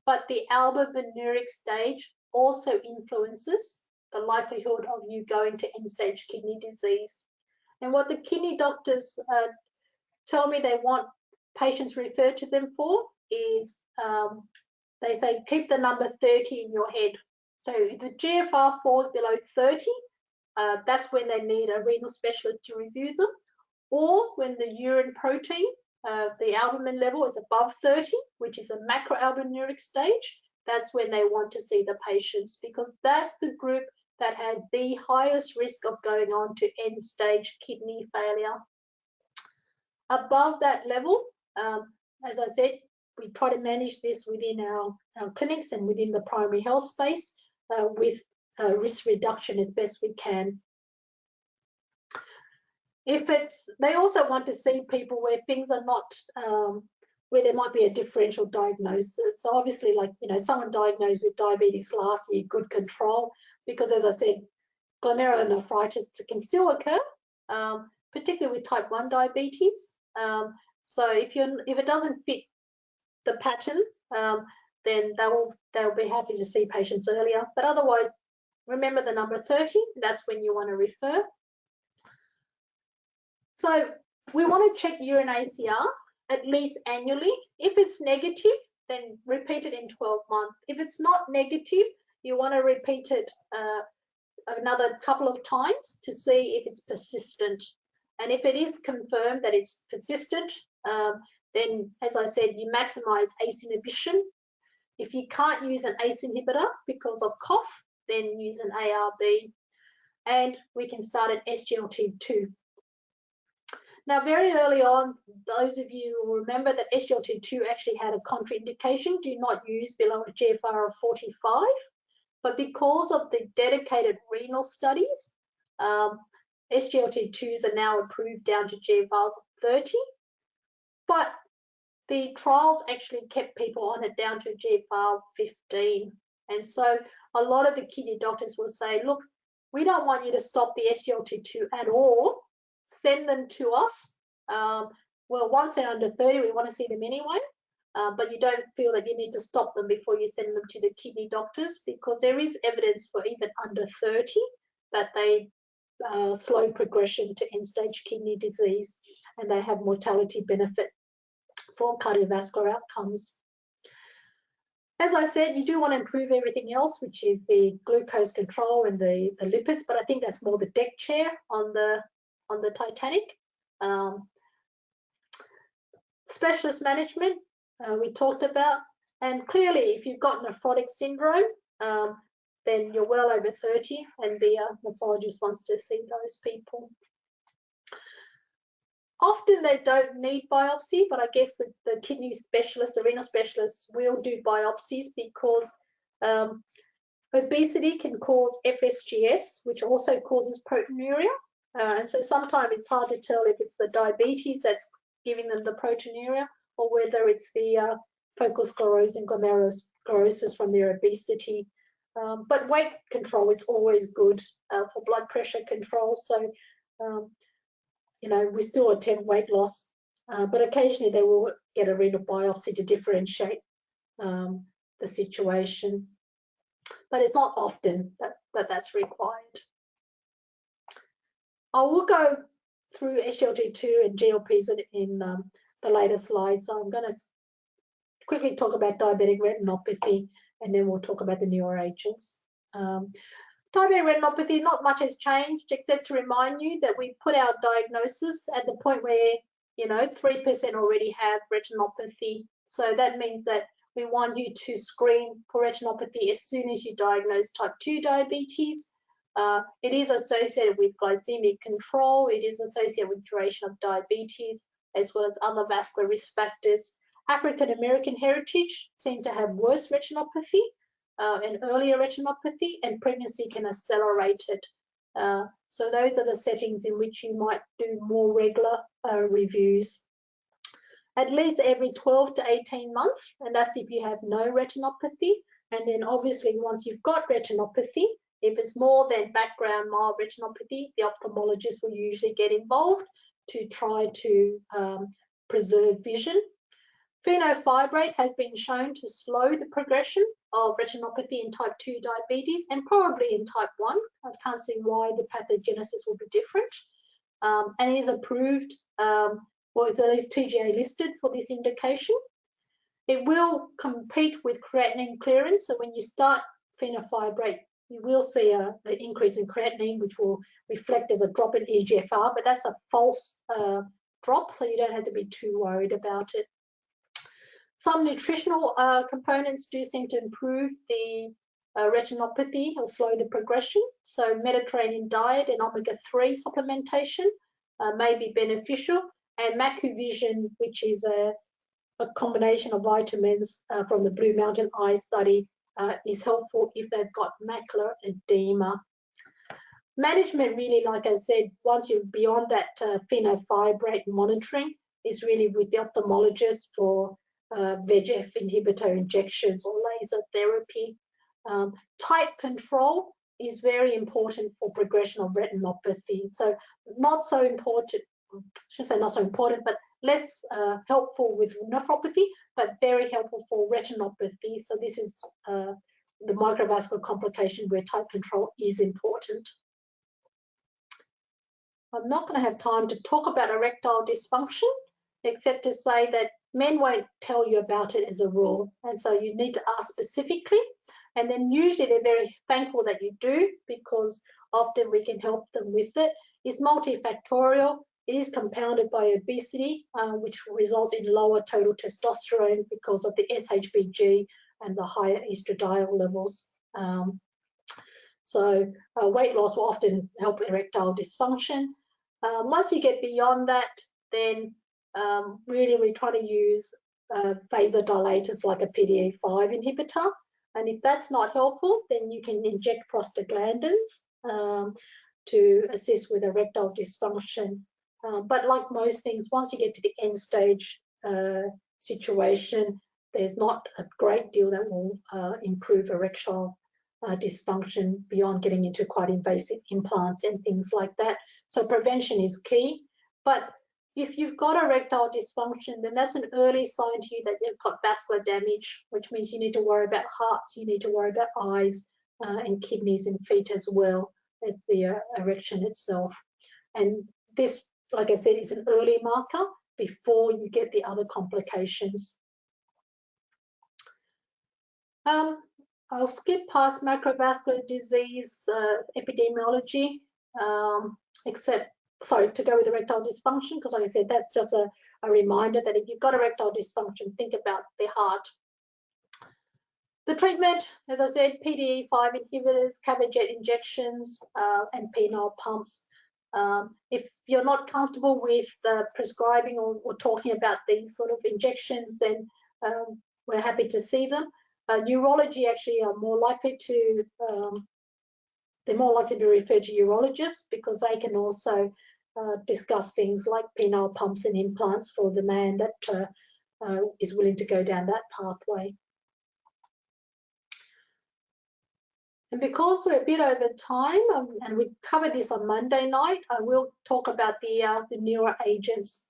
but the albuminuric stage also influences the likelihood of you going to end-stage kidney disease. And what the kidney doctors tell me they want patients referred to them for is, they say, keep the number 30 in your head. So if the GFR falls below 30, that's when they need a renal specialist to review them. Or when the urine protein, the albumin level is above 30, which is a macroalbuminuric stage, that's when they want to see the patients, because that's the group that has the highest risk of going on to end-stage kidney failure. Above that level, as I said, we try to manage this within our clinics and within the primary health space with risk reduction as best we can. They also want to see people where things are not, where there might be a differential diagnosis. So obviously, like, someone diagnosed with diabetes last year, good control, because as I said, glomerulonephritis can still occur, particularly with type 1 diabetes. So if it doesn't fit the pattern, then they'll be happy to see patients earlier. But otherwise, remember the number 30, that's when you want to refer. So we want to check urine ACR at least annually. If it's negative, then repeat it in 12 months. If it's not negative, you want to repeat it another couple of times to see if it's persistent. And if it is confirmed that it's persistent, then, as I said, you maximize ACE inhibition. If you can't use an ACE inhibitor because of cough, then use an ARB. And we can start at SGLT2. Now, very early on, those of you who remember that SGLT2 actually had a contraindication, do not use below a GFR of 45. But because of the dedicated renal studies, SGLT2s are now approved down to GFRs of 30. But the trials actually kept people on it down to a GFR of 15. And so a lot of the kidney doctors will say, look, we don't want you to stop the SGLT2 at all. Send them to us. Well, once they're under 30, we want to see them anyway, but you don't feel that you need to stop them before you send them to the kidney doctors, because there is evidence for even under 30 that they slow progression to end-stage kidney disease, and they have mortality benefit for cardiovascular outcomes. As I said, you do want to improve everything else, which is the glucose control and the lipids, but I think that's more the deck chair on the Titanic. Specialist management, we talked about, and clearly if you've got nephrotic syndrome, then you're well over 30 and the nephrologist wants to see those people. Often they don't need biopsy, but I guess the kidney specialists, the renal specialists will do biopsies because obesity can cause FSGS, which also causes proteinuria. And so sometimes it's hard to tell if it's the diabetes that's giving them the proteinuria or whether it's the focal sclerosing glomerulosclerosis from their obesity. But weight control is always good for blood pressure control. So, we still attempt weight loss, but occasionally they will get a renal biopsy to differentiate the situation. but it's not often that that's required. I will go through SGLT2 and GLPs in the later slides. So I'm going to quickly talk about diabetic retinopathy, and then we'll talk about the newer agents. Diabetic retinopathy, not much has changed, except to remind you that we put our diagnosis at the point where, 3% already have retinopathy. So that means that we want you to screen for retinopathy as soon as you diagnose type 2 diabetes. It is associated with glycemic control. It is associated with duration of diabetes, as well as other vascular risk factors. African American heritage seem to have worse retinopathy and earlier retinopathy, and pregnancy can accelerate it. So those are the settings in which you might do more regular reviews. At least every 12 to 18 months, and that's if you have no retinopathy. And then obviously once you've got retinopathy, if it's more than background mild retinopathy, the ophthalmologist will usually get involved to try to preserve vision. Fenofibrate has been shown to slow the progression of retinopathy in type 2 diabetes and probably in type 1. I can't see why the pathogenesis will be different. And is approved, well, it's at least TGA listed for this indication. It will compete with creatinine clearance. So when you start fenofibrate, you will see an increase in creatinine, which will reflect as a drop in eGFR, but that's a false drop, so you don't have to be too worried about it. Some nutritional components do seem to improve the retinopathy or slow the progression. So Mediterranean diet and omega-3 supplementation may be beneficial, and MacuVision, which is a combination of vitamins from the Blue Mountain Eye study, is helpful if they've got macular edema. Management really, like I said, once you're beyond that fenofibrate monitoring, is really with the ophthalmologist for VEGF inhibitor injections or laser therapy. Tight control is very important for progression of retinopathy. So not so important, I should say not so important, but less helpful with nephropathy, but very helpful for retinopathy. So this is the microvascular complication where tight control is important. I'm not going to have time to talk about erectile dysfunction, except to say that men won't tell you about it as a rule. And so you need to ask specifically. And then usually they're very thankful that you do, because often we can help them with it. It's multifactorial. It is compounded by obesity, which results in lower total testosterone because of the SHBG and the higher estradiol levels. So weight loss will often help erectile dysfunction. Once you get beyond that, then really we try to use vasodilators like a PDE5 inhibitor. And if that's not helpful, then you can inject prostaglandins to assist with erectile dysfunction. But like most things, once you get to the end stage situation, there's not a great deal that will improve erectile dysfunction beyond getting into quite invasive implants and things like that. So prevention is key. But if you've got erectile dysfunction, then that's an early sign to you that you've got vascular damage, which means you need to worry about hearts, you need to worry about eyes and kidneys and feet as well as the erection itself. And this, like I said, is an early marker before you get the other complications. I'll skip past macrovascular disease epidemiology, to go with erectile dysfunction, because like I said, that's just a reminder that if you've got erectile dysfunction, think about the heart. The treatment, as I said, PDE5 inhibitors, Cabajet injections, and penile pumps. If you're not comfortable with prescribing or talking about these sort of injections, then we're happy to see them. Neurology actually are more likely to, they're more likely to be referred to urologists, because they can also discuss things like penile pumps and implants for the man that is willing to go down that pathway. And because we're a bit over time, and we covered this on Monday night, I will talk about the newer agents.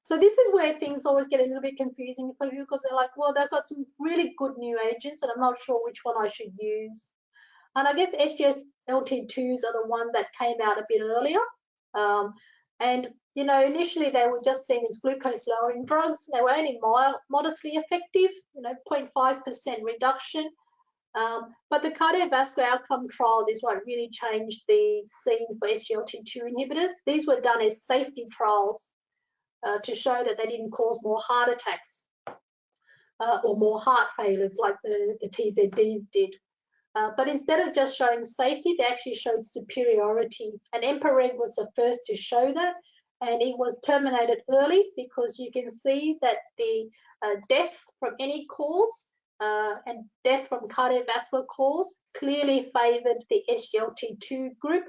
So this is where things always get a little bit confusing for you, because they're like, well, they've got some really good new agents and I'm not sure which one I should use. And I guess SGLT2s are the one that came out a bit earlier. And, you know, initially they were just seen as glucose lowering drugs. They were only modestly effective, you know, 0.5% reduction. But the cardiovascular outcome trials is what really changed the scene for SGLT2 inhibitors. These were done as safety trials to show that they didn't cause more heart attacks or more heart failures like the TZDs did. But instead of just showing safety, they actually showed superiority. And EMPA-REG was the first to show that, and it was terminated early because you can see that the death from any cause and death from cardiovascular cause clearly favoured the SGLT2 group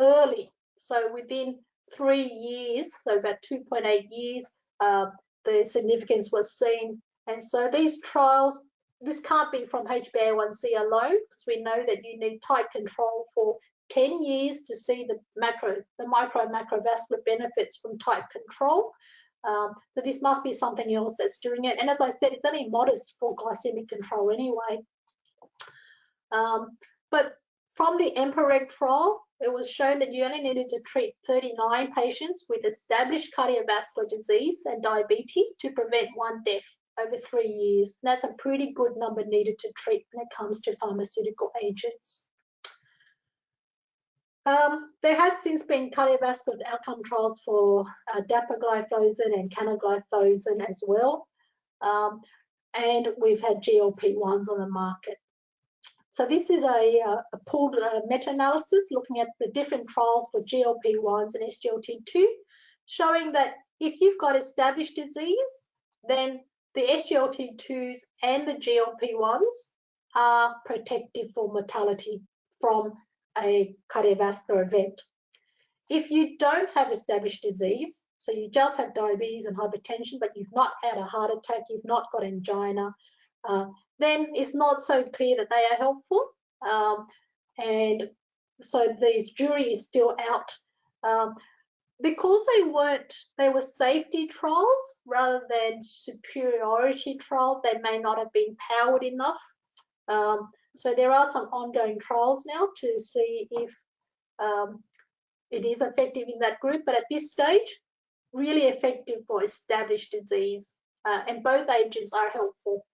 early. So within 3 years, so about 2.8 years, the significance was seen. And so these trials, this can't be from HbA1c alone, because we know that you need tight control for 10 years to see the micro and macrovascular benefits from tight control. So this must be something else that's doing it. And as I said, it's only modest for glycemic control anyway. But from the EMPA-REG trial, it was shown that you only needed to treat 39 patients with established cardiovascular disease and diabetes to prevent 1 death over 3 years. That's a pretty good number needed to treat when it comes to pharmaceutical agents. There has since been cardiovascular outcome trials for dapagliflozin and canagliflozin as well. And we've had GLP-1s on the market. So this is a pooled meta-analysis looking at the different trials for GLP-1s and SGLT2, showing that if you've got established disease, then the SGLT2s and the GLP-1s are protective for mortality from a cardiovascular event. If you don't have established disease, so you just have diabetes and hypertension, but you've not had a heart attack, you've not got angina, then it's not so clear that they are helpful. And so the jury is still out. Because they were safety trials rather than superiority trials, they may not have been powered enough. So there are some ongoing trials now to see if it is effective in that group, but at this stage, really effective for established disease, and both agents are helpful.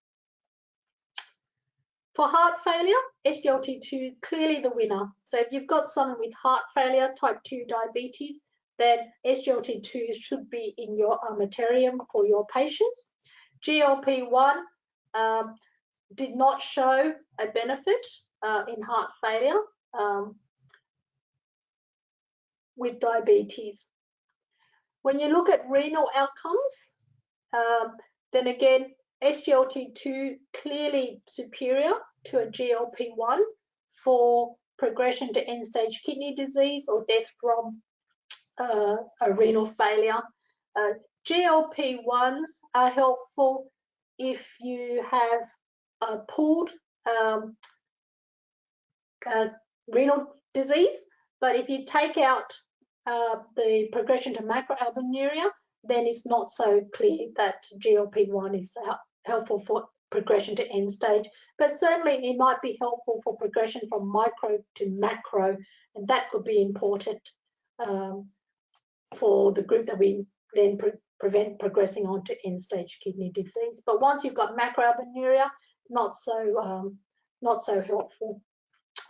For heart failure, SGLT2 clearly the winner. So if you've got someone with heart failure, type 2 diabetes, then SGLT2 should be in your armamentarium for your patients. GLP-1 did not show a benefit in heart failure with diabetes. When you look at renal outcomes, then again, SGLT2 clearly superior to a GLP-1 for progression to end-stage kidney disease or death from a renal failure. GLP-1s are helpful if you have a pooled renal disease, but if you take out the progression to macroalbuminuria, then it's not so clear that GLP-1 is helpful for progression to end stage, but certainly it might be helpful for progression from micro to macro, and that could be important for the group that we then prevent progressing on to end stage kidney disease. But once you've got macroalbuminuria, not so helpful.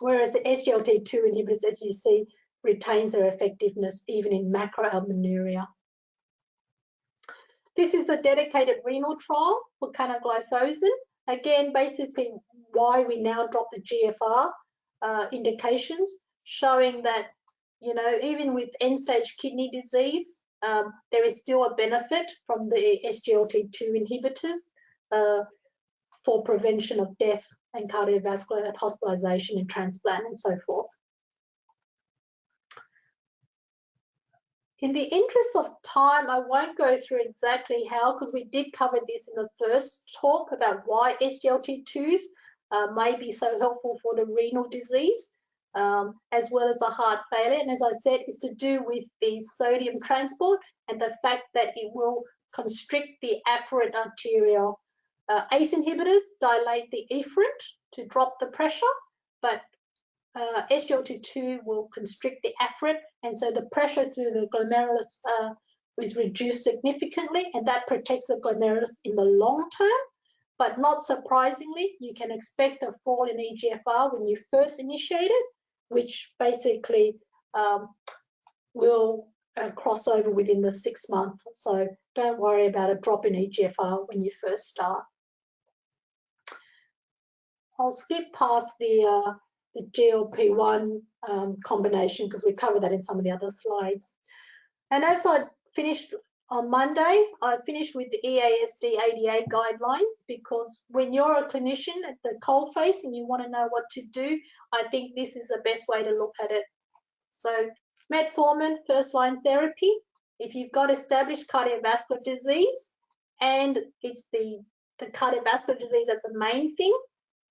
Whereas the SGLT2 inhibitors, as you see, retains their effectiveness even in macroalbuminuria. This is a dedicated renal trial for canagliflozin. Again, basically why we now drop the GFR indications, showing that, you know, even with end-stage kidney disease, there is still a benefit from the SGLT2 inhibitors for prevention of death and cardiovascular and hospitalization and transplant and so forth. In the interest of time, I won't go through exactly how, because we did cover this in the first talk about why SGLT2s may be so helpful for the renal disease. as well as a heart failure. And as I said, is to do with the sodium transport and the fact that it will constrict the afferent arteriole. ACE inhibitors dilate the efferent to drop the pressure, but SGLT2 will constrict the afferent, and so the pressure through the glomerulus is reduced significantly, and that protects the glomerulus in the long term. But not surprisingly, you can expect a fall in eGFR when you first initiate it, which basically will cross over within the 6 months. So don't worry about a drop in eGFR when you first start. I'll skip past the GLP-1 combination because we covered that in some of the other slides. And as I finished on Monday, I finished with the EASD 88 guidelines, because when you're a clinician at the coalface and you want to know what to do, I think this is the best way to look at it. So metformin, first-line therapy. If you've got established cardiovascular disease and it's the cardiovascular disease that's the main thing,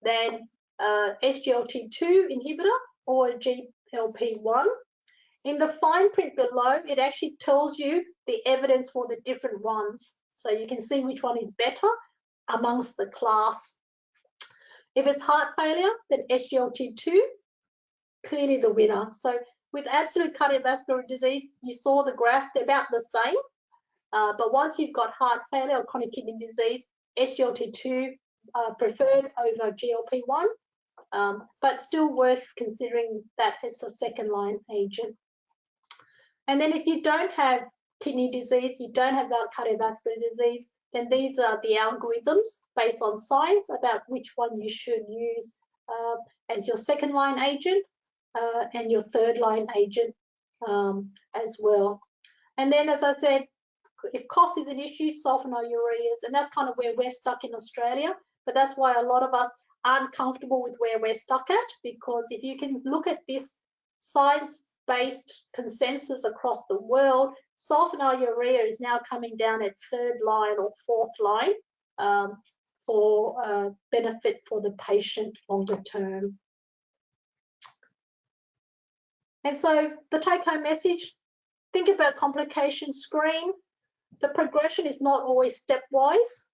then SGLT2 inhibitor or GLP-1. In the fine print below, it actually tells you the evidence for the different ones. So you can see which one is better amongst the class. If it's heart failure, then SGLT2, clearly the winner. So with absolute cardiovascular disease, you saw the graph, they're about the same. But once you've got heart failure or chronic kidney disease, SGLT2 preferred over GLP-1, but still worth considering that as a second-line agent. And then if you don't have kidney disease, you don't have cardiovascular disease, then these are the algorithms based on science about which one you should use as your second-line agent and your third-line agent as well. And then, as I said, if cost is an issue, sulfonylureas, and that's kind of where we're stuck in Australia. But that's why a lot of us aren't comfortable with where we're stuck at, because if you can look at this science-based consensus across the world, sulfonylurea is now coming down at third line or fourth line for benefit for the patient longer term. And so the take-home message, think about complication screen. The progression is not always stepwise.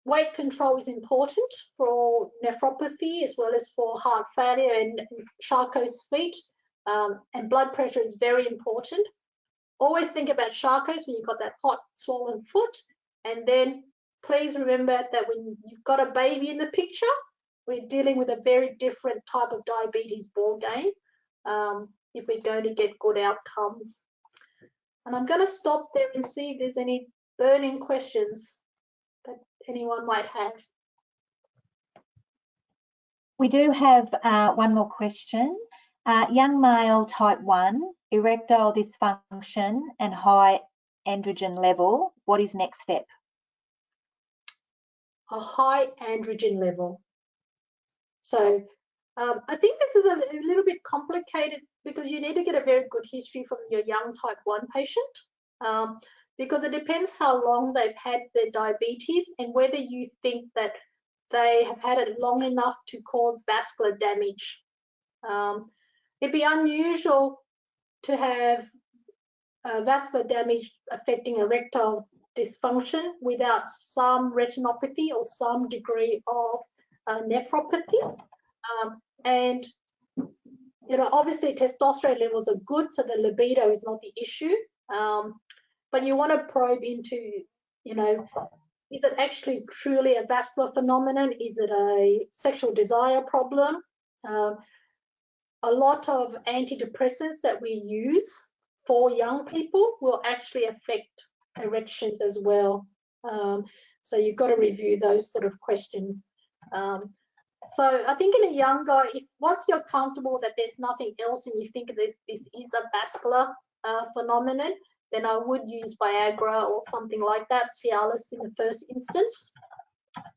Weight control is important for nephropathy as well as for heart failure and Charcot's feet, and blood pressure is very important. Always think about Charcot's when you've got that hot, swollen foot, and then please remember that when you've got a baby in the picture, we're dealing with a very different type of diabetes ball game if we're going to get good outcomes. And I'm going to stop there and see if there's any burning questions that anyone might have. We do have one more question. Young male type 1, erectile dysfunction and high androgen level. What is next step? A high androgen level. So I think this is a little bit complicated because you need to get a very good history from your young type 1 patient. Because it depends how long they've had their diabetes and whether you think that they have had it long enough to cause vascular damage. It'd be unusual to have vascular damage affecting erectile dysfunction without some retinopathy or some degree of nephropathy. And you know, obviously testosterone levels are good, so the libido is not the issue. But you want to probe into, you know, is it actually truly a vascular phenomenon? Is it a sexual desire problem? A lot of antidepressants that we use for young people will actually affect erections as well. So you've got to review those sort of questions. So I think in a young guy, if once you're comfortable that there's nothing else and you think this is a vascular phenomenon, then I would use Viagra or something like that, Cialis in the first instance,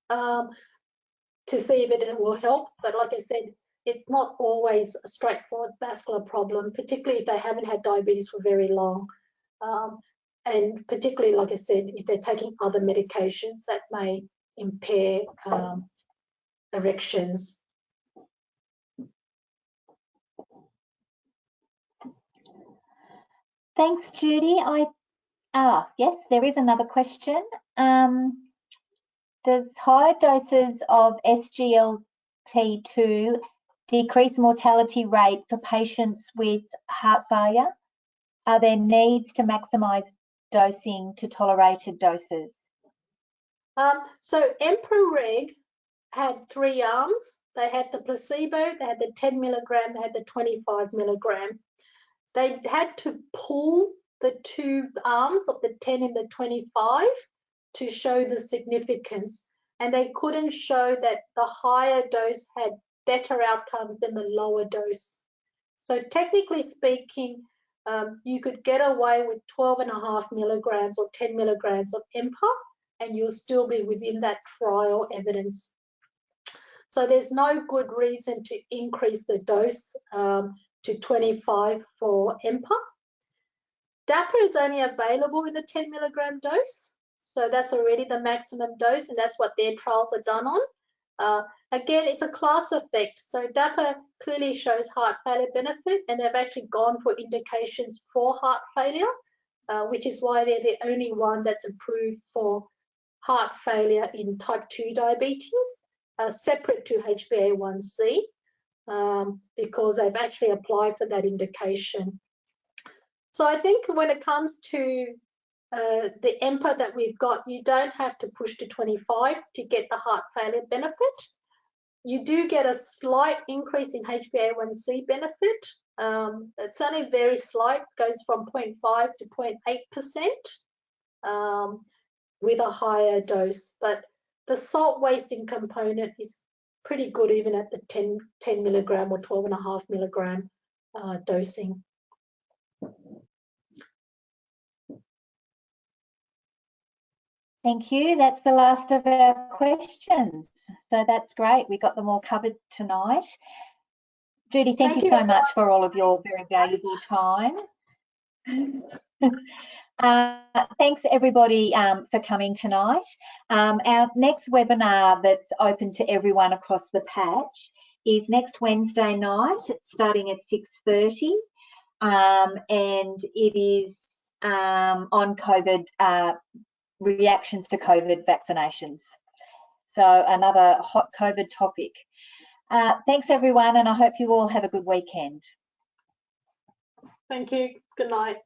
to see if it will help. But like I said, it's not always a straightforward vascular problem, particularly if they haven't had diabetes for very long. And particularly, like I said, if they're taking other medications that may impair erections. Thanks, Judy. Yes, there is another question. Does high doses of SGLT2 decrease mortality rate for patients with heart failure? Are there needs to maximise dosing to tolerated doses? So EMPA-REG had 3 arms. They had the placebo, they had the 10 milligram, they had the 25 milligram. They had to pull the 2 arms of the 10 and the 25 to show the significance. And they couldn't show that the higher dose had better outcomes than the lower dose. So technically speaking, you could get away with 12.5 milligrams or 10 milligrams of EMPA, and you'll still be within that trial evidence. So there's no good reason to increase the dose to 25 for EMPA. DAPA is only available in the 10 milligram dose, so that's already the maximum dose, and that's what their trials are done on. Again, it's a class effect, so DAPA clearly shows heart failure benefit, and they've actually gone for indications for heart failure, which is why they're the only one that's approved for heart failure in type 2 diabetes, separate to HbA1c, because they've actually applied for that indication. So I think when it comes to the EMPA that we've got, you don't have to push to 25 to get the heart failure benefit. You do get a slight increase in HbA1c benefit. It's only very slight, goes from 0.5 to 0.8% with a higher dose. But the salt wasting component is pretty good even at the 10 milligram or 12.5 milligram dosing. Thank you. That's the last of our questions. So that's great. We got them all covered tonight. Judy, thank you so much for all of your very valuable time. Thanks everybody for coming tonight. Our next webinar that's open to everyone across the patch is next Wednesday night. It's starting at 6:30 and it is on COVID, reactions to COVID vaccinations. So another hot COVID topic. Thanks everyone, and I hope you all have a good weekend. Thank you. Good night.